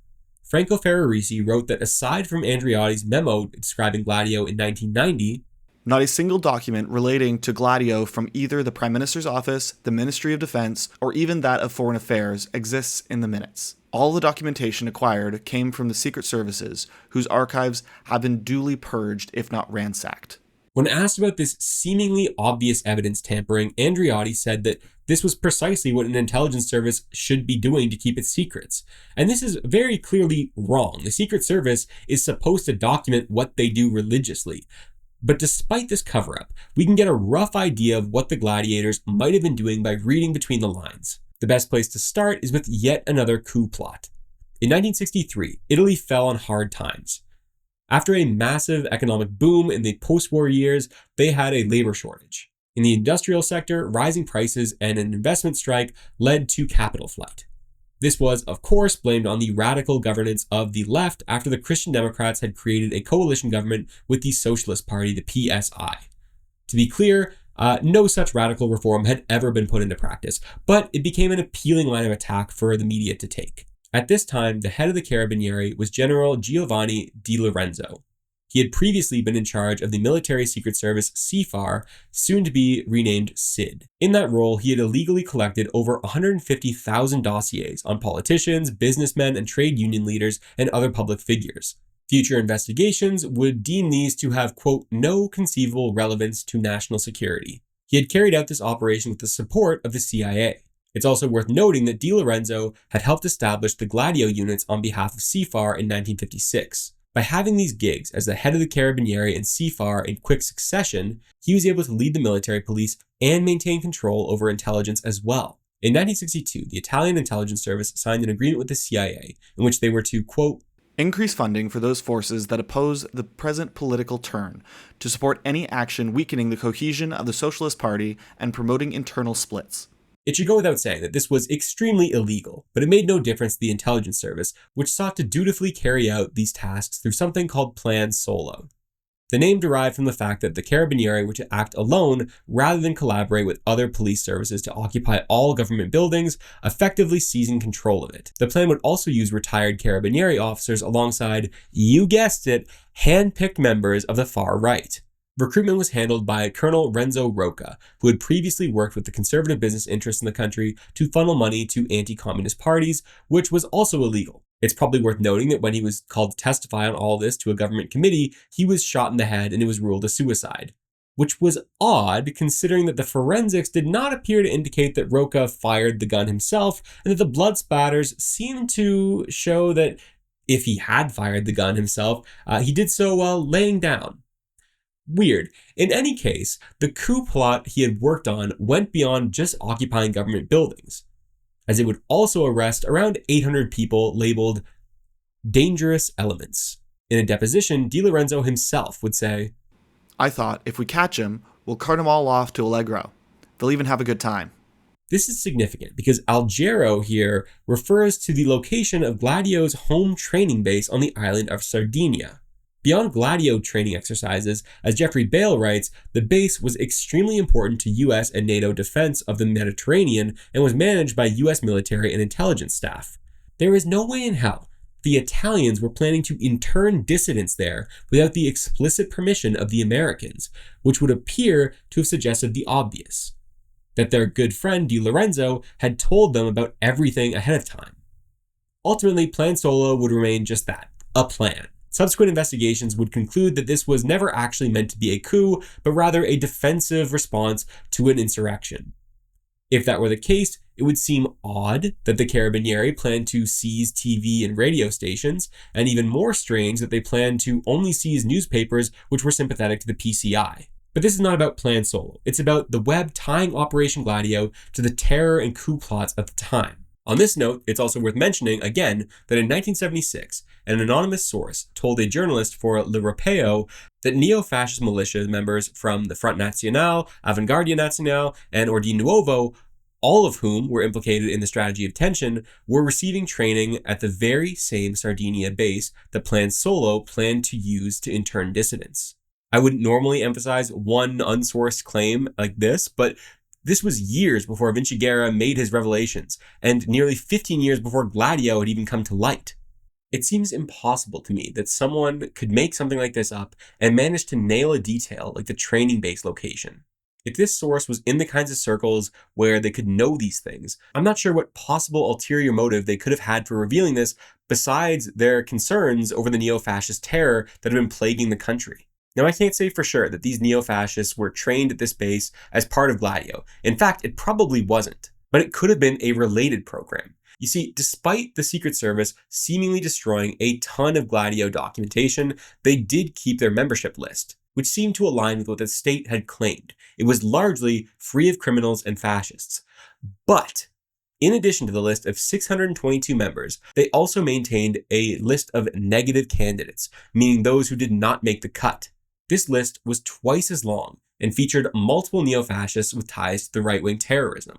Franco Ferraresi wrote that aside from Andreotti's memo describing Gladio in 1990, not a single document relating to Gladio from either the Prime Minister's office, the Ministry of Defense, or even that of Foreign Affairs exists in the minutes. All the documentation acquired came from the Secret Services, whose archives have been duly purged, if not ransacked. When asked about this seemingly obvious evidence tampering, Andreotti said that this was precisely what an intelligence service should be doing to keep its secrets. And this is very clearly wrong. The Secret Service is supposed to document what they do religiously. But despite this cover-up, we can get a rough idea of what the gladiators might have been doing by reading between the lines. The best place to start is with yet another coup plot. In 1963, Italy fell on hard times. After a massive economic boom in the post-war years, they had a labor shortage. In the industrial sector, rising prices and an investment strike led to capital flight. This was, of course, blamed on the radical governance of the left after the Christian Democrats had created a coalition government with the Socialist Party, the PSI. To be clear, no such radical reform had ever been put into practice, but it became an appealing line of attack for the media to take. At this time, the head of the Carabinieri was General Giovanni Di Lorenzo. He had previously been in charge of the Military Secret Service CFAR, soon to be renamed SID. In that role, he had illegally collected over 150,000 dossiers on politicians, businessmen, and trade union leaders and other public figures. Future investigations would deem these to have, quote, no conceivable relevance to national security. He had carried out this operation with the support of the CIA. It's also worth noting that Di Lorenzo had helped establish the Gladio units on behalf of CFAR in 1956. By having these gigs as the head of the Carabinieri and CFAR in quick succession, he was able to lead the military police and maintain control over intelligence as well. In 1962, the Italian intelligence service signed an agreement with the CIA in which they were to, quote, increase funding for those forces that oppose the present political turn, to support any action weakening the cohesion of the Socialist Party and promoting internal splits. It should go without saying that this was extremely illegal, but it made no difference to the intelligence service, which sought to dutifully carry out these tasks through something called Plan Solo. The name derived from the fact that the Carabinieri were to act alone rather than collaborate with other police services to occupy all government buildings, effectively seizing control of it. The plan would also use retired Carabinieri officers alongside, you guessed it, hand-picked members of the far right. Recruitment was handled by Colonel Renzo Rocca, who had previously worked with the conservative business interests in the country to funnel money to anti-communist parties, which was also illegal. It's probably worth noting that when he was called to testify on all this to a government committee, he was shot in the head and it was ruled a suicide. Which was odd, considering that the forensics did not appear to indicate that Rocca fired the gun himself, and that the blood spatters seemed to show that if he had fired the gun himself, he did so while laying down. Weird. In any case, the coup plot he had worked on went beyond just occupying government buildings, as it would also arrest around 800 people labeled dangerous elements. In a deposition, Di Lorenzo himself would say, I thought, if we catch him, we'll cart them all off to Allegro. They'll even have a good time. This is significant because Alghero here refers to the location of Gladio's home training base on the island of Sardinia. Beyond Gladio training exercises, as Jeffrey Bale writes, the base was extremely important to US and NATO defense of the Mediterranean and was managed by US military and intelligence staff. There is no way in hell the Italians were planning to intern dissidents there without the explicit permission of the Americans, which would appear to have suggested the obvious, that their good friend Di Lorenzo had told them about everything ahead of time. Ultimately, Plan Solo would remain just that, a plan. Subsequent investigations would conclude that this was never actually meant to be a coup, but rather a defensive response to an insurrection. If that were the case, it would seem odd that the Carabinieri planned to seize TV and radio stations, and even more strange that they planned to only seize newspapers which were sympathetic to the PCI. But this is not about Plan Solo. It's about the web tying Operation Gladio to the terror and coup plots at the time. On this note, it's also worth mentioning, again, that in 1976, an anonymous source told a journalist for L'Europeo that neo-fascist militia members from the Front National, Avanguardia Nazionale, and Ordine Nuovo, all of whom were implicated in the strategy of tension, were receiving training at the very same Sardinia base that Plan Solo planned to use to intern dissidents. I wouldn't normally emphasize one unsourced claim like this, but this was years before Vinci Guerra made his revelations, and nearly 15 years before Gladio had even come to light. It seems impossible to me that someone could make something like this up and manage to nail a detail like the training base location. If this source was in the kinds of circles where they could know these things, I'm not sure what possible ulterior motive they could have had for revealing this besides their concerns over the neo-fascist terror that had been plaguing the country. Now, I can't say for sure that these neo-fascists were trained at this base as part of Gladio. In fact, it probably wasn't, but it could have been a related program. You see, despite the Secret Service seemingly destroying a ton of Gladio documentation, they did keep their membership list, which seemed to align with what the state had claimed. It was largely free of criminals and fascists. But in addition to the list of 622 members, they also maintained a list of negative candidates, meaning those who did not make the cut. This list was twice as long and featured multiple neo-fascists with ties to the right-wing terrorism.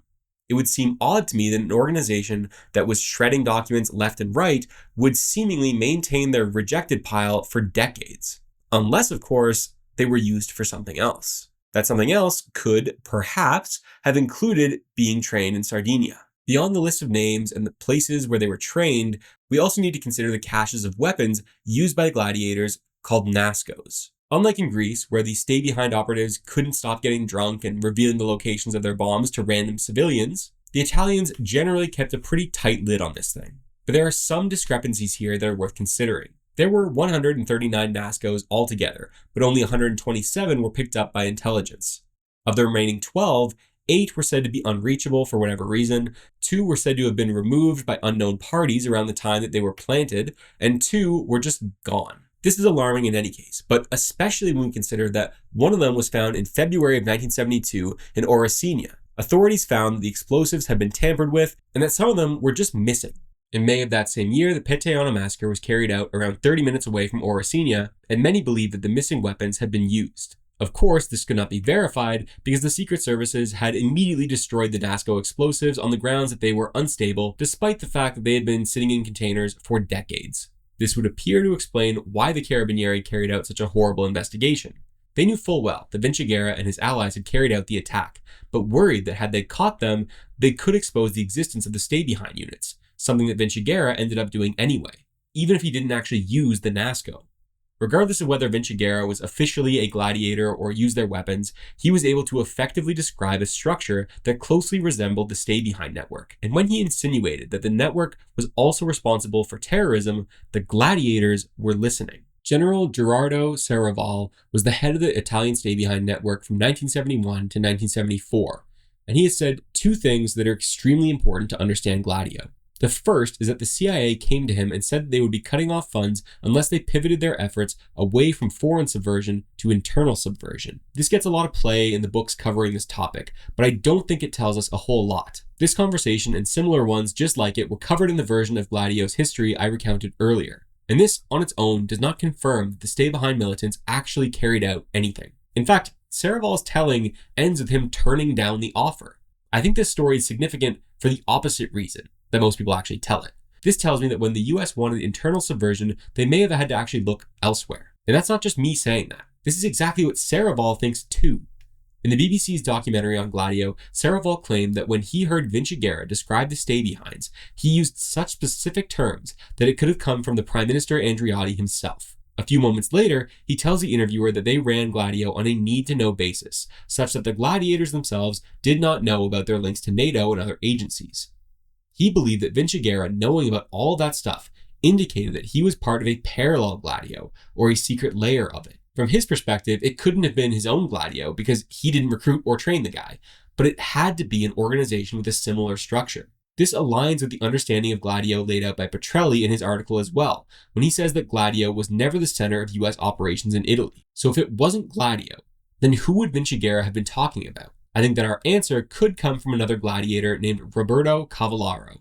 It would seem odd to me that an organization that was shredding documents left and right would seemingly maintain their rejected pile for decades. Unless, of course, they were used for something else. That something else could, perhaps, have included being trained in Sardinia. Beyond the list of names and the places where they were trained, we also need to consider the caches of weapons used by the gladiators called NASCOs. Unlike in Greece, where the stay-behind operatives couldn't stop getting drunk and revealing the locations of their bombs to random civilians, the Italians generally kept a pretty tight lid on this thing. But there are some discrepancies here that are worth considering. There were 139 NASCOs altogether, but only 127 were picked up by intelligence. Of the remaining 12, 8 were said to be unreachable for whatever reason, 2 were said to have been removed by unknown parties around the time that they were planted, and 2 were just gone. This is alarming in any case, but especially when we consider that one of them was found in February of 1972 in Orosina. Authorities found that the explosives had been tampered with and that some of them were just missing. In May of that same year, the Peteano massacre was carried out around 30 minutes away from Orosina, and many believe that the missing weapons had been used. Of course, this could not be verified because the Secret Services had immediately destroyed the NASCO explosives on the grounds that they were unstable, despite the fact that they had been sitting in containers for decades. This would appear to explain why the Carabinieri carried out such a horrible investigation. They knew full well that Vinciguerra and his allies had carried out the attack, but worried that had they caught them, they could expose the existence of the stay-behind units, something that Vinciguerra ended up doing anyway, even if he didn't actually use the NASCO. Regardless of whether Vinciguerra was officially a gladiator or used their weapons, he was able to effectively describe a structure that closely resembled the stay-behind network. And when he insinuated that the network was also responsible for terrorism, the gladiators were listening. General Gerardo Serravalle was the head of the Italian stay-behind network from 1971 to 1974, and he has said two things that are extremely important to understand Gladio. The first is that the CIA came to him and said that they would be cutting off funds unless they pivoted their efforts away from foreign subversion to internal subversion. This gets a lot of play in the books covering this topic, but I don't think it tells us a whole lot. This conversation and similar ones just like it were covered in the version of Gladio's history I recounted earlier. And this, on its own, does not confirm that the stay-behind militants actually carried out anything. In fact, Serravalle's telling ends with him turning down the offer. I think this story is significant for the opposite reason that most people actually tell it. This tells me that when the US wanted internal subversion, they may have had to actually look elsewhere. And that's not just me saying that. This is exactly what Serravalle thinks too. In the BBC's documentary on Gladio, Serravalle claimed that when he heard Vinciguerra describe the stay-behinds, he used such specific terms that it could have come from the Prime Minister Andreotti himself. A few moments later, he tells the interviewer that they ran Gladio on a need-to-know basis, such that the gladiators themselves did not know about their links to NATO and other agencies. He believed that Vinciguerra, knowing about all that stuff, indicated that he was part of a parallel Gladio, or a secret layer of it. From his perspective, it couldn't have been his own Gladio because he didn't recruit or train the guy, but it had to be an organization with a similar structure. This aligns with the understanding of Gladio laid out by Petrelli in his article as well, when he says that Gladio was never the center of US operations in Italy. So if it wasn't Gladio, then who would Vinciguerra have been talking about? I think that our answer could come from another gladiator named Roberto Cavallaro.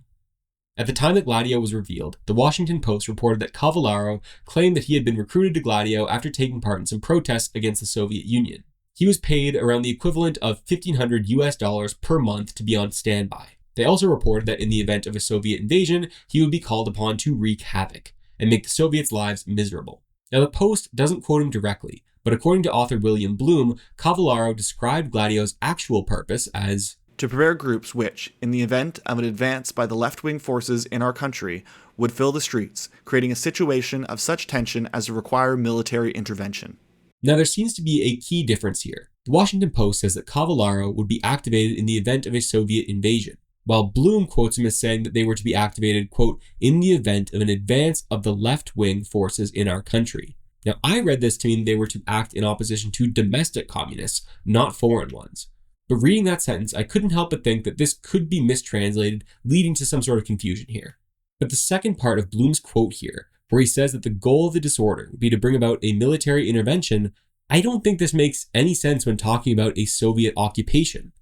At the time that Gladio was revealed, the Washington Post reported that Cavallaro claimed that he had been recruited to Gladio after taking part in some protests against the Soviet Union. He was paid around the equivalent of $1,500 per month to be on standby. They also reported that in the event of a Soviet invasion, he would be called upon to wreak havoc and make the Soviets' lives miserable. Now, the Post doesn't quote him directly, but according to author William Bloom, Cavallaro described Gladio's actual purpose as to prepare groups which, in the event of an advance by the left-wing forces in our country, would fill the streets, creating a situation of such tension as to require military intervention. Now, there seems to be a key difference here. The Washington Post says that Cavallaro would be activated in the event of a Soviet invasion, while Bloom quotes him as saying that they were to be activated, quote, in the event of an advance of the left-wing forces in our country. Now, I read this to mean they were to act in opposition to domestic communists, not foreign ones. But reading that sentence, I couldn't help but think that this could be mistranslated, leading to some sort of confusion here. But the second part of Bloom's quote here, where he says that the goal of the disorder would be to bring about a military intervention, I don't think this makes any sense when talking about a Soviet occupation.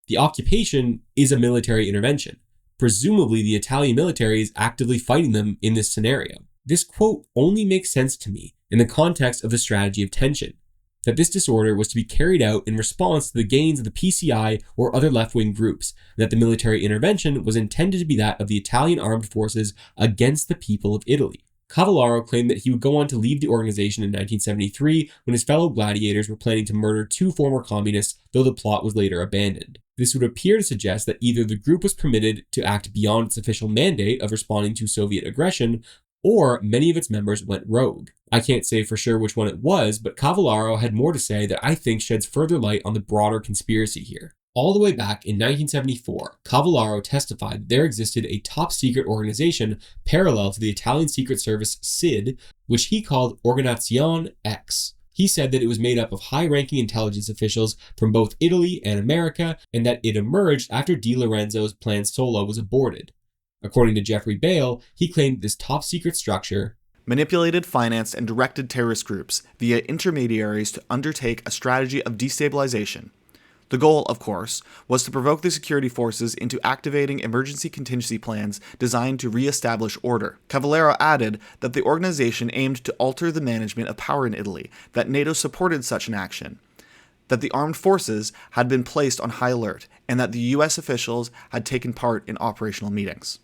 The occupation is a military intervention. Presumably, the Italian military is actively fighting them in this scenario. This quote only makes sense to me in the context of the strategy of tension, that this disorder was to be carried out in response to the gains of the PCI or other left-wing groups, and that the military intervention was intended to be that of the Italian armed forces against the people of Italy. Cavallaro claimed that he would go on to leave the organization in 1973 when his fellow gladiators were planning to murder 2 former communists, though the plot was later abandoned. This would appear to suggest that either the group was permitted to act beyond its official mandate of responding to Soviet aggression, or many of its members went rogue. I can't say for sure which one it was, but Cavallaro had more to say that I think sheds further light on the broader conspiracy here. All the way back in 1974, Cavallaro testified that there existed a top-secret organization parallel to the Italian Secret Service SID, which he called Organizzazione X. He said that it was made up of high-ranking intelligence officials from both Italy and America, and that it emerged after Di Lorenzo's plan solo was aborted. According to Jeffrey Bale, he claimed this top-secret structure manipulated, financed, and directed terrorist groups via intermediaries to undertake a strategy of destabilization. The goal, of course, was to provoke the security forces into activating emergency contingency plans designed to re-establish order. Cavallaro added that the organization aimed to alter the management of power in Italy, that NATO supported such an action, that the armed forces had been placed on high alert, and that the US officials had taken part in operational meetings.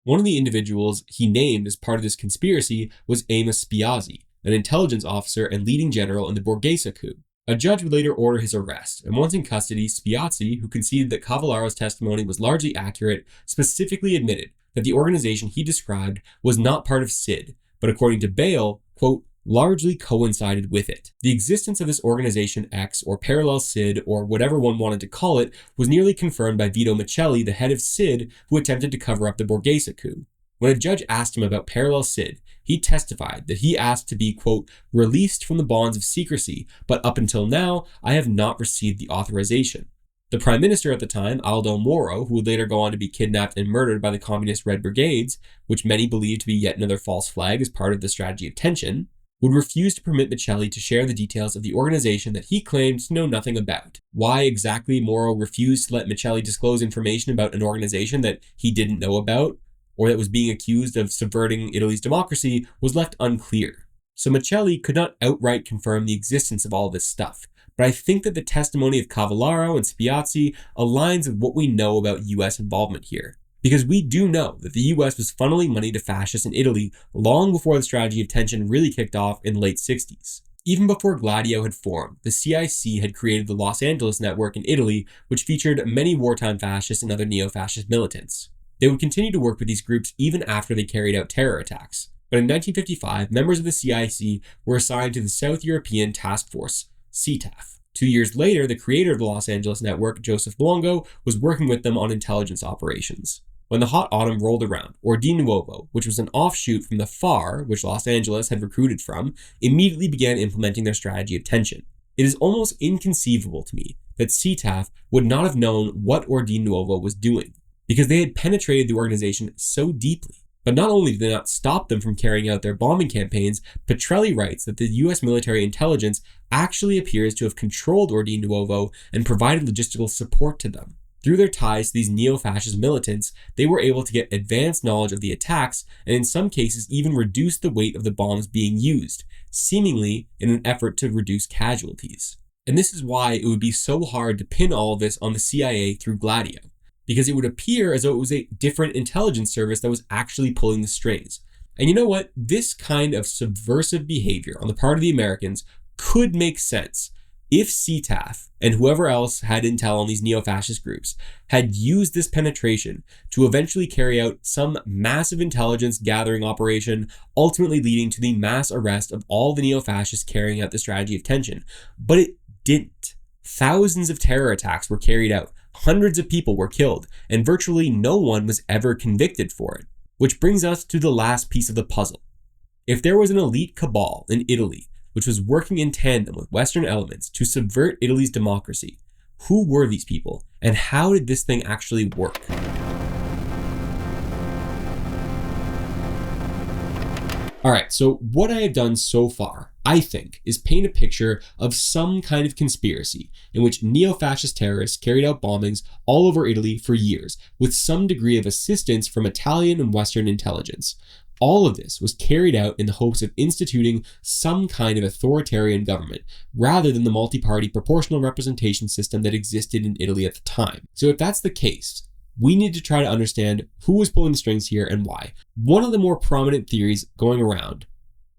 One of the individuals he named as part of this conspiracy was Amos Spiazzi, an intelligence officer and leading general in the Borghese coup. A judge would later order his arrest, and once in custody, Spiazzi, who conceded that Cavallaro's testimony was largely accurate, specifically admitted that the organization he described was not part of SID, but according to Bale, quote, largely coincided with it. The existence of this Organization X, or Parallel SID, or whatever one wanted to call it, was nearly confirmed by Vito Miceli, the head of SID, who attempted to cover up the Borghese coup. When a judge asked him about Parallel SID, he testified that he asked to be, quote, released from the bonds of secrecy, but up until now, I have not received the authorization. The prime minister at the time, Aldo Moro, who would later go on to be kidnapped and murdered by the communist Red Brigades, which many believe to be yet another false flag as part of the strategy of tension, would refuse to permit Miceli to share the details of the organization that he claimed to know nothing about. Why exactly Moro refused to let Miceli disclose information about an organization that he didn't know about, or that was being accused of subverting Italy's democracy, was left unclear. So Miceli could not outright confirm the existence of all this stuff, but I think that the testimony of Cavallaro and Spiazzi aligns with what we know about US involvement here. Because we do know that the US was funneling money to fascists in Italy long before the strategy of tension really kicked off in the late 60s. Even before Gladio had formed, the CIC had created the Los Angeles network in Italy, which featured many wartime fascists and other neo-fascist militants. They would continue to work with these groups even after they carried out terror attacks. But in 1955, members of the CIC were assigned to the South European Task Force, CTAF. 2 years later, the creator of the Los Angeles network, Joseph Luongo, was working with them on intelligence operations. When the hot autumn rolled around, Di Nuovo, which was an offshoot from the FAR, which Los Angeles had recruited from, immediately began implementing their strategy of tension. It is almost inconceivable to me that CTAF would not have known what Di Nuovo was doing, because they had penetrated the organization so deeply. But not only did they not stop them from carrying out their bombing campaigns, Petrelli writes that the US military intelligence actually appears to have controlled Di Nuovo and provided logistical support to them. Through their ties to these neo-fascist militants, they were able to get advanced knowledge of the attacks and in some cases even reduce the weight of the bombs being used, seemingly in an effort to reduce casualties. And this is why it would be so hard to pin all of this on the CIA through Gladio, because it would appear as though it was a different intelligence service that was actually pulling the strings. And you know what? This kind of subversive behavior on the part of the Americans could make sense if CTAF and whoever else had intel on these neo-fascist groups had used this penetration to eventually carry out some massive intelligence gathering operation, ultimately leading to the mass arrest of all the neo-fascists carrying out the strategy of tension. But it didn't. Thousands of terror attacks were carried out, hundreds of people were killed, and virtually no one was ever convicted for it. Which brings us to the last piece of the puzzle. If there was an elite cabal in Italy which was working in tandem with Western elements to subvert Italy's democracy, who were these people, and how did this thing actually work? Alright, so what I have done so far, I think, is paint a picture of some kind of conspiracy in which neo-fascist terrorists carried out bombings all over Italy for years, with some degree of assistance from Italian and Western intelligence. All of this was carried out in the hopes of instituting some kind of authoritarian government, rather than the multi-party proportional representation system that existed in Italy at the time. So if that's the case, we need to try to understand who was pulling the strings here and why. One of the more prominent theories going around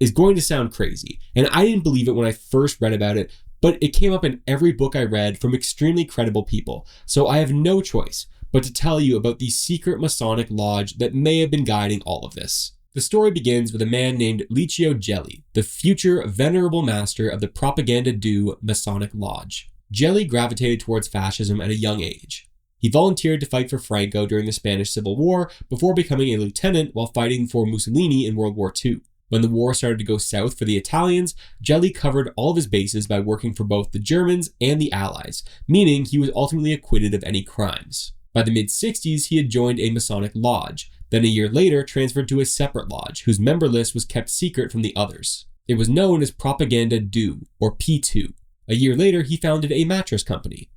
is going to sound crazy, and I didn't believe it when I first read about it, but it came up in every book I read from extremely credible people, so I have no choice but to tell you about the secret Masonic lodge that may have been guiding all of this. The story begins with a man named Licio Gelli, the future venerable master of the Propaganda Due Masonic Lodge. Jelly gravitated towards fascism at a young age. He volunteered to fight for Franco during the Spanish Civil War before becoming a lieutenant while fighting for Mussolini in World War II. When the war started to go south for the Italians, Jelly covered all of his bases by working for both the Germans and the Allies, meaning he was ultimately acquitted of any crimes. By the mid-60s, he had joined a Masonic lodge, then a year later transferred to a separate lodge, whose member list was kept secret from the others. It was known as Propaganda Due, or P2. A year later, he founded a mattress company.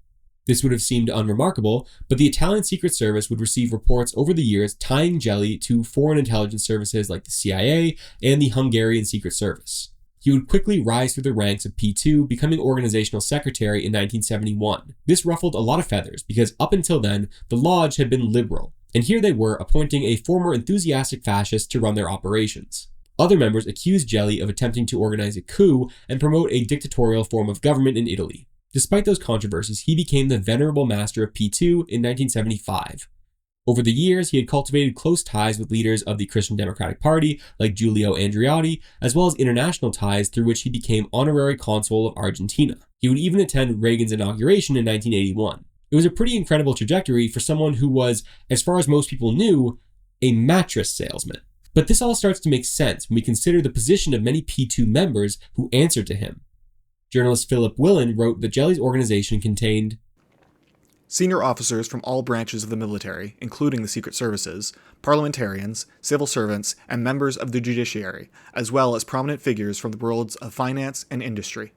This would have seemed unremarkable, but the Italian Secret Service would receive reports over the years tying Jelly to foreign intelligence services like the CIA and the Hungarian Secret Service. He would quickly rise through the ranks of P2, becoming organizational secretary in 1971. This ruffled a lot of feathers because up until then, the lodge had been liberal, and here they were appointing a former enthusiastic fascist to run their operations. Other members accused Jelly of attempting to organize a coup and promote a dictatorial form of government in Italy. Despite those controversies, he became the venerable master of P2 in 1975. Over the years, he had cultivated close ties with leaders of the Christian Democratic Party like Giulio Andreotti, as well as international ties through which he became honorary consul of Argentina. He would even attend Reagan's inauguration in 1981. It was a pretty incredible trajectory for someone who was, as far as most people knew, a mattress salesman. But this all starts to make sense when we consider the position of many P2 members who answered to him. Journalist Philip Willen wrote that Jelly's organization contained senior officers from all branches of the military, including the secret services, parliamentarians, civil servants, and members of the judiciary, as well as prominent figures from the worlds of finance and industry.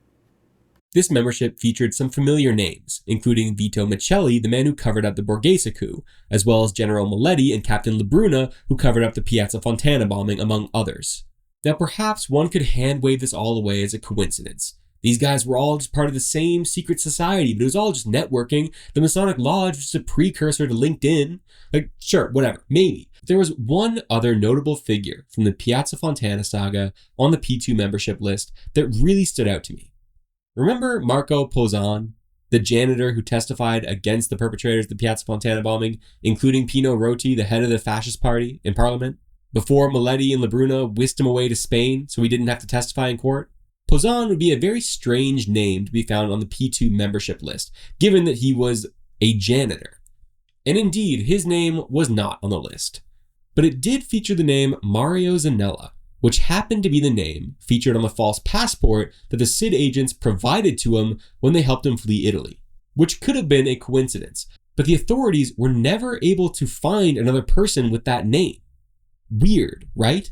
This membership featured some familiar names, including Vito Miceli, the man who covered up the Borghese coup, as well as General Maletti and Captain Lebruna, who covered up the Piazza Fontana bombing, among others. Now perhaps one could hand-wave this all away as a coincidence. These guys were all just part of the same secret society, but it was all just networking. The Masonic Lodge was just a precursor to LinkedIn. Sure, whatever, maybe. There was one other notable figure from the Piazza Fontana saga on the P2 membership list that really stood out to me. Remember Marco Pozzan, the janitor who testified against the perpetrators of the Piazza Fontana bombing, including Pino Roti, the head of the fascist party in parliament, before Maletti and Lebruna whisked him away to Spain so he didn't have to testify in court? Pozzan would be a very strange name to be found on the P2 membership list, given that he was a janitor. And indeed, his name was not on the list. But it did feature the name Mario Zanella, which happened to be the name featured on the false passport that the SID agents provided to him when they helped him flee Italy, which could have been a coincidence, but the authorities were never able to find another person with that name. Weird, right?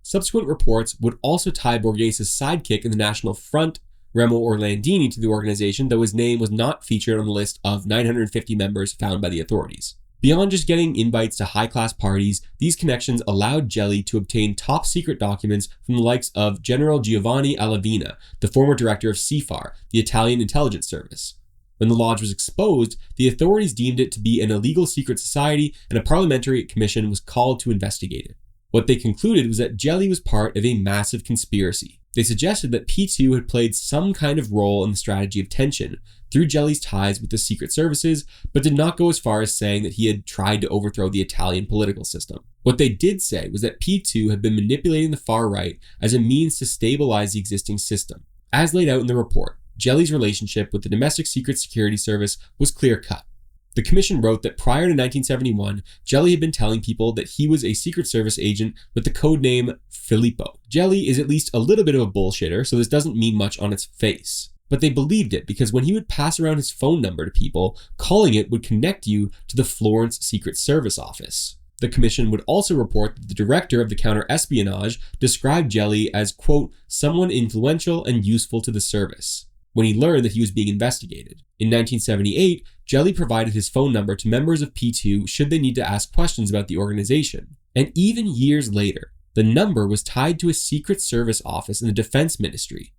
Subsequent reports would also tie Borghese's sidekick in the National Front, Remo Orlandini, to the organization, though his name was not featured on the list of 950 members found by the authorities. Beyond just getting invites to high-class parties, these connections allowed Jelly to obtain top-secret documents from the likes of General Giovanni Alavina, the former director of CFAR, the Italian intelligence service. When the lodge was exposed, the authorities deemed it to be an illegal secret society, and a parliamentary commission was called to investigate it. What they concluded was that Jelly was part of a massive conspiracy. They suggested that P2 had played some kind of role in the strategy of tension through Jelly's ties with the secret services, but did not go as far as saying that he had tried to overthrow the Italian political system. What they did say was that P2 had been manipulating the far right as a means to stabilize the existing system. As laid out in the report, Jelly's relationship with the domestic secret security service was clear-cut. The commission wrote that prior to 1971, Jelly had been telling people that he was a Secret Service agent with the codename Filippo. Jelly is at least a little bit of a bullshitter, so this doesn't mean much on its face. But they believed it because when he would pass around his phone number to people, calling it would connect you to the Florence Secret Service office. The commission would also report that the director of the counter-espionage described Jelly as, quote, someone influential and useful to the service, when he learned that he was being investigated. In 1978, Jelly provided his phone number to members of P2 should they need to ask questions about the organization. And even years later, the number was tied to a Secret Service office in the Defense Ministry.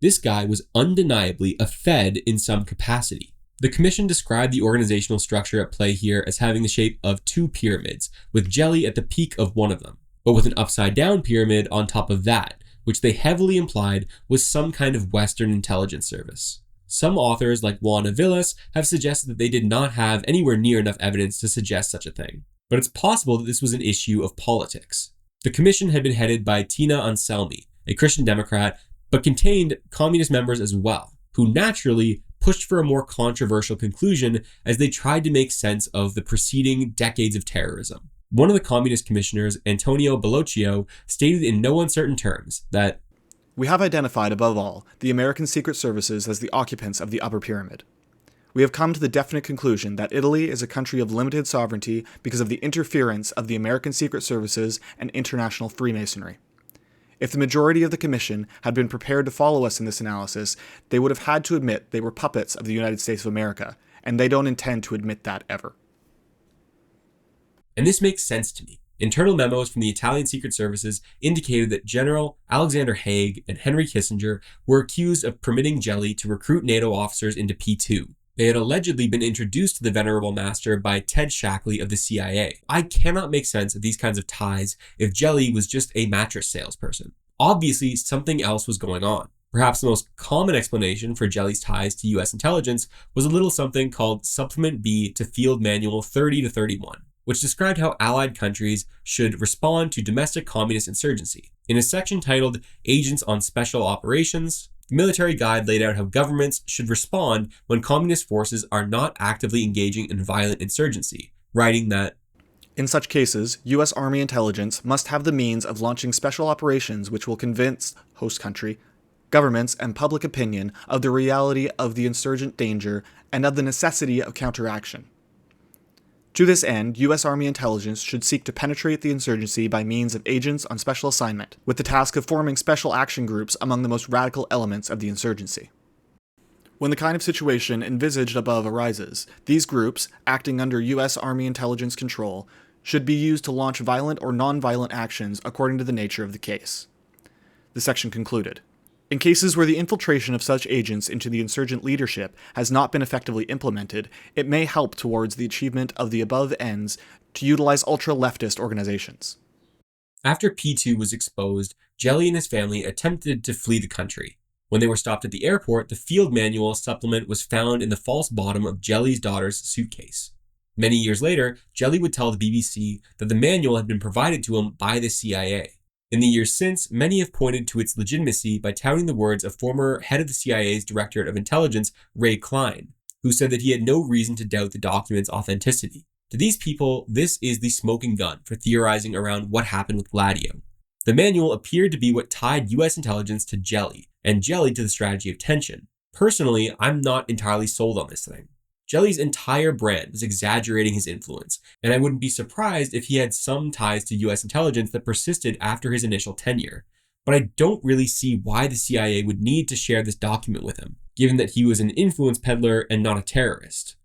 This guy was undeniably a Fed in some capacity. The commission described the organizational structure at play here as having the shape of two pyramids, with Jelly at the peak of one of them, but with an upside-down pyramid on top of that, which they heavily implied was some kind of Western intelligence service. Some authors, like Juan Avilas, have suggested that they did not have anywhere near enough evidence to suggest such a thing. But it's possible that this was an issue of politics. The commission had been headed by Tina Anselmi, a Christian Democrat, but contained communist members as well, who naturally pushed for a more controversial conclusion as they tried to make sense of the preceding decades of terrorism. One of the communist commissioners, Antonio Bellocchio, stated in no uncertain terms that, "We have identified, above all, the American secret services as the occupants of the upper pyramid. We have come to the definite conclusion that Italy is a country of limited sovereignty because of the interference of the American secret services and international Freemasonry. If the majority of the Commission had been prepared to follow us in this analysis, they would have had to admit they were puppets of the United States of America, and they don't intend to admit that ever." And this makes sense to me. Internal memos from the Italian Secret Services indicated that General Alexander Haig and Henry Kissinger were accused of permitting Gelli to recruit NATO officers into P2. They had allegedly been introduced to the venerable master by Ted Shackley of the CIA. I cannot make sense of these kinds of ties if Gelli was just a mattress salesperson. Obviously, something else was going on. Perhaps the most common explanation for Gelli's ties to US intelligence was a little something called Supplement B to Field Manual 30 to 31, which described how Allied countries should respond to domestic communist insurgency. In a section titled Agents on Special Operations, the military guide laid out how governments should respond when communist forces are not actively engaging in violent insurgency, writing that, "In such cases, U.S. Army intelligence must have the means of launching special operations which will convince host country, governments, and public opinion of the reality of the insurgent danger and of the necessity of counteraction. To this end, U.S. Army intelligence should seek to penetrate the insurgency by means of agents on special assignment, with the task of forming special action groups among the most radical elements of the insurgency. When the kind of situation envisaged above arises, these groups, acting under U.S. Army intelligence control, should be used to launch violent or non-violent actions according to the nature of the case." The section concluded, "In cases where the infiltration of such agents into the insurgent leadership has not been effectively implemented, it may help towards the achievement of the above ends to utilize ultra-leftist organizations." After P2 was exposed, Gelli and his family attempted to flee the country. When they were stopped at the airport, the field manual supplement was found in the false bottom of Gelli's daughter's suitcase. Many years later, Gelli would tell the BBC that the manual had been provided to him by the CIA. In the years since, many have pointed to its legitimacy by touting the words of former head of the CIA's Directorate of Intelligence, Ray Klein, who said that he had no reason to doubt the document's authenticity. To these people, this is the smoking gun for theorizing around what happened with Gladio. The manual appeared to be what tied US intelligence to Gelli, and Gelli to the strategy of tension. Personally, I'm not entirely sold on this thing. Gelli's entire brand was exaggerating his influence, and I wouldn't be surprised if he had some ties to US intelligence that persisted after his initial tenure. But I don't really see why the CIA would need to share this document with him, given that he was an influence peddler and not a terrorist.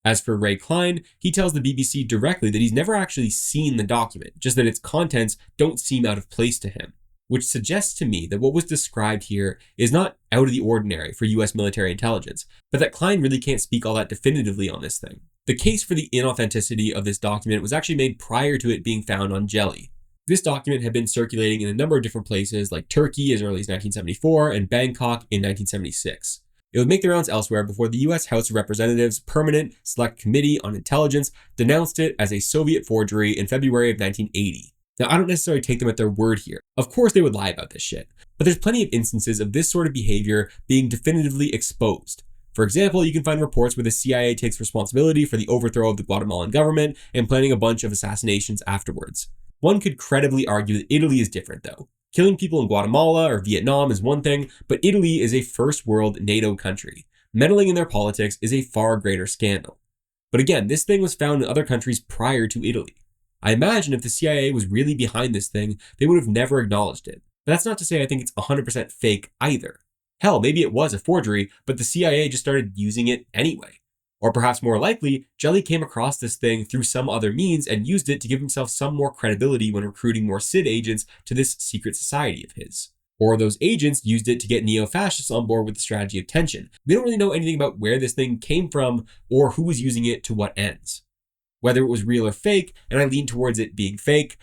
As for Ray Klein, he tells the BBC directly that he's never actually seen the document, just that its contents don't seem out of place to him, which suggests to me that what was described here is not out of the ordinary for US military intelligence, but that Klein really can't speak all that definitively on this thing. The case for the inauthenticity of this document was actually made prior to it being found on Gelli. This document had been circulating in a number of different places, like Turkey as early as 1974 and Bangkok in 1976. It would make the rounds elsewhere before the US House of Representatives Permanent Select Committee on Intelligence denounced it as a Soviet forgery in February of 1980. Now, I don't necessarily take them at their word here. Of course they would lie about this shit, but there's plenty of instances of this sort of behavior being definitively exposed. For example, you can find reports where the CIA takes responsibility for the overthrow of the Guatemalan government and planning a bunch of assassinations afterwards. One could credibly argue that Italy is different, though. Killing people in Guatemala or Vietnam is one thing, but Italy is a first world NATO country. Meddling in their politics is a far greater scandal. But again, this thing was found in other countries prior to Italy. I imagine if the CIA was really behind this thing, they would have never acknowledged it. But that's not to say I think it's 100% fake either. Hell, maybe it was a forgery, but the CIA just started using it anyway. Or perhaps more likely, Gelli came across this thing through some other means and used it to give himself some more credibility when recruiting more SID agents to this secret society of his. Or those agents used it to get neo-fascists on board with the strategy of tension. We don't really know anything about where this thing came from or who was using it to what ends. Whether it was real or fake, and I lean towards it being fake,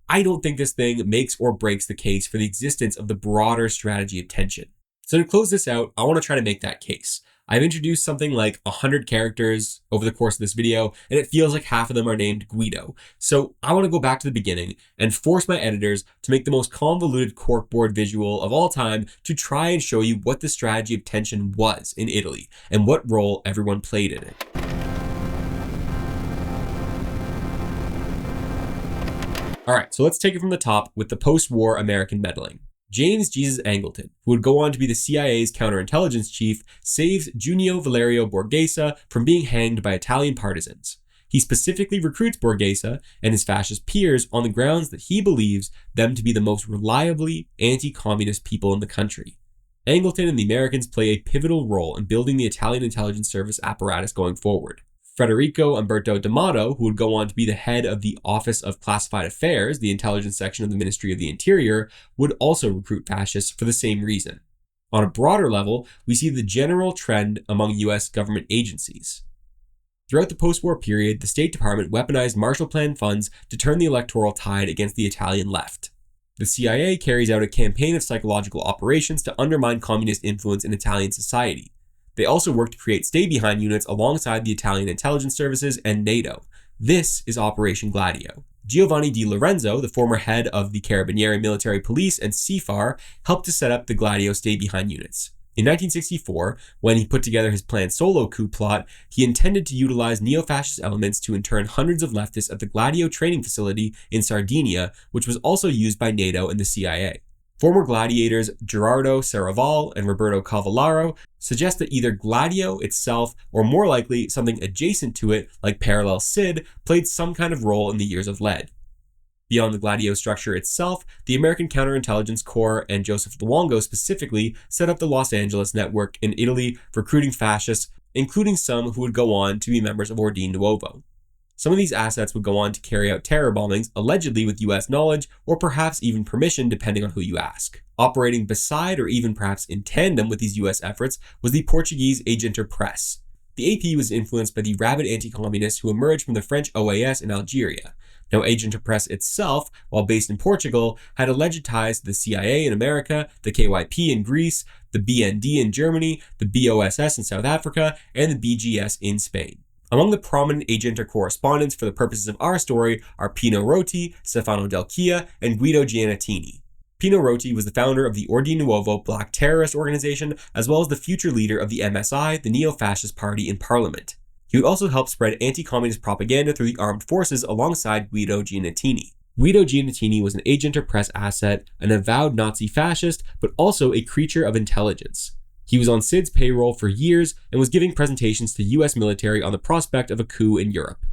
I don't think this thing makes or breaks the case for the existence of the broader strategy of tension. So to close this out, I want to try to make that case. I've introduced something like 100 characters over the course of this video, and it feels like half of them are named Guido. So I want to go back to the beginning and force my editors to make the most convoluted corkboard visual of all time to try and show you what the strategy of tension was in Italy and what role everyone played in it. Alright, so let's take it from the top with the post-war American meddling. James Jesus Angleton, who would go on to be the CIA's counterintelligence chief, saves Junio Valerio Borghese from being hanged by Italian partisans. He specifically recruits Borghese and his fascist peers on the grounds that he believes them to be the most reliably anti-communist people in the country. Angleton and the Americans play a pivotal role in building the Italian intelligence service apparatus going forward. Federico Umberto D'Amato, who would go on to be the head of the Office of Classified Affairs, the intelligence section of the Ministry of the Interior, would also recruit fascists for the same reason. On a broader level, we see the general trend among US government agencies. Throughout the post-war period, the State Department weaponized Marshall Plan funds to turn the electoral tide against the Italian left. The CIA carries out a campaign of psychological operations to undermine communist influence in Italian society. They also work to create stay-behind units alongside the Italian intelligence services and NATO. This is Operation Gladio. Giovanni Di Lorenzo, the former head of the Carabinieri military police and CFAR, helped to set up the Gladio stay-behind units. In 1964, when he put together his planned solo coup plot, he intended to utilize neo-fascist elements to intern hundreds of leftists at the Gladio training facility in Sardinia, which was also used by NATO and the CIA. Former gladiators Gerardo Saraval and Roberto Cavallaro suggest that either Gladio itself, or more likely something adjacent to it like Parallel Cid, played some kind of role in the years of lead. Beyond the Gladio structure itself, the American Counterintelligence Corps and Joseph Luongo specifically set up the Los Angeles network in Italy, recruiting fascists, including some who would go on to be members of Ordine Nuovo. Some of these assets would go on to carry out terror bombings, allegedly with US knowledge, or perhaps even permission depending on who you ask. Operating beside or even perhaps in tandem with these US efforts was the Portuguese Agente Press. The AP was influenced by the rabid anti-communists who emerged from the French OAS in Algeria. Now, Agente Press itself, while based in Portugal, had alleged ties to the CIA in America, the KYP in Greece, the BND in Germany, the BOSS in South Africa, and the BGS in Spain. Among the prominent Agente correspondents for the purposes of our story are Pino Roti, Stefano Del Chia, and Guido Giannettini. Pino Roti was the founder of the Ordine Nuovo black terrorist organization, as well as the future leader of the MSI, the neo-fascist party in parliament. He would also help spread anti-communist propaganda through the armed forces alongside Guido Giannettini. Guido Giannettini was an Agente Press asset, an avowed Nazi fascist, but also a creature of intelligence. He was on Sid's payroll for years and was giving presentations to US military on the prospect of a coup in Europe.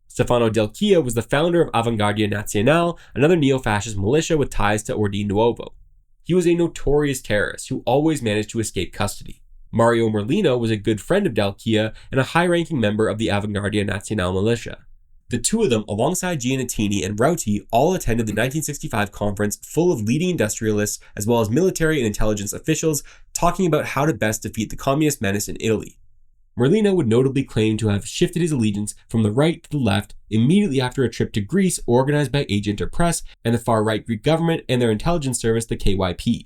Stefano Del Chia was the founder of Avanguardia Nazionale, another neo-fascist militia with ties to Ordine Nuovo. He was a notorious terrorist who always managed to escape custody. Mario Merlino was a good friend of Del Chia and a high-ranking member of the Avanguardia Nazionale militia. The two of them, alongside Giannettini and Rauti, all attended the 1965 conference full of leading industrialists as well as military and intelligence officials talking about how to best defeat the communist menace in Italy. Merlino would notably claim to have shifted his allegiance from the right to the left immediately after a trip to Greece organized by Agente Press and the far-right Greek government and their intelligence service, the KYP.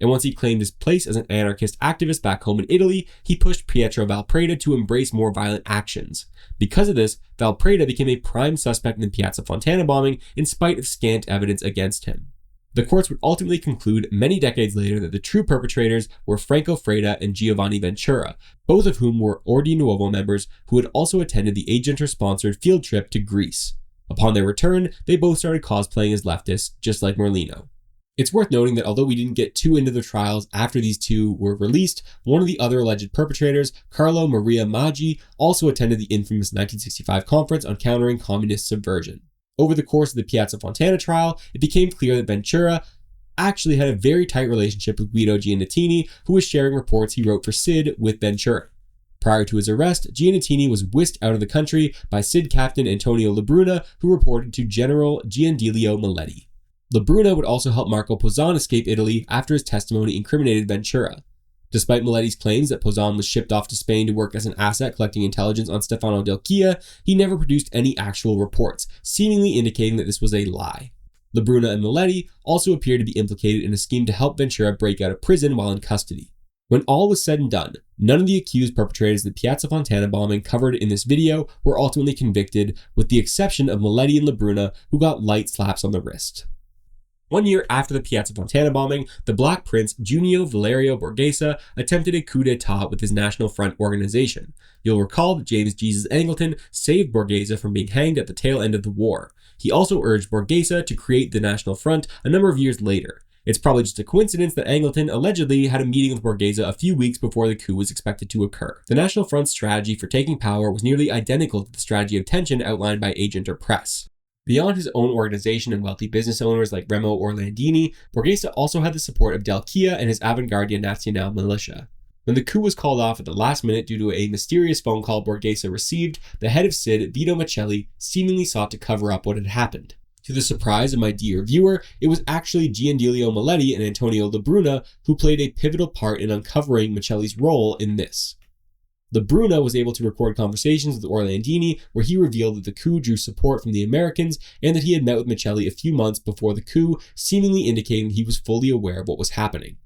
And once he claimed his place as an anarchist activist back home in Italy, he pushed Pietro Valpreda to embrace more violent actions. Because of this, Valpreda became a prime suspect in the Piazza Fontana bombing in spite of scant evidence against him. The courts would ultimately conclude many decades later that the true perpetrators were Franco Freda and Giovanni Ventura, both of whom were Ordine Nuovo members who had also attended the Agenter-sponsored field trip to Greece. Upon their return, they both started cosplaying as leftists, just like Merlino. It's worth noting that although we didn't get too into the trials after these two were released, one of the other alleged perpetrators, Carlo Maria Maggi, also attended the infamous 1965 conference on countering communist subversion. Over the course of the Piazza Fontana trial, it became clear that Ventura actually had a very tight relationship with Guido Giannettini, who was sharing reports he wrote for Sid with Ventura. Prior to his arrest, Giannettini was whisked out of the country by Sid captain Antonio Labruna, who reported to General Giandelio Maletti. Labruna would also help Marco Pozzan escape Italy after his testimony incriminated Ventura. Despite Maletti's claims that Pozzan was shipped off to Spain to work as an asset collecting intelligence on Stefano Del Chia, he never produced any actual reports, seemingly indicating that this was a lie. Labruna and Maletti also appeared to be implicated in a scheme to help Ventura break out of prison while in custody. When all was said and done, none of the accused perpetrators of the Piazza Fontana bombing covered in this video were ultimately convicted, with the exception of Miletti and Labruna, who got light slaps on the wrist. 1 year after the Piazza Fontana bombing, the Black Prince Junio Valerio Borghese attempted a coup d'etat with his National Front organization. You'll recall that James Jesus Angleton saved Borghese from being hanged at the tail end of the war. He also urged Borghese to create the National Front a number of years later. It's probably just a coincidence that Angleton allegedly had a meeting with Borghese a few weeks before the coup was expected to occur. The National Front's strategy for taking power was nearly identical to the strategy of tension outlined by Agent or Press. Beyond his own organization and wealthy business owners like Remo Orlandini, Borghese also had the support of Del Chia and his Avanguardia Nazionale militia. When the coup was called off at the last minute due to a mysterious phone call Borghese received, the head of CID, Vito Miceli, seemingly sought to cover up what had happened. To the surprise of my dear viewer, it was actually Gianilio Miletti and Antonio Labruna who played a pivotal part in uncovering Miceli's role in this. Labruna was able to record conversations with Orlandini where he revealed that the coup drew support from the Americans and that he had met with Miceli a few months before the coup, seemingly indicating that he was fully aware of what was happening.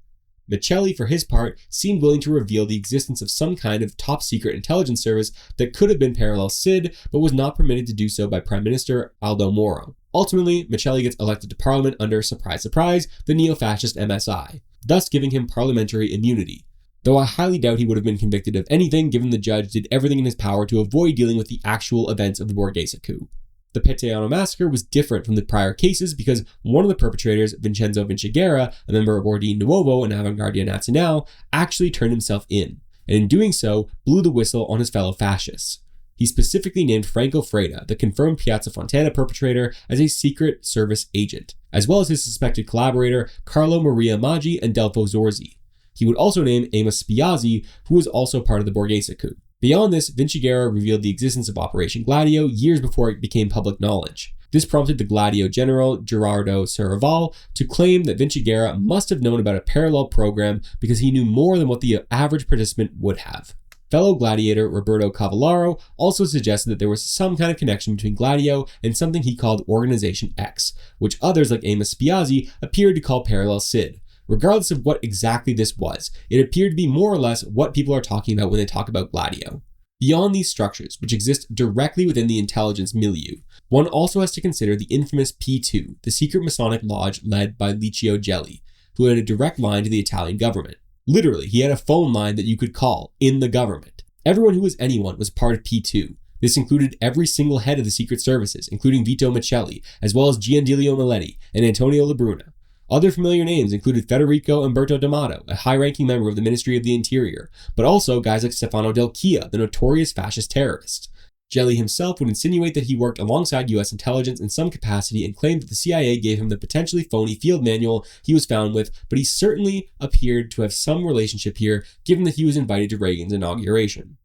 Miceli, for his part, seemed willing to reveal the existence of some kind of top-secret intelligence service that could have been parallel CID, but was not permitted to do so by Prime Minister Aldo Moro. Ultimately, Miceli gets elected to Parliament under, surprise surprise, the neo-fascist MSI, thus giving him parliamentary immunity. Though I highly doubt he would have been convicted of anything given the judge did everything in his power to avoid dealing with the actual events of the Borghese coup. The Petejano massacre was different from the prior cases because one of the perpetrators, Vincenzo Vinciguerra, a member of Ordine Nuovo and Avanguardia Nazionale, actually turned himself in, and in doing so, blew the whistle on his fellow fascists. He specifically named Franco Freda, the confirmed Piazza Fontana perpetrator, as a Secret Service agent, as well as his suspected collaborator, Carlo Maria Maggi and Delfo Zorzi. He would also name Amos Spiazzi, who was also part of the Borghese coup. Beyond this, Vinciguerra revealed the existence of Operation Gladio years before it became public knowledge. This prompted the Gladio general, Gerardo Serraval, to claim that Vinciguerra must have known about a parallel program because he knew more than what the average participant would have. Fellow gladiator Roberto Cavallaro also suggested that there was some kind of connection between Gladio and something he called Organization X, which others like Amos Spiazzi appeared to call parallel CID. Regardless of what exactly this was, it appeared to be more or less what people are talking about when they talk about Gladio. Beyond these structures, which exist directly within the intelligence milieu, one also has to consider the infamous P2, the secret Masonic lodge led by Licio Gelli, who had a direct line to the Italian government. Literally, he had a phone line that you could call in the government. Everyone who was anyone was part of P2. This included every single head of the secret services, including Vito Miceli, as well as Gianilio Miletti and Antonio Labruna. Other familiar names included Federico Umberto D'Amato, a high-ranking member of the Ministry of the Interior, but also guys like Stefano Del Chia, the notorious fascist terrorist. Gelli himself would insinuate that he worked alongside US intelligence in some capacity and claimed that the CIA gave him the potentially phony field manual he was found with, but he certainly appeared to have some relationship here, given that he was invited to Reagan's inauguration.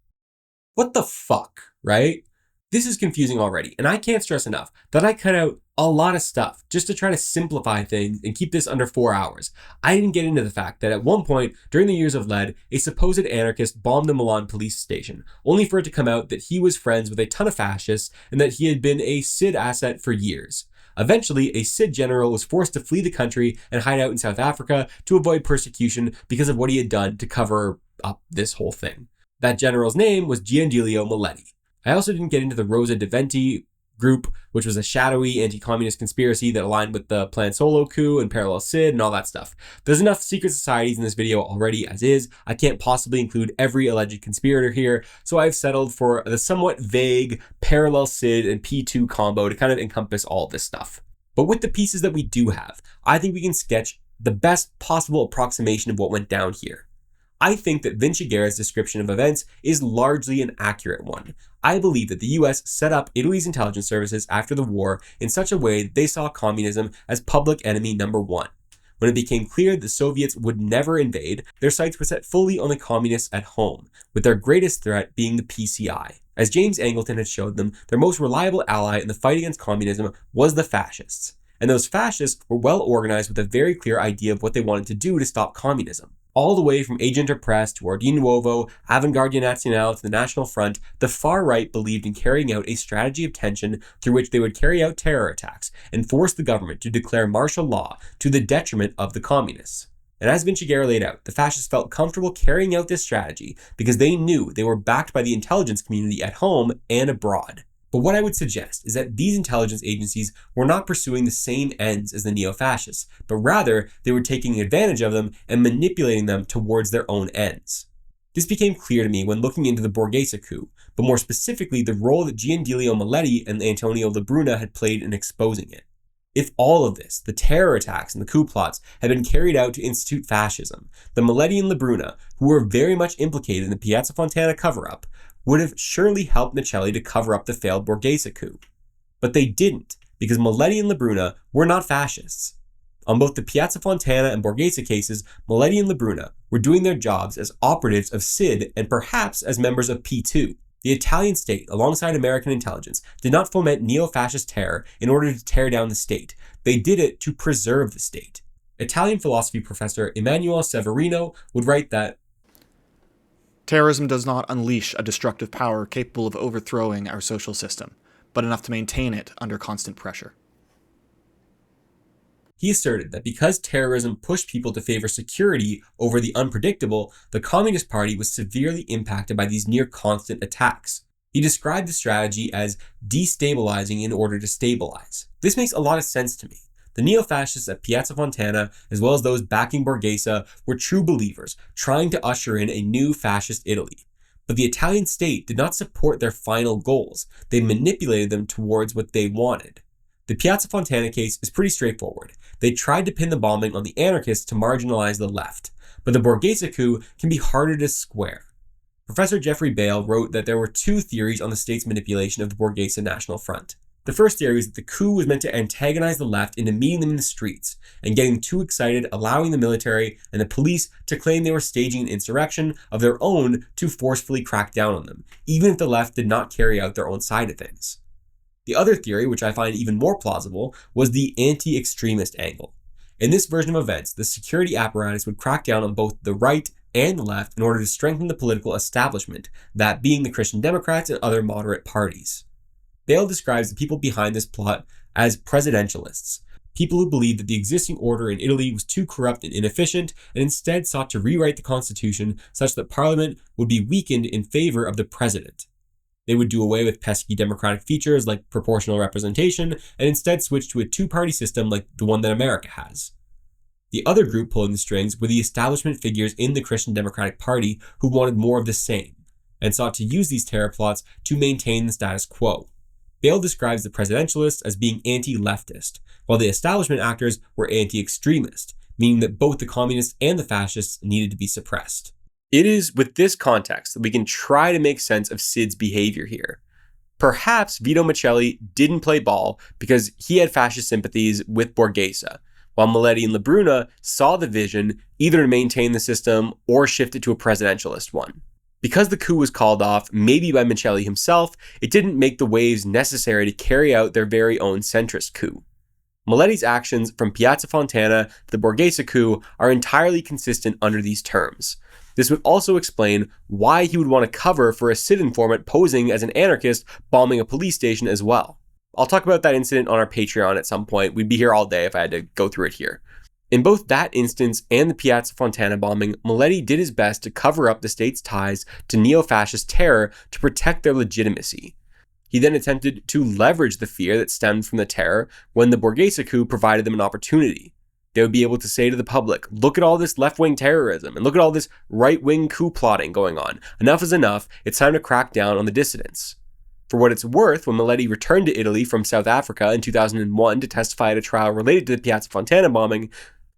What the fuck, right? This is confusing already, and I can't stress enough that I cut out a lot of stuff just to try to simplify things and keep this under 4 hours. I didn't get into the fact that at one point during the years of lead, a supposed anarchist bombed the Milan police station, only for it to come out that he was friends with a ton of fascists and that he had been a CID asset for years. Eventually, a CID general was forced to flee the country and hide out in South Africa to avoid persecution because of what he had done to cover up this whole thing. That general's name was Gianilio Miletti. I also didn't get into the Rosa de Venti group, which was a shadowy anti-communist conspiracy that aligned with the Plan Solo coup and parallel CID and all that stuff. There's enough secret societies in this video already as is. I can't possibly include every alleged conspirator here, so I've settled for the somewhat vague parallel CID and P2 combo to kind of encompass all of this stuff. But with the pieces that we do have, I think we can sketch the best possible approximation of what went down here. I think that Vinciguerra's description of events is largely an accurate one. I believe that the US set up Italy's intelligence services after the war in such a way that they saw communism as public enemy number one. When it became clear that the Soviets would never invade, their sights were set fully on the communists at home, with their greatest threat being the PCI. As James Angleton had showed them, their most reliable ally in the fight against communism was the fascists. And those fascists were well organized with a very clear idea of what they wanted to do to stop communism. All the way from Agent or Press to Ordine Nuovo, Avanguardia Nazionale to the National Front, the far right believed in carrying out a strategy of tension through which they would carry out terror attacks and force the government to declare martial law to the detriment of the communists. And as Vinciguerra laid out, the fascists felt comfortable carrying out this strategy because they knew they were backed by the intelligence community at home and abroad. But what I would suggest is that these intelligence agencies were not pursuing the same ends as the neo-fascists, but rather they were taking advantage of them and manipulating them towards their own ends. This became clear to me when looking into the Borghese coup, but more specifically the role that Giandiglio Maletti and Antonio Labruna had played in exposing it. If all of this, the terror attacks and the coup plots, had been carried out to institute fascism, the Maletti and Labruna, who were very much implicated in the Piazza Fontana cover-up, would have surely helped Miceli to cover up the failed Borghese coup. But they didn't, because Maletti and Labruna were not fascists. On both the Piazza Fontana and Borghese cases, Maletti and Labruna were doing their jobs as operatives of CID and perhaps as members of P2. The Italian state, alongside American intelligence, did not foment neo-fascist terror in order to tear down the state. They did it to preserve the state. Italian philosophy professor Emanuele Severino would write that terrorism does not unleash a destructive power capable of overthrowing our social system, but enough to maintain it under constant pressure. He asserted that because terrorism pushed people to favor security over the unpredictable, the Communist Party was severely impacted by these near-constant attacks. He described the strategy as destabilizing in order to stabilize. This makes a lot of sense to me. The neo-fascists at Piazza Fontana, as well as those backing Borghese, were true believers, trying to usher in a new fascist Italy. But the Italian state did not support their final goals. They manipulated them towards what they wanted. The Piazza Fontana case is pretty straightforward. They tried to pin the bombing on the anarchists to marginalize the left, but the Borghese coup can be harder to square. Professor Jeffrey Bale wrote that there were two theories on the state's manipulation of the Borghese National Front. The first theory is that the coup was meant to antagonize the left into meeting them in the streets and getting too excited, allowing the military and the police to claim they were staging an insurrection of their own to forcefully crack down on them, even if the left did not carry out their own side of things. The other theory, which I find even more plausible, was the anti-extremist angle. In this version of events, the security apparatus would crack down on both the right and the left in order to strengthen the political establishment, that being the Christian Democrats and other moderate parties. Bale describes the people behind this plot as presidentialists, people who believed that the existing order in Italy was too corrupt and inefficient, and instead sought to rewrite the constitution such that parliament would be weakened in favor of the president. They would do away with pesky democratic features like proportional representation and instead switch to a two-party system like the one that America has. The other group pulling the strings were the establishment figures in the Christian Democratic Party who wanted more of the same, and sought to use these terror plots to maintain the status quo. Bale describes the presidentialists as being anti-leftist, while the establishment actors were anti-extremist, meaning that both the communists and the fascists needed to be suppressed. It is with this context that we can try to make sense of Sid's behavior here. Perhaps Vito Miceli didn't play ball because he had fascist sympathies with Borghese, while Maletti and Labruna saw the vision either to maintain the system or shift it to a presidentialist one. Because the coup was called off, maybe by Miceli himself, it didn't make the waves necessary to carry out their very own centrist coup. Maletti's actions from Piazza Fontana to the Borghese coup are entirely consistent under these terms. This would also explain why he would want to cover for a CID informant posing as an anarchist bombing a police station as well. I'll talk about that incident on our Patreon at some point. We'd be here all day if I had to go through it here. In both that instance and the Piazza Fontana bombing, Maletti did his best to cover up the state's ties to neo-fascist terror to protect their legitimacy. He then attempted to leverage the fear that stemmed from the terror when the Borghese coup provided them an opportunity. They would be able to say to the public, look at all this left-wing terrorism and look at all this right-wing coup plotting going on. Enough is enough. It's time to crack down on the dissidents. For what it's worth, when Maletti returned to Italy from South Africa in 2001 to testify at a trial related to the Piazza Fontana bombing,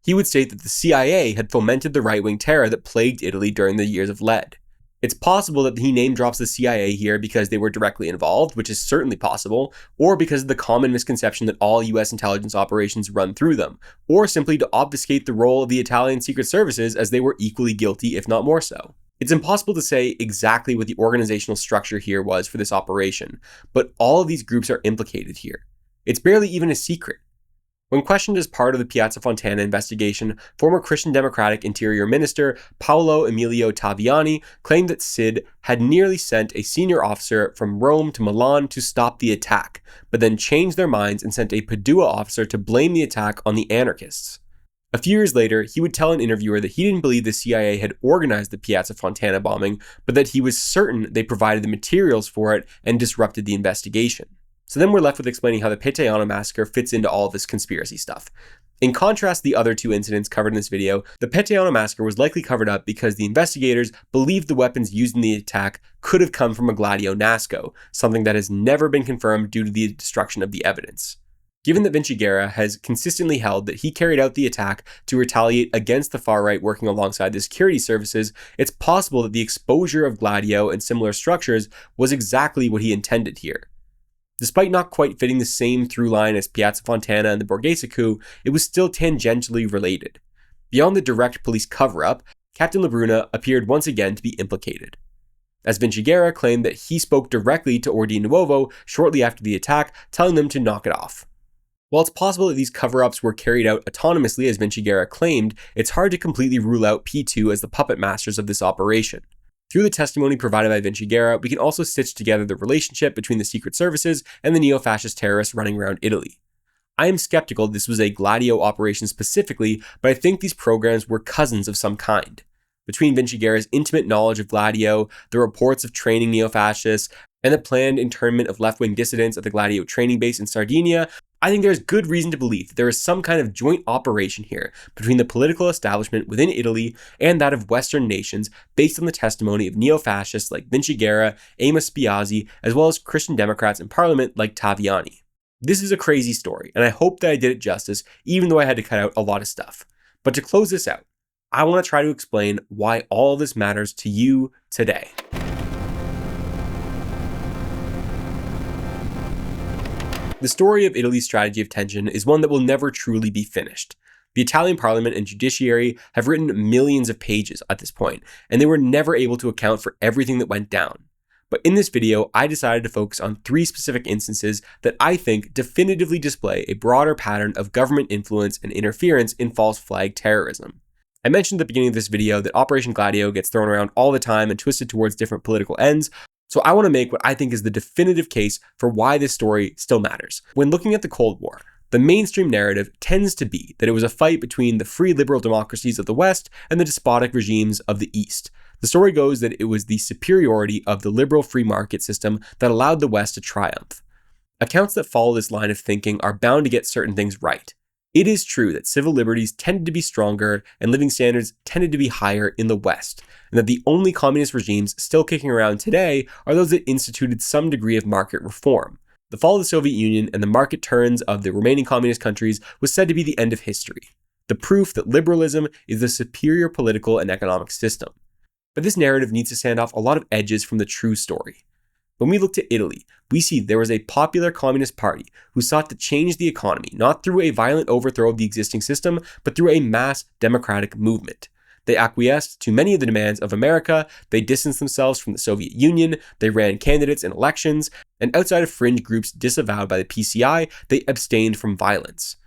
he would state that the CIA had fomented the right-wing terror that plagued Italy during the years of lead. It's possible that he name drops the CIA here because they were directly involved, which is certainly possible, or because of the common misconception that all US intelligence operations run through them, or simply to obfuscate the role of the Italian secret services as they were equally guilty, if not more so. It's impossible to say exactly what the organizational structure here was for this operation, but all of these groups are implicated here. It's barely even a secret. When questioned as part of the Piazza Fontana investigation, former Christian Democratic Interior Minister Paolo Emilio Taviani claimed that CID had nearly sent a senior officer from Rome to Milan to stop the attack, but then changed their minds and sent a Padua officer to blame the attack on the anarchists. A few years later, he would tell an interviewer that he didn't believe the CIA had organized the Piazza Fontana bombing, but that he was certain they provided the materials for it and disrupted the investigation. So then we're left with explaining how the Peteano massacre fits into all of this conspiracy stuff. In contrast to the other two incidents covered in this video, the Peteano massacre was likely covered up because the investigators believed the weapons used in the attack could have come from a Gladio Nasco, something that has never been confirmed due to the destruction of the evidence. Given that Vinci Guerra has consistently held that he carried out the attack to retaliate against the far right working alongside the security services, it's possible that the exposure of Gladio and similar structures was exactly what he intended here. Despite not quite fitting the same through line as Piazza Fontana and the Borghese coup, it was still tangentially related. Beyond the direct police cover-up, Captain Labruna appeared once again to be implicated, as Vinci Guerra claimed that he spoke directly to Ordine Nuovo shortly after the attack, telling them to knock it off. While it's possible that these cover-ups were carried out autonomously as Vinci Guerra claimed, it's hard to completely rule out P2 as the puppet masters of this operation. Through the testimony provided by Vinci Guerra, we can also stitch together the relationship between the secret services and the neo-fascist terrorists running around Italy. I am skeptical this was a Gladio operation specifically, but I think these programs were cousins of some kind. Between Vinci Guerra's intimate knowledge of Gladio, the reports of training neo-fascists, and the planned internment of left-wing dissidents at the Gladio training base in Sardinia, I think there's good reason to believe that there is some kind of joint operation here between the political establishment within Italy and that of Western nations based on the testimony of neo-fascists like Vinci Guerra, Amos Spiazzi, as well as Christian Democrats in parliament like Taviani. This is a crazy story, and I hope that I did it justice, even though I had to cut out a lot of stuff. But to close this out, I want to try to explain why all of this matters to you today. The story of Italy's strategy of tension is one that will never truly be finished. The Italian parliament and judiciary have written millions of pages at this point, and they were never able to account for everything that went down. But in this video, I decided to focus on 3 specific instances that I think definitively display a broader pattern of government influence and interference in false flag terrorism. I mentioned at the beginning of this video that Operation Gladio gets thrown around all the time and twisted towards different political ends, so I want to make what I think is the definitive case for why this story still matters. When looking at the Cold War, the mainstream narrative tends to be that it was a fight between the free liberal democracies of the West and the despotic regimes of the East. The story goes that it was the superiority of the liberal free market system that allowed the West to triumph. Accounts that follow this line of thinking are bound to get certain things right. It is true that civil liberties tended to be stronger and living standards tended to be higher in the West, and that the only communist regimes still kicking around today are those that instituted some degree of market reform. The fall of the Soviet Union and the market turns of the remaining communist countries was said to be the end of history, the proof that liberalism is the superior political and economic system. But this narrative needs to sand off a lot of edges from the true story. When we look to Italy, we see there was a popular communist party who sought to change the economy, not through a violent overthrow of the existing system, but through a mass democratic movement. They acquiesced to many of the demands of America, they distanced themselves from the Soviet Union, they ran candidates in elections, and outside of fringe groups disavowed by the PCI, they abstained from violence.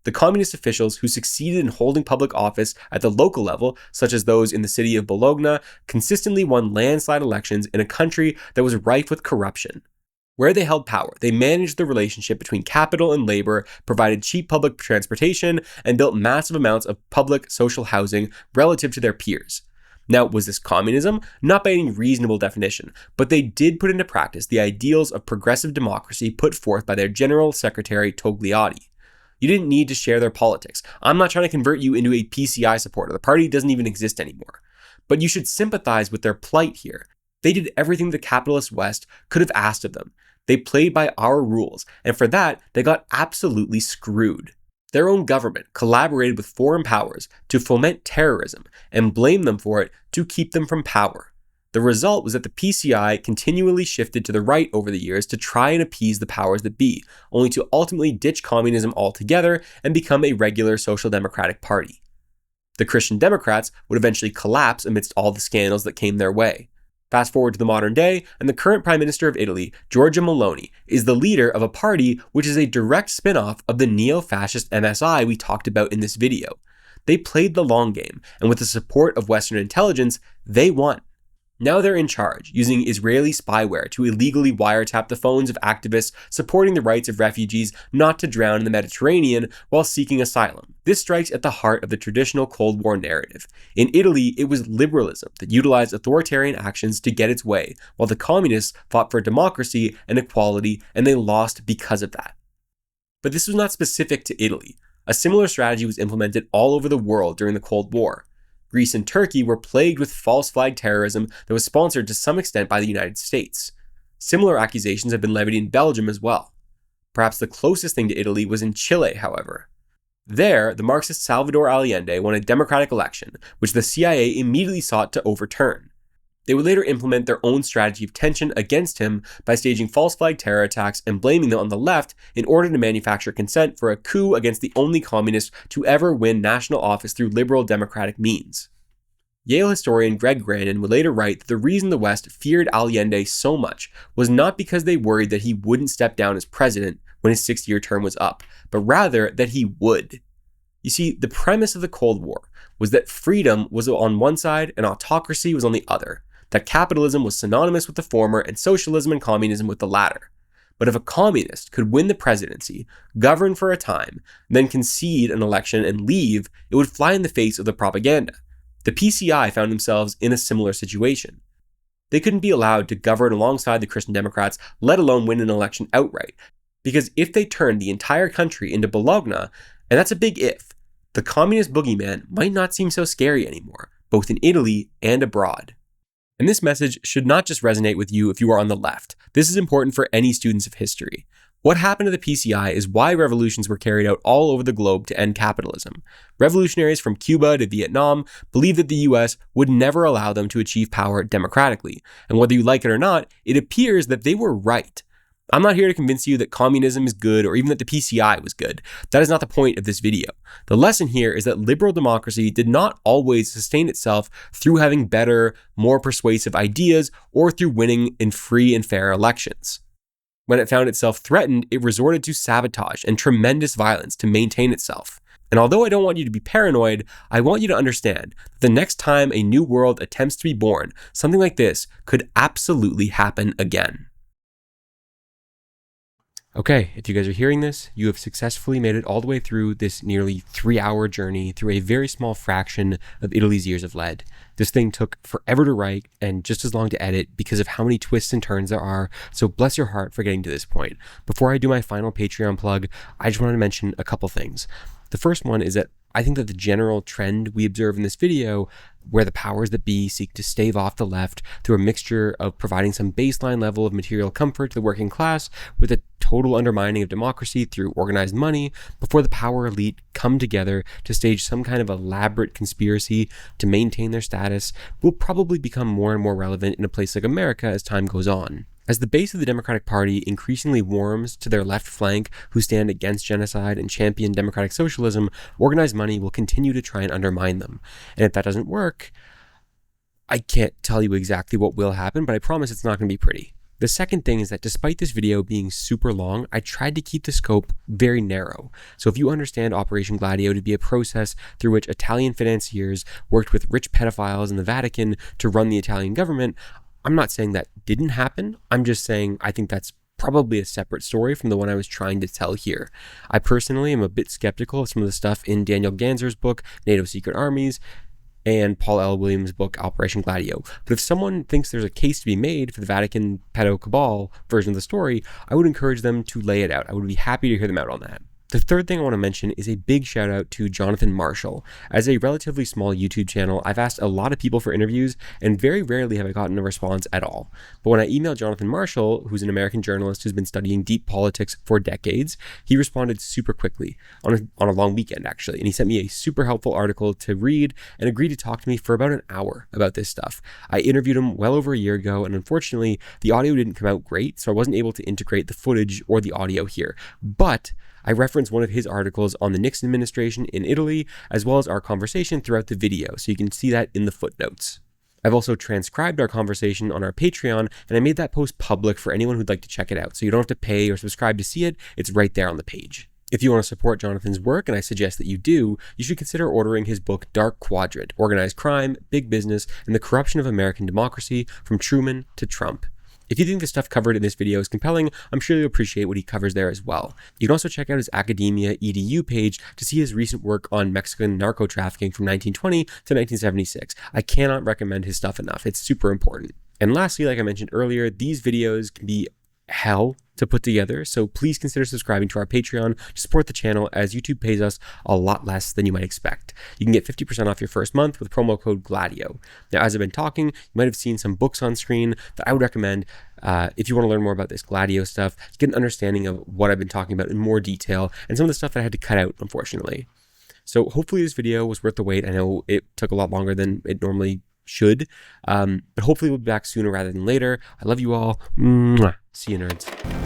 The communist officials who succeeded in holding public office at the local level, such as those in the city of Bologna, consistently won landslide elections in a country that was rife with corruption. Where they held power, they managed the relationship between capital and labor, provided cheap public transportation, and built massive amounts of public social housing relative to their peers. Now, was this communism? Not by any reasonable definition, but they did put into practice the ideals of progressive democracy put forth by their General Secretary Togliatti. You didn't need to share their politics. I'm not trying to convert you into a PCI supporter. The party doesn't even exist anymore. But you should sympathize with their plight here. They did everything the capitalist West could have asked of them. They played by our rules, and for that, they got absolutely screwed. Their own government collaborated with foreign powers to foment terrorism and blamed them for it to keep them from power. The result was that the PCI continually shifted to the right over the years to try and appease the powers that be, only to ultimately ditch communism altogether and become a regular social democratic party. The Christian Democrats would eventually collapse amidst all the scandals that came their way. Fast forward to the modern day, and the current Prime Minister of Italy, Giorgia Meloni, is the leader of a party which is a direct spin-off of the neo-fascist MSI we talked about in this video. They played the long game, and with the support of Western intelligence, they won. Now they're in charge, using Israeli spyware to illegally wiretap the phones of activists supporting the rights of refugees not to drown in the Mediterranean while seeking asylum. This strikes at the heart of the traditional Cold War narrative. In Italy, it was liberalism that utilized authoritarian actions to get its way, while the communists fought for democracy and equality, and they lost because of that. But this was not specific to Italy. A similar strategy was implemented all over the world during the Cold War. Greece and Turkey were plagued with false flag terrorism that was sponsored to some extent by the United States. Similar accusations have been levied in Belgium as well. Perhaps the closest thing to Italy was in Chile, however. There, the Marxist Salvador Allende won a democratic election, which the CIA immediately sought to overturn. They would later implement their own strategy of tension against him by staging false flag terror attacks and blaming them on the left in order to manufacture consent for a coup against the only communist to ever win national office through liberal democratic means. Yale historian Greg Grandin would later write that the reason the West feared Allende so much was not because they worried that he wouldn't step down as president when his 6-year term was up, but rather that he would. You see, the premise of the Cold War was that freedom was on one side and autocracy was on the other, that capitalism was synonymous with the former and socialism and communism with the latter. But if a communist could win the presidency, govern for a time, then concede an election and leave, it would fly in the face of the propaganda. The PCI found themselves in a similar situation. They couldn't be allowed to govern alongside the Christian Democrats, let alone win an election outright. Because if they turned the entire country into Bologna, and that's a big if, the communist boogeyman might not seem so scary anymore, both in Italy and abroad. And this message should not just resonate with you if you are on the left. This is important for any students of history. What happened to the PCI is why revolutions were carried out all over the globe to end capitalism. Revolutionaries from Cuba to Vietnam believed that the US would never allow them to achieve power democratically. And whether you like it or not, it appears that they were right. I'm not here to convince you that communism is good or even that the PCI was good. That is not the point of this video. The lesson here is that liberal democracy did not always sustain itself through having better, more persuasive ideas or through winning in free and fair elections. When it found itself threatened, it resorted to sabotage and tremendous violence to maintain itself. And although I don't want you to be paranoid, I want you to understand that the next time a new world attempts to be born, something like this could absolutely happen again. Okay, if you guys are hearing this, you have successfully made it all the way through this nearly 3-hour journey through a very small fraction of Italy's years of lead. This thing took forever to write and just as long to edit because of how many twists and turns there are, so bless your heart for getting to this point. Before I do my final Patreon plug, I just wanted to mention a couple things. The first one is that I think that the general trend we observe in this video, where the powers that be seek to stave off the left through a mixture of providing some baseline level of material comfort to the working class with a total undermining of democracy through organized money before the power elite come together to stage some kind of elaborate conspiracy to maintain their status, will probably become more and more relevant in a place like America as time goes on. As the base of the Democratic Party increasingly warms to their left flank who stand against genocide and champion democratic socialism, organized money will continue to try and undermine them. And if that doesn't work, I can't tell you exactly what will happen, but I promise it's not going to be pretty. The second thing is that despite this video being super long, I tried to keep the scope very narrow. So if you understand Operation Gladio to be a process through which Italian financiers worked with rich pedophiles in the Vatican to run the Italian government, I'm not saying that didn't happen. I'm just saying I think that's probably a separate story from the one I was trying to tell here. I personally am a bit skeptical of some of the stuff in Daniel Ganzer's book, NATO Secret Armies, and Paul L. Williams' book, Operation Gladio. But if someone thinks there's a case to be made for the Vatican pedo cabal version of the story, I would encourage them to lay it out. I would be happy to hear them out on that. The third thing I want to mention is a big shout out to Jonathan Marshall. As a relatively small YouTube channel, I've asked a lot of people for interviews and very rarely have I gotten a response at all. But when I emailed Jonathan Marshall, who's an American journalist who's been studying deep politics for decades, he responded super quickly on a long weekend actually. And he sent me a super helpful article to read and agreed to talk to me for about an hour about this stuff. I interviewed him well over a year ago and unfortunately the audio didn't come out great, so I wasn't able to integrate the footage or the audio here. But I reference one of his articles on the Nixon administration in Italy, as well as our conversation throughout the video, so you can see that in the footnotes. I've also transcribed our conversation on our Patreon, and I made that post public for anyone who'd like to check it out, so you don't have to pay or subscribe to see it, it's right there on the page. If you want to support Jonathan's work, and I suggest that you do, you should consider ordering his book Dark Quadrant: Organized Crime, Big Business, and the Corruption of American Democracy from Truman to Trump. If you think the stuff covered in this video is compelling, I'm sure you'll appreciate what he covers there as well. You can also check out his Academia EDU page to see his recent work on Mexican narco trafficking from 1920 to 1976. I cannot recommend his stuff enough. It's super important. And lastly, like I mentioned earlier, these videos can be hell to put together, so please consider subscribing to our Patreon to support the channel, as YouTube pays us a lot less than you might expect. You can get 50% off your first month with promo code Gladio. Now, as I've been talking, you might have seen some books on screen that I would recommend if you want to learn more about this Gladio stuff, to get an understanding of what I've been talking about in more detail, and some of the stuff that I had to cut out, unfortunately. So hopefully this video was worth the wait. I know it took a lot longer than it normally should, but hopefully we'll be back sooner rather than later. I love you all. Mwah. See you, nerds.